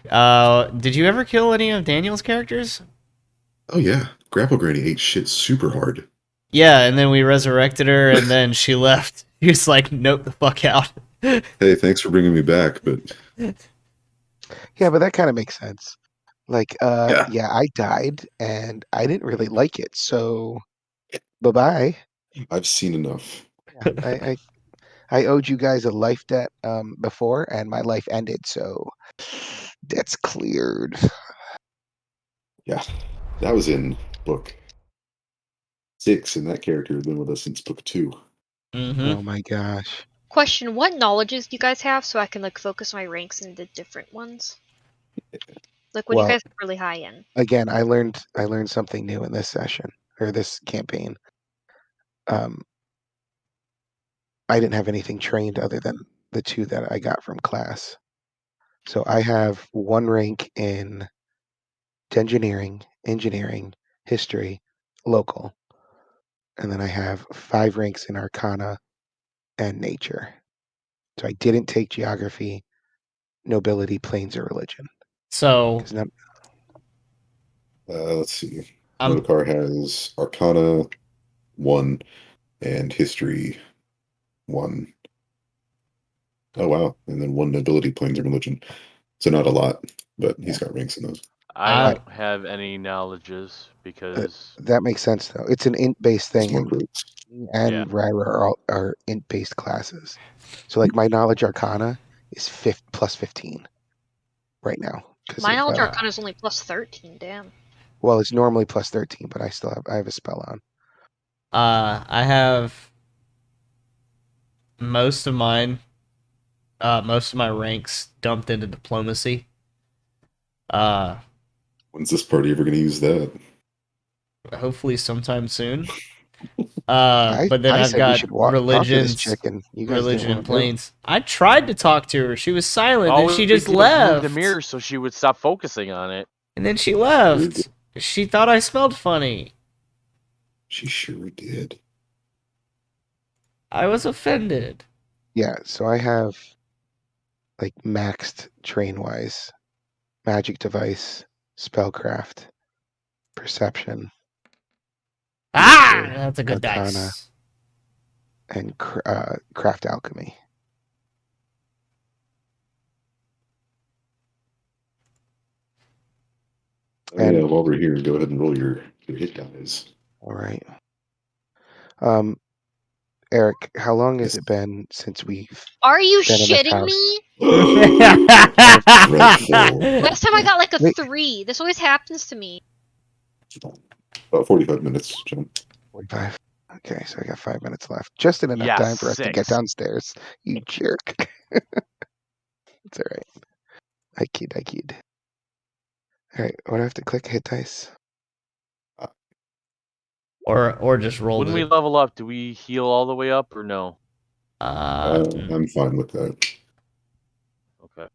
Did you ever kill any of Daniel's characters? Oh yeah, Grapple Granny ate shit super hard. Yeah, and then we resurrected her, and then she left. He was like, "Nope, the fuck out." Hey, thanks for bringing me back, but Yeah, but that kind of makes sense. Like, yeah, yeah, I died and I didn't really like it, so bye-bye. I've seen enough. Yeah, I owed you guys a life debt before, and my life ended, so debt's cleared. Yeah, that was in book 6, and that character had been with us since book 2. Mm-hmm. Oh my gosh. Question: what knowledges do you guys have so I can like focus my ranks into different ones? Like what do you Well, guys are really high in? again, I learned something new in this session or this campaign. I didn't have anything trained other than the 2 that I got from class. So I have 1 rank in engineering, history, local, and then I have 5 ranks in arcana and nature. So I didn't take geography, nobility, planes, or religion. So 'Cause none- Let's see. I'm Modokar has Arcana 1 and History 1. Oh wow! And then 1 ability points of religion. So not a lot, but he's Yeah. got ranks in those. I I- don't have any knowledges because That makes sense though. It's an int-based thing, Smart rogues. and Rara are int-based classes. So like my knowledge arcana is plus 15 right now because My of knowledge arcana is only plus 13. Damn. well, it's normally plus 13, but I have a spell on. I have most of mine, most of my ranks dumped into diplomacy. When's this party ever going to use that? Hopefully sometime soon. I But then I've said we got should talk to this chick, and you guys didn't religion want and to do it. planes. I tried to talk to her. She was silent, all and she we just did was move the left. mirror so she would stop focusing on it. And then she left. She thought I smelled funny. She sure did. I was offended. Yeah, so I have like maxed train-wise, magic device, spellcraft, perception, nature, That's a good arcana, dice. and craft alchemy. Oh, And- yeah, while we're here, go ahead and roll your hit dice. All right. Eric, how long has it been since we've Are you been in this shitting house? me? Dreadful. Last time I got like a Wait. 3. This always happens to me. About 45 minutes, John. 45. Okay, so I got 5 minutes left. Just in enough Yeah, time for us to get 6. downstairs. You jerk. It's all right. I kid. All right, what do I have to click? Hit dice. or just roll When we it. level up, do we heal all the way up or no? I'm fine with that. Okay.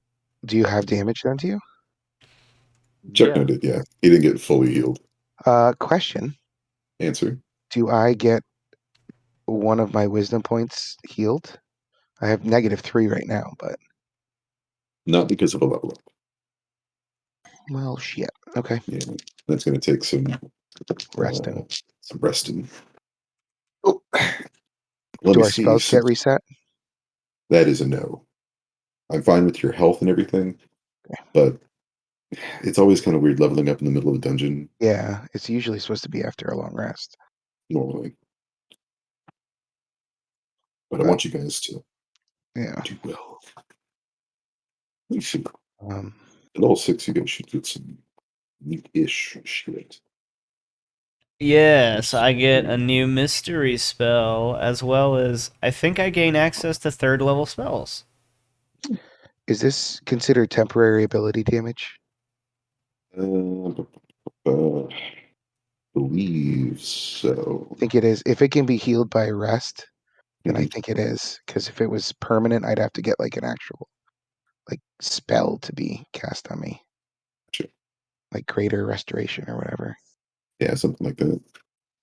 Do you have damage done to you? Check noted, yeah. He didn't get fully healed. Question. Answer. Do I get one of my wisdom points healed? I have -3 right now, but Not because of a level up. well, shit. Okay, Yeah, that's going to take some resting. Some resting. Oh, let Do me our see. spells get reset? That is a no. I'm fine with your health and everything, Okay. but it's always kind of weird leveling up in the middle of a dungeon Yeah, it's usually supposed to be after a long rest. normally. But I want you guys to Yeah. do well. You should, Um, at level 6, you guys should get some neat-ish shit. Yes, I get a new mystery spell, as well as I think I gain access to 3rd level spells. is this considered temporary ability damage? Believe so. I think it is. If it can be healed by rest, then I Mhm. think it is. Because if it was permanent, I'd have to get like an actual like spell to be cast on me. Gotcha. Like greater restoration or whatever. Yeah, something like that.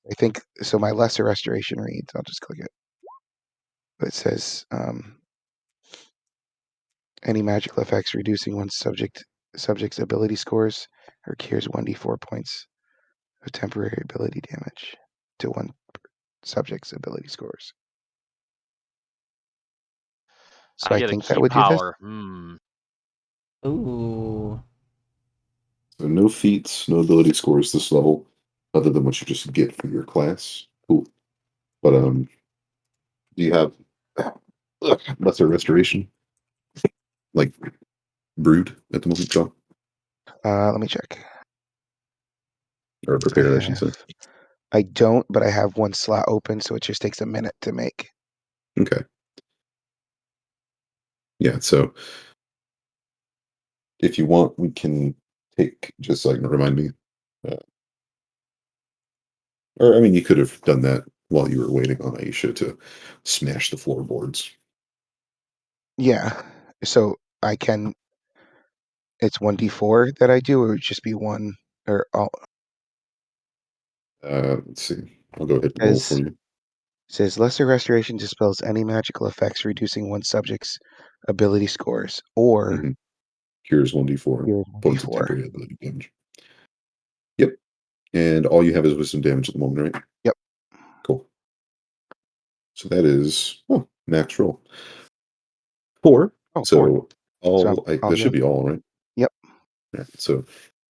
I think so. My lesser restoration reads. I'll just click it. It says any magical effects reducing one subject's ability scores or cures 1d4 points of temporary ability damage to one subject's ability scores. So I I get a think that key would do this. power. Ooh. So no feats, no ability scores this level, other than what you just get for your class. Cool. But do you have lesser restoration? Like brood at the moment, John? Let me check. Or prepared, I should say. I don't, but I have one slot open, so it just takes a minute to make. Okay. Yeah, so if you want, we can take, just so I can remind me. Or, I mean, you could have done that while you were waiting on Aisha to smash the floorboards. Yeah. So I can. It's 1d4 that I do, or it would just be one, or all. Let's see. I'll go ahead and roll for you. Says lesser restoration dispels any magical effects, reducing one subject's ability scores, or Mhm. Cures 1d4 Cures points of 1d4. temporary ability damage. Yep. And all you have is wisdom damage at the moment, right? Yep. Cool. So that is max roll. 4. Oh, 4. So So I'm all that should good. be all, right? Yep. Yeah. So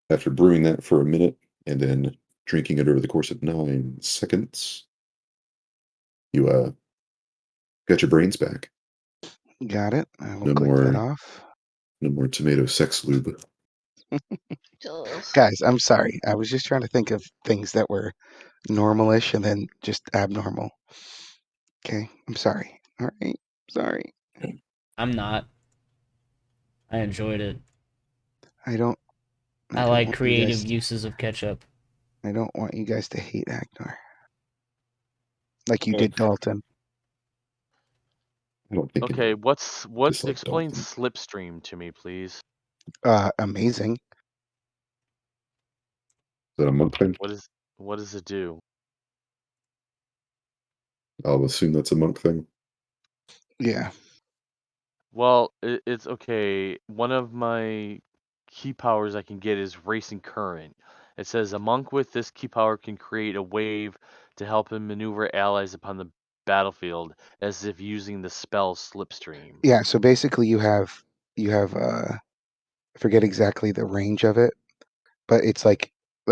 after brewing that for a minute and then drinking it over the course of 9 seconds, you got your brains back. Got it. I will No click that more off. no more tomato sex lube. Ugh. Guys, I'm sorry. I was just trying to think of things that were normalish and then just abnormal. Okay, I'm sorry. All right, sorry. I'm not. I enjoyed it. I don't. I I don't like want you guys. creative uses of ketchup. I don't want you guys to hate Agnar like you Oh, did Dalton. I don't think Okay, anyone what disliked explain Dalton. slipstream to me, please. Amazing. Is that a monk thing? What does it do? I'll assume that's a monk thing. Yeah. Well, it's okay. One of my key powers I can get is racing current. It says a monk with this key power can create a wave to help him maneuver allies upon the battlefield as if using the spell slipstream. Yeah. So basically, you have I forget exactly the range of it, but it's like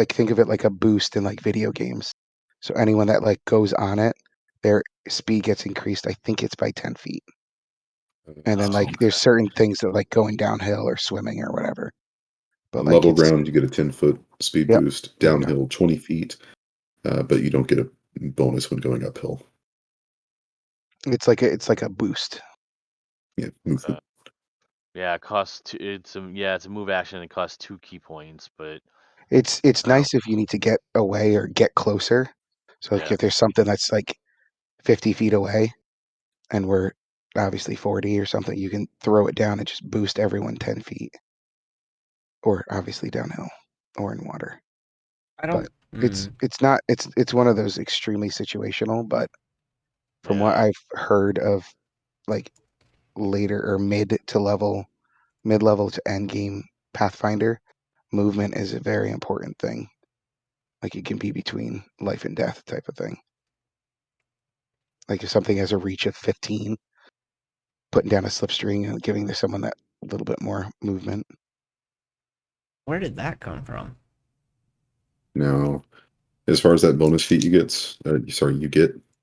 think of it like a boost in like video games. So anyone that like goes on it, their speed gets increased. I think it's by 10 feet. And then Oh, like there's certain things that like going downhill or swimming or whatever. But On like level it's ground, you get a 10-foot speed yep, boost. there you go. Downhill, 20 feet, but you don't get a bonus when going uphill. It's like a boost. Yeah, okay. movement. Yeah, it costs two. It's a move action. It costs 2 key points, but It's I don't. nice if you need to get away or get closer. So like Yeah. if there's something that's like 50 feet away and we're obviously 40 or something, you can throw it down and just boost everyone 10 feet. Or obviously downhill or in water. I But don't. it's not it's one of those extremely situational, but from what Yeah. I've heard of like later or mid-level to end game Pathfinder, movement is a very important thing. Like it can be between life and death type of thing. Like if something has a reach of 15, putting down a slipstream and giving someone that little bit more movement. Where did that come from? Now, as far as that bonus feat you get,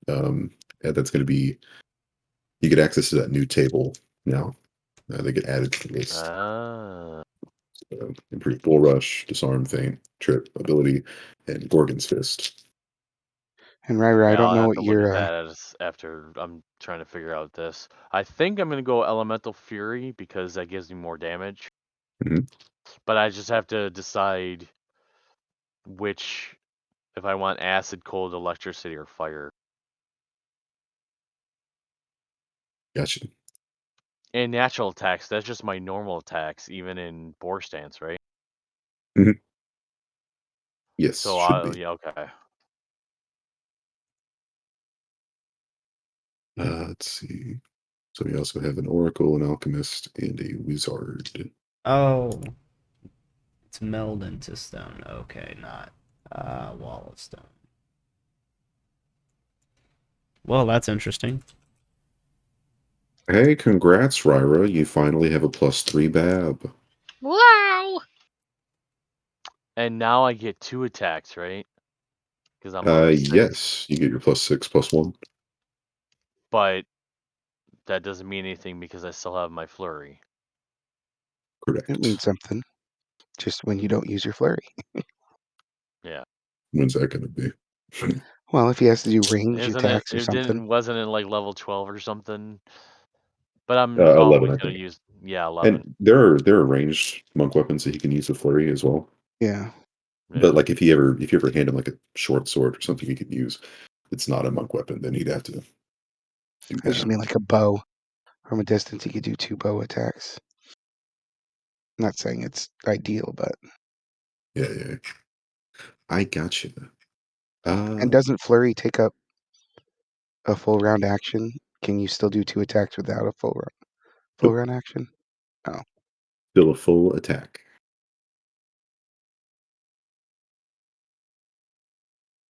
that's going to be you get access to that new table now. They get added to the list. Ah. Improved bull rush, disarm, feint, trip, ability, and Gorgon's fist. And Ryder, I Okay, don't I'll know have what to look at your that after I'm trying to figure out this. I think I'm gonna go Elemental Fury because that gives me more damage. Mhm. But I just have to decide which, if I want acid, cold, electricity, or fire. Gotcha. And natural attacks, that's just my normal attacks, even in Boar Stance, right? Yes, So should be. yeah, okay. Let's see. So we also have an oracle, an alchemist, and a wizard. Oh, it's meld into stone. Okay, not wall of stone. Well, that's interesting. Hey, congrats, Ryra. You finally have a +3 Bab. Wow. And now I get 2 attacks, right? Because I'm level 6. Yes, you get your +6, +1. But that doesn't mean anything because I still have my flurry. it means Correct. something. Just when you don't use your flurry. Yeah. When's that going to be? Well, if he has to do range Isn't it? attacks or something. Wasn't it like level 12 or something? But I'm 11, always I gonna think. use 11. And there are ranged monk weapons that he can use with flurry as well. Yeah. But Yeah. like if you ever hand him like a short sword or something he could use, it's not a monk weapon, then he'd have to do I just that. mean like a bow. From a distance, he could do 2 bow attacks. I'm not saying it's ideal, but Yeah, yeah. I got you. and doesn't flurry take up a full round action? Can you still do 2 attacks without a full Nope. round action? Oh, Still a full attack.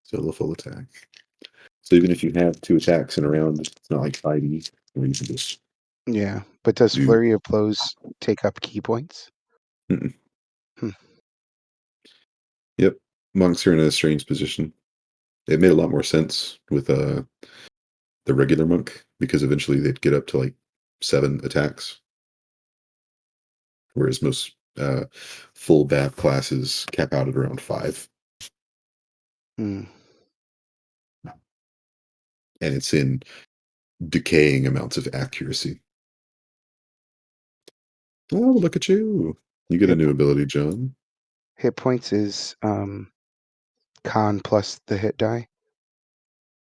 Still a full attack. So even if you have 2 attacks in a round, it's not like 5e where you can just Yeah, but does Do Flurry of Blows take up key points? Mm-mm. Hmm. Yep, monks are in a strange position. It made a lot more sense with the regular monk because eventually they'd get up to like 7 attacks, whereas most full BAP classes cap out at around 5, Hmm. and it's in decaying amounts of accuracy. Oh, look at you! You get a Hit, new ability, John. hit points is con plus the hit die.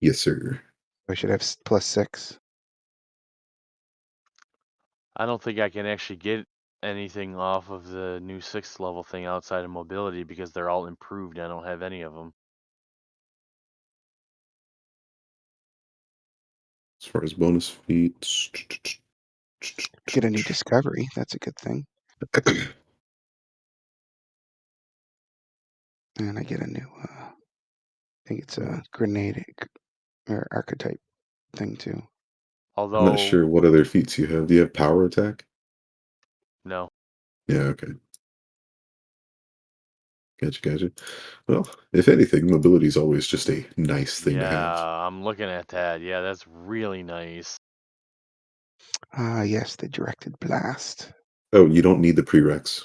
Yes, sir. I should have +6. I don't think I can actually get anything off of the new 6th level thing outside of mobility because they're all improved. I don't have any of them. As far as bonus feats, Get a new discovery. That's a good thing. And I get a new, I think it's a grenade or archetype thing too. I'm not Although, sure what other feats you have. Do you have power attack? no. Yeah, okay. Gotcha. Well, if anything, mobility is always just a nice thing to have. Yeah, I'm looking at that. Yeah, that's really nice. Ah, yes, the directed blast. Oh, you don't need the prereqs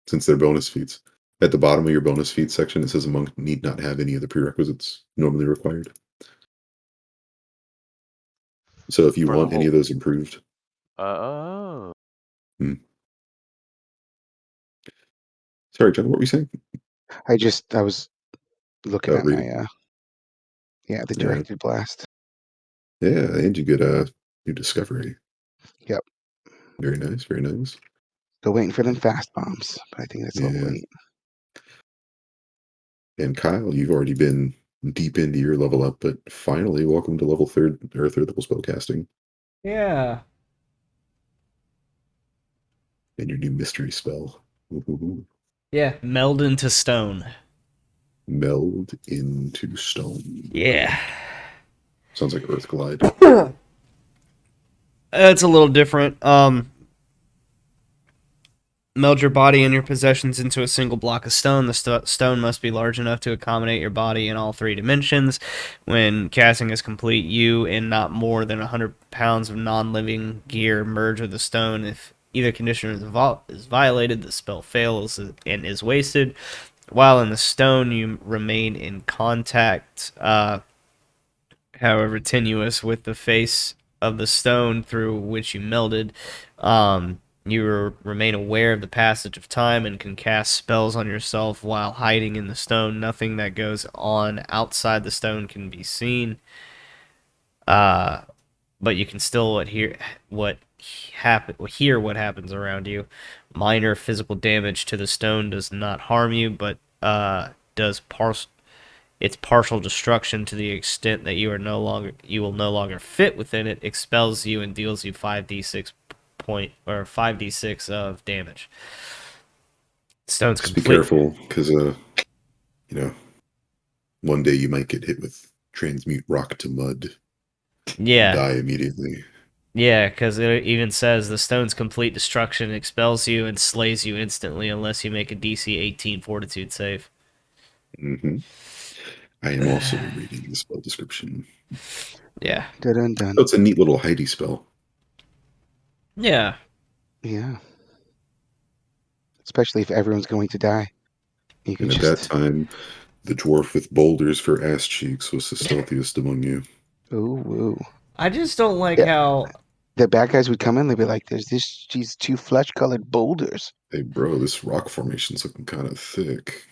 since they're bonus feats. At the bottom of your bonus feats section, it says a monk need not have any of the prerequisites normally required. So if you For the want any whole. of those improved, Oh. hmm. Sorry, John, what were you saying? I was looking Oh, at reading. my, the Yeah, directed blast. yeah, and you get a new discovery. Yep. Very nice, very nice. Still waiting for them fast bombs, but I think that's a little Yeah, late. and Kyle, you've already been deep into your level up, but finally, welcome to level third level spellcasting Yeah. and your new mystery spell. Ooh, Yeah. Meld into stone. meld into stone. Yeah. Sounds like Earth Glide. It's a little different. Meld your body and your possessions into a single block of stone. The stone must be large enough to accommodate your body in all 3 dimensions. When casting is complete, you and not more than 100 pounds of non-living gear merge with the stone. If either condition is violated, the spell fails and is wasted. While in the stone, you remain in contact, however tenuous, with the face of the stone through which you melded. You remain aware of the passage of time and can cast spells on yourself while hiding in the stone. Nothing that goes on outside the stone can be seen. But you can still hear what happens around you. Minor physical damage to the stone does not harm you, but does its partial destruction to the extent that you will no longer fit within it, expels you and deals you 5d6 of damage. Stone's Just be complete. careful, because you know, one day you might get hit with transmute rock to mud and Yeah. die immediately. Yeah, because it even says the stone's complete destruction expels you and slays you instantly unless you make a DC 18 fortitude save. Hmm. I am also reading the spell description. Yeah. Dun Oh, dun. it's a neat little Heidi spell. Yeah. Yeah. Especially if everyone's going to die. You could And at that just, time, the dwarf with boulders for ass cheeks was the stealthiest among you. ooh, woo. I just don't like Yeah, how. the bad guys would come in. They'd be like, "There's these 2 flesh-colored boulders. Hey, bro, this rock formation's looking kind of thick.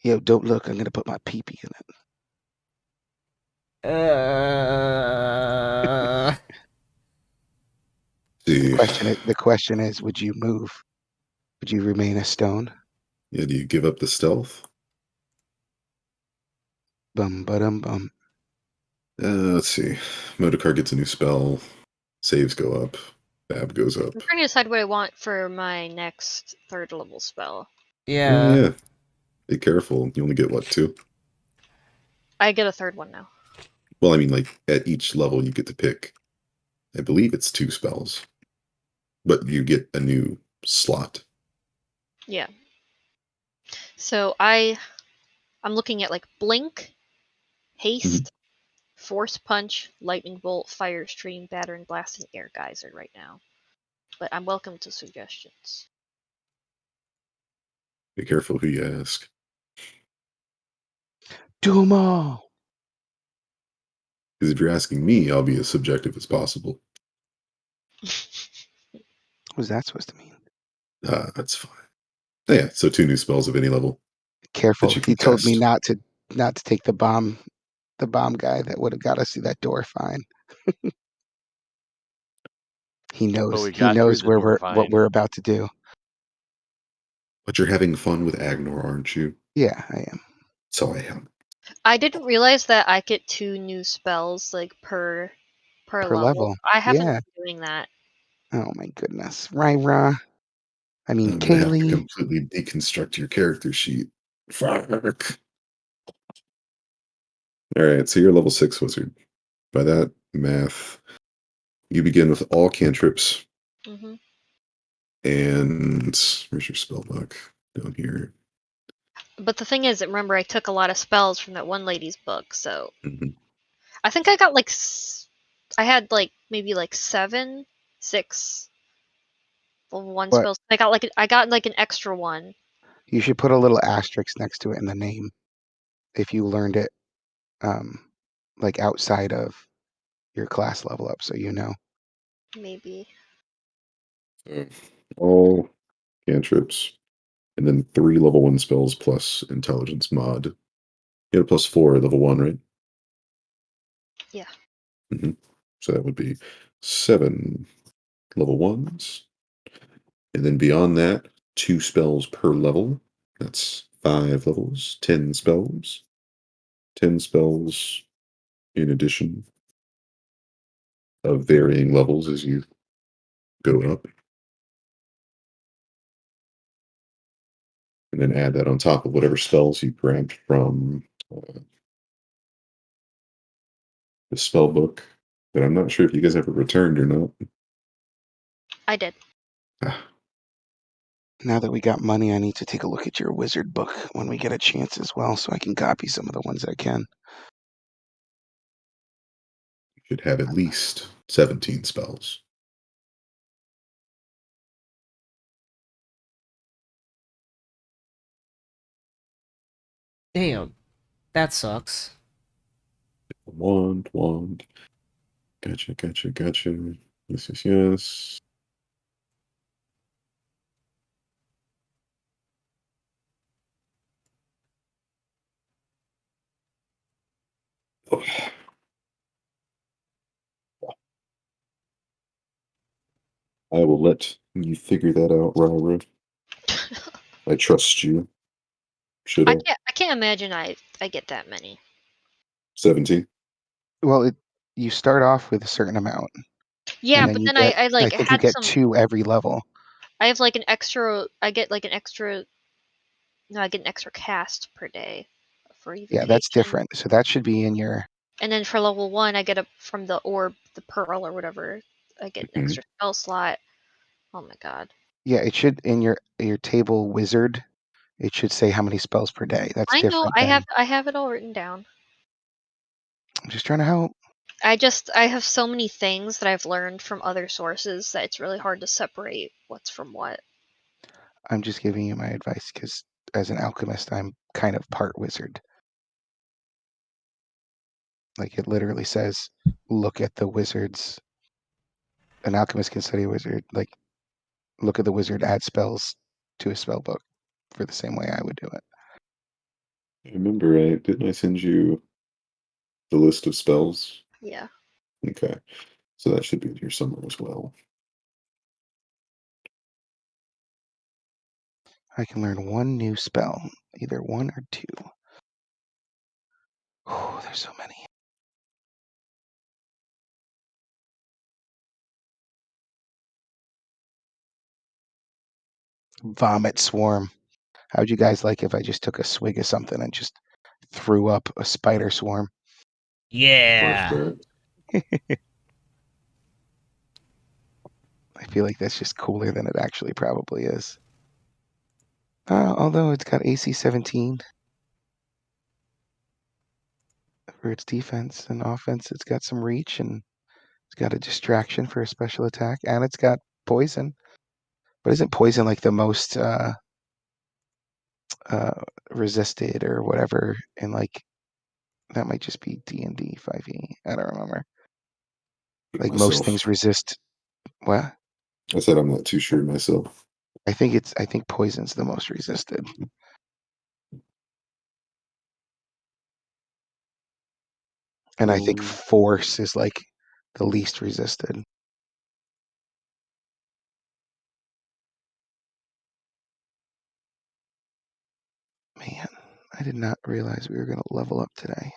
Yo, don't look. I'm gonna put my pee-pee in it." Uh, See, The question is, would you move? Would you remain a stone? yeah, do you give up the stealth? Bum ba-dum bum. Let's see. Modokar gets a new spell. Saves go up. Bab goes up. I'm trying to decide what I want for my next 3rd level spell. Oh, yeah. yeah. Be careful. You only get, what, 2? I get a 3rd one now. Well, I mean, like, at each level, you get to pick I believe it's 2 spells, but you get a new slot. Yeah. So I'm looking at like blink, haste, force punch, lightning bolt, fire stream, battering blast, and air geyser right now. But I'm welcome to suggestions. Be careful who you ask. Do 'em all. Because if you're asking me, I'll be as subjective as possible. What was that supposed to mean? That's fine. Yeah, so 2 new spells of any level Careful. that you He can told me cast. not to take the bomb guy that would have got us through that door fine. But we He got through knows the door what fine. we're about to do. But you're having fun with Agnor, aren't you? Yeah, I am. So I am. I didn't realize that I get 2 new spells like per Per level. level. I haven't Yeah. been doing that. Oh my goodness. Ryra. I mean I'm going to have to Kaylee. completely deconstruct your character sheet. Fuck. All right, so you're a level 6 wizard. By that math, you begin with all cantrips. Hmm. And where's your spell book? Down here. But the thing is, remember, I took a lot of spells from that one lady's book, so Mhm. I think I got like I had like maybe like 6 level 1 But spells. I got like an extra one. you should put a little asterisk next to it in the name if you learned it like outside of your class level up, so you know. Maybe. So all cantrips. And then 3 level 1 spells plus intelligence mod. You get a +4 at level 1, right? Yeah. So that would be 7 level 1s. And then beyond that, 2 spells per level. That's 5 levels, 10 spells. 10 spells in addition of varying levels as you go up. And then add that on top of whatever spells you grabbed from the spell book. But I'm not sure if you guys ever returned or not. I did. Ah, Now that we got money, I need to take a look at your wizard book when we get a chance as well, so I can copy some of the ones I can. you should have at least 17 spells. Damn, that sucks. Wand. Gotcha. Yes. Oh, I will let you figure that out, Ryra. I trust you. Should I? I can't imagine I get that many. 17. Well, you start off with a certain amount, Yeah, and then but you then get, I I like think you had get some. 2 every level. I have like an extra. I get like an extra. No, I get an extra cast per day for Yeah, that's evocation. different. So that should be in your. And then for level 1, I get a from the orb, the pearl or whatever. I get an Mhm. extra spell slot. Oh my god. Yeah, it should in your table wizard. It should say how many spells per day. That's I know. different than. I have it all written down. I'm just trying to help. I have so many things that I've learned from other sources that it's really hard to separate what's from what. I'm just giving you my advice because as an alchemist, I'm kind of part wizard. Like it literally says, look at the wizards. An alchemist can study a wizard. Like look at the wizard, add spells to a spell book for the same way I would do it. I remember, didn't I send you the list of spells? Yeah. Okay. So that should be in here somewhere as well. I can learn 1 new spell, either 1 or 2. Oh, there's so many. Vomit swarm. How would you guys like if I just took a swig of something and just threw up a spider swarm? Yeah. feel like that's just cooler than it actually probably is. Although it's got AC 17 for its defense and offense, it's got some reach and it's got a distraction for a special attack, and it's got poison. But isn't poison like the most resisted or whatever? And like that might just be D&D 5e. I don't remember. Like most things Myself. resist. What? I said I'm not too sure myself. I think poison's the most resisted. And I think force is like the least resisted. Man, I did not realize we were going to level up today.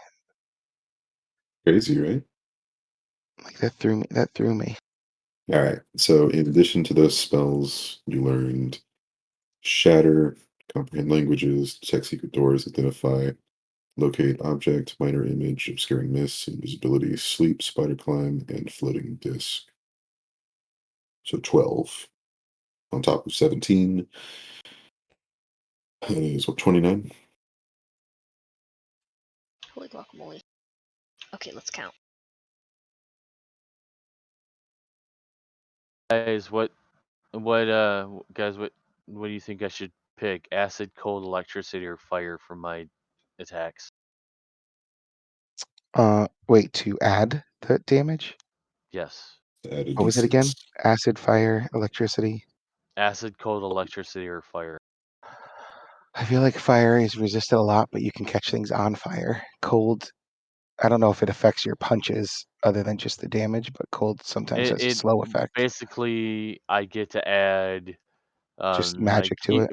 Crazy, right? Like that threw me. All right. So, in addition to those spells, you learned Shatter, Comprehend Languages, Detect Secret Doors, Identify, Locate Object, Minor Image, Obscuring Mist, Invisibility, Sleep, Spider Climb, and Floating Disc. So 12 on top of 17. That is what, 29? Holy guacamole. Okay, let's count. Guys, what do you think I should pick? Acid, cold, electricity, or fire for my attacks? Wait, to add the damage? Yes. Add a What was it again? d6. Acid, fire, electricity. Acid, cold, electricity, or fire. I feel like fire is resisted a lot, but you can catch things on fire. Cold, I don't know if it affects your punches other than just the damage, but cold sometimes has a It slow effect. basically I get to add Just magic to it.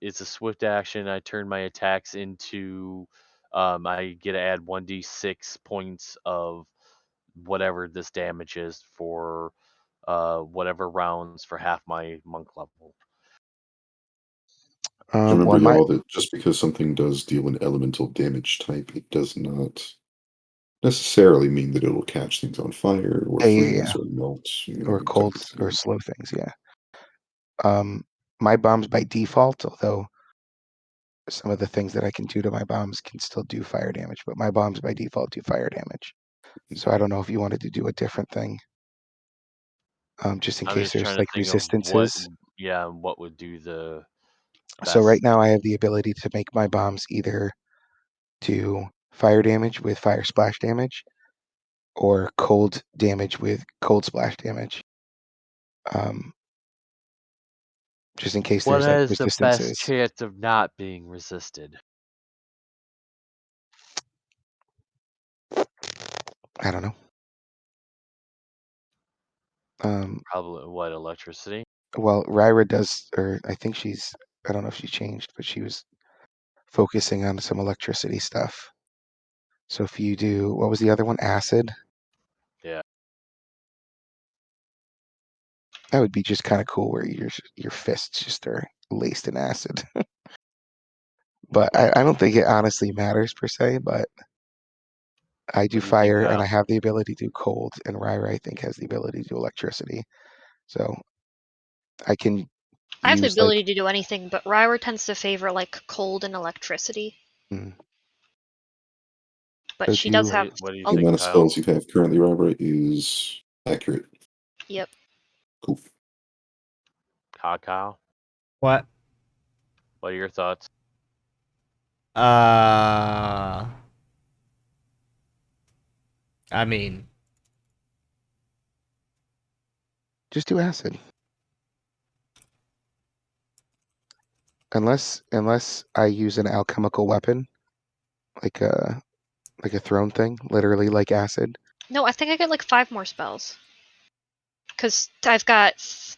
it's a swift action. I turn my attacks into I get to add 1d6 points of whatever this damage is for whatever rounds for half my monk level. Remember, Well, my y'all, that just because something does deal an elemental damage type, it does not necessarily mean that it'll catch things on fire or yeah, freeze or melt, or type cold of or thing. slow things, yeah. My bombs by default, although some of the things that I can do to my bombs can still do fire damage, but my bombs by default do fire damage. So I don't know if you wanted to do a different thing, just in I'm case just there's trying to like think of what resistances. what would do the So right best. now I have the ability to make my bombs either do fire damage with fire splash damage or cold damage with cold splash damage. Just in case What there's like has the best resistances. chance of not being resisted? I don't know. Probably what, electricity? Well, Ryra does, or I think I don't know if she changed, but she was focusing on some electricity stuff. So if you do, what was the other one? Acid? Yeah. That would be just kind of cool where your fists just are laced in acid. But I don't think it honestly matters per se, but I do What do you think, fire and Kyle? I have the ability to do cold, and Ryra I think has the ability to do electricity. So I can I have the use like ability to do anything, but Rywer tends to favor like cold and electricity. mm, But so she does have What do you a The think, amount of Kyle? spells you have currently, Robert, is accurate. yep. Cool. Kyle? What? What are your thoughts? I mean, just do acid. Unless I use an alchemical weapon, like a thrown thing, literally like acid. No, I think I get like 5 more spells. Because I've got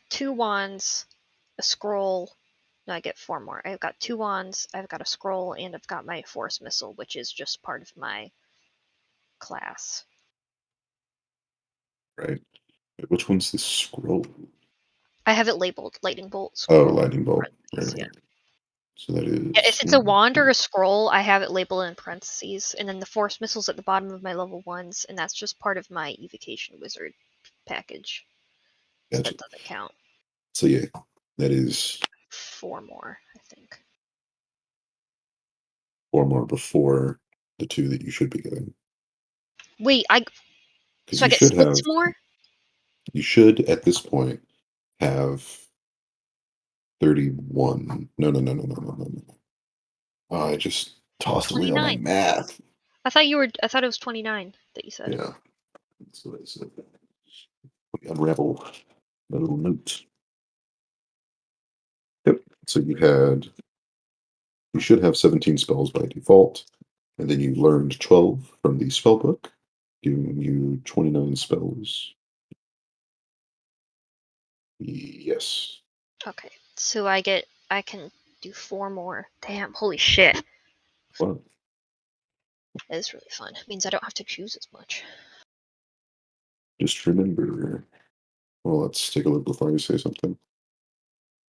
2 wands, a scroll. No, I get 4 more. I've got 2 wands, I've got a scroll, and I've got my force missile, which is just part of my class. Right. Which one's the scroll? I have it labeled lightning bolt, Oh, scroll, lightning bolt. Right, parentheses, yeah. right. So that Yeah, is if it's a one, wand or two. a scroll, I have it labeled in parentheses, and then the force missile's at the bottom of my level 1s, and that's just part of my evocation wizard package. So Gotcha. that doesn't count. So yeah, that is 4 more, I think. 4 more before the 2 that you should be getting. Wait, Because so I you get should 6 more? you should at this point have 31. No. Oh, I just tossed away all my 29. math. I thought it was 29 that you said. Yeah, that's what I said. Let me unravel my little note. Yep. So you should have 17 spells by default, and then you learned 12 from the spell book, giving you 29 spells. Yes. Okay. So I can do 4 more. Damn, holy shit. Wow. That is really fun. It means I don't have to choose as much. Just remember. Well, let's take a look before I say something.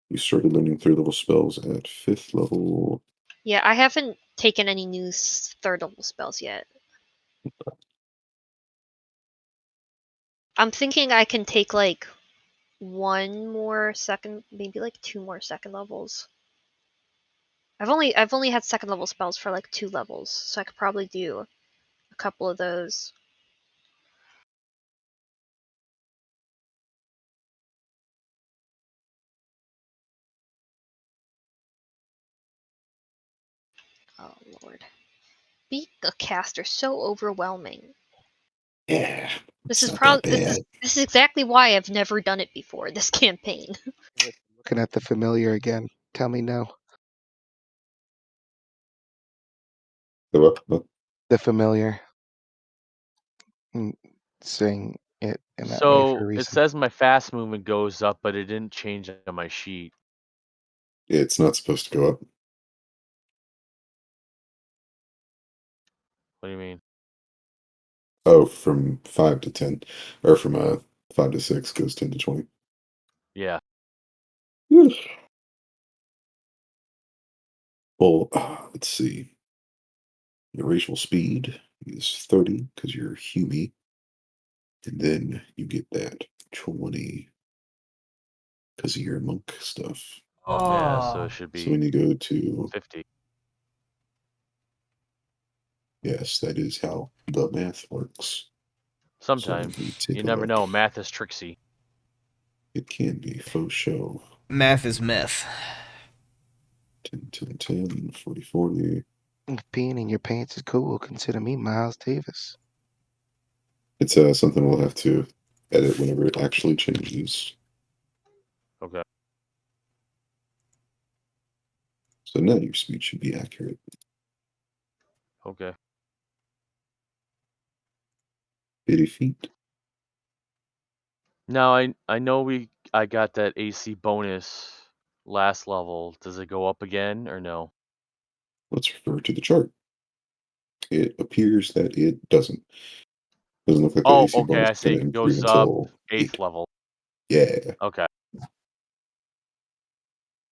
You started learning 3rd level spells at 5th level. Yeah, I haven't taken any new 3rd level spells yet. I'm thinking I can take like 1 more second, maybe like 2 more 2nd levels. I've only had 2nd level spells for like 2 levels, so I could probably do a couple of those. Oh lord. Being a caster so overwhelming. Yeah, This it's is not that probably bad. this is exactly why I've never done it before, this campaign. Looking at the familiar again. Tell me no. What? The familiar. Mm, saying it in that way for So a it reason. says my fast movement goes up, but it didn't change on my sheet. It's not supposed to go up. What do you mean? Oh, from 5 to 10, or from 5 to 6 goes 10 to 20. Yeah. Whew. Well, let's see. Your racial speed is 30 because you're Huey, and then you get that 20 because of your monk stuff. Yeah, so Oh, it should So be when you go to 50. yes, that is how the math works. So let Sometimes. me take You a never look. know. Math is tricksy. It can be faux show. math is myth. 10, 10, 10, 40, 40. If peeing in your pants is cool, consider me Miles Davis. It's something we'll have to edit whenever it actually changes. Okay. So now your speed should be accurate. Okay. 80 feet. Now I know I got that AC bonus last level. Does it go up again or no? Let's refer to the chart. It appears that it doesn't. Doesn't look like the Oh, AC okay. bonus I is going say to it improve goes up until 8th 8. level. Yeah. Okay.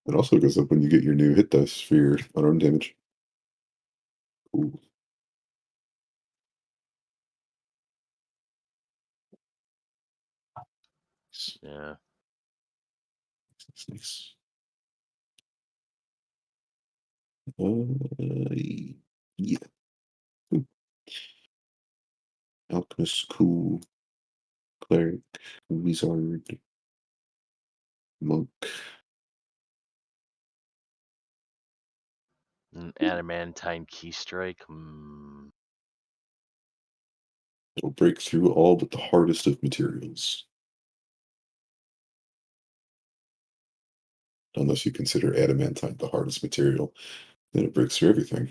It also goes up when you get your new hit dice for your unarmed damage. Ooh. Nice. Yeah. Nice. Yeah. Ooh. Alchemist, cool. Cleric, wizard, monk. An adamantine key strike. It'll break through all but the hardest of materials. Unless you consider adamantine the hardest material, then it breaks through everything.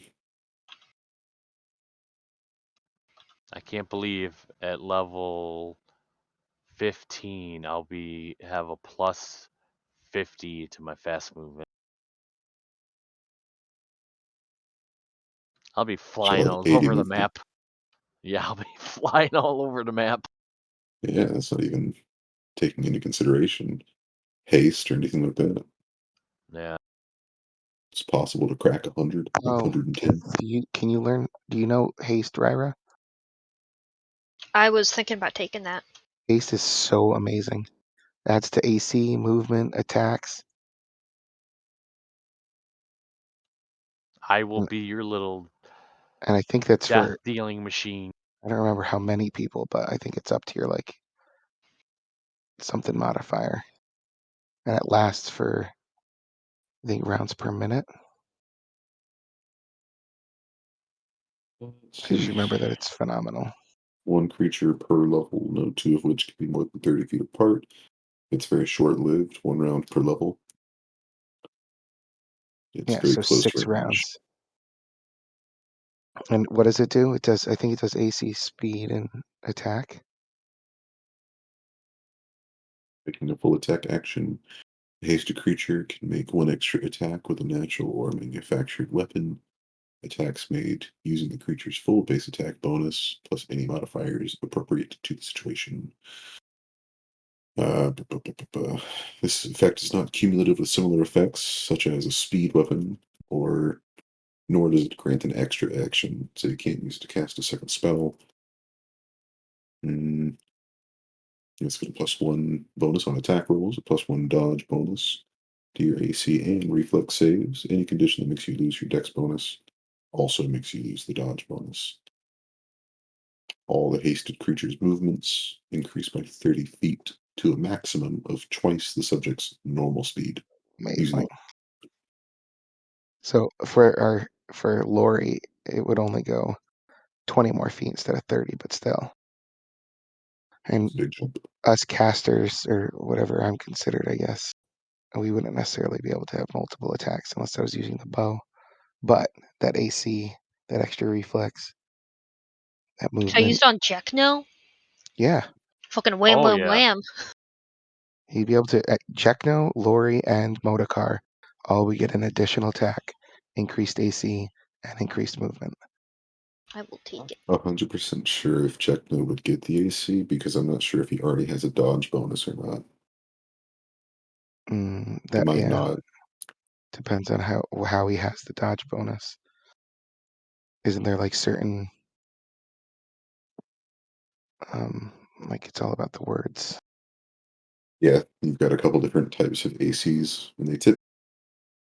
I can't believe at level 15 I'll have a plus 50 to my fast movement. I'll be She'll flying have all 80 over the movement. map. Yeah, I'll be flying all over the map. Yeah, that's not even taking into consideration haste or anything like that. Yeah. It's possible to crack 100, Oh, 110. can you learn? Do you know haste, Ryra? I was thinking about taking that. Haste is so amazing. Adds to AC, movement, attacks. I will And be your little I think that's death for, dealing machine. I don't remember how many people, but I think it's up to your like something modifier. And it lasts for, I think, rounds per minute. Let's I just see. remember that it's phenomenal. One creature per level, no two of which can be more than 30 feet apart. It's very short-lived, 1 round per level. It's Yeah, very so close 6 range. rounds. And what does it do? It does, I think it does AC, speed, and attack. Making a full attack action. A hasted creature can make 1 extra attack with a natural or manufactured weapon. Attacks made using the creature's full base attack bonus, plus any modifiers appropriate to the situation. This effect is not cumulative with similar effects, such as a speed weapon, or nor does it grant an extra action, so you can't use it to cast a second spell. It's got a +1 bonus on attack rolls, a +1 dodge bonus to your AC and reflex saves. Any condition that makes you lose your dex bonus also makes you lose the dodge bonus. All the hasted creature's movements increase by 30 feet to a maximum of twice the subject's normal speed. Amazing. So for Lori, it would only go 20 more feet instead of 30, but still. And Big jump. us casters, or whatever I'm considered, I guess, we wouldn't necessarily be able to have multiple attacks unless I was using the bow. But that AC, that extra reflex, that Can I use movement, it on Jack now? yeah, Fucking wham Oh wham yeah. wham. he'd be able to. Jekno, Lori, and Modakar all we get an additional attack, increased AC, and increased movement. I will take it. 100% sure if Checkno would get the AC, because I'm not sure if he already has a dodge bonus or not. It That, might yeah, not. depends on how he has the dodge bonus. Isn't there like certain like it's all about the words? Yeah, you've got a couple different types of ACs, and they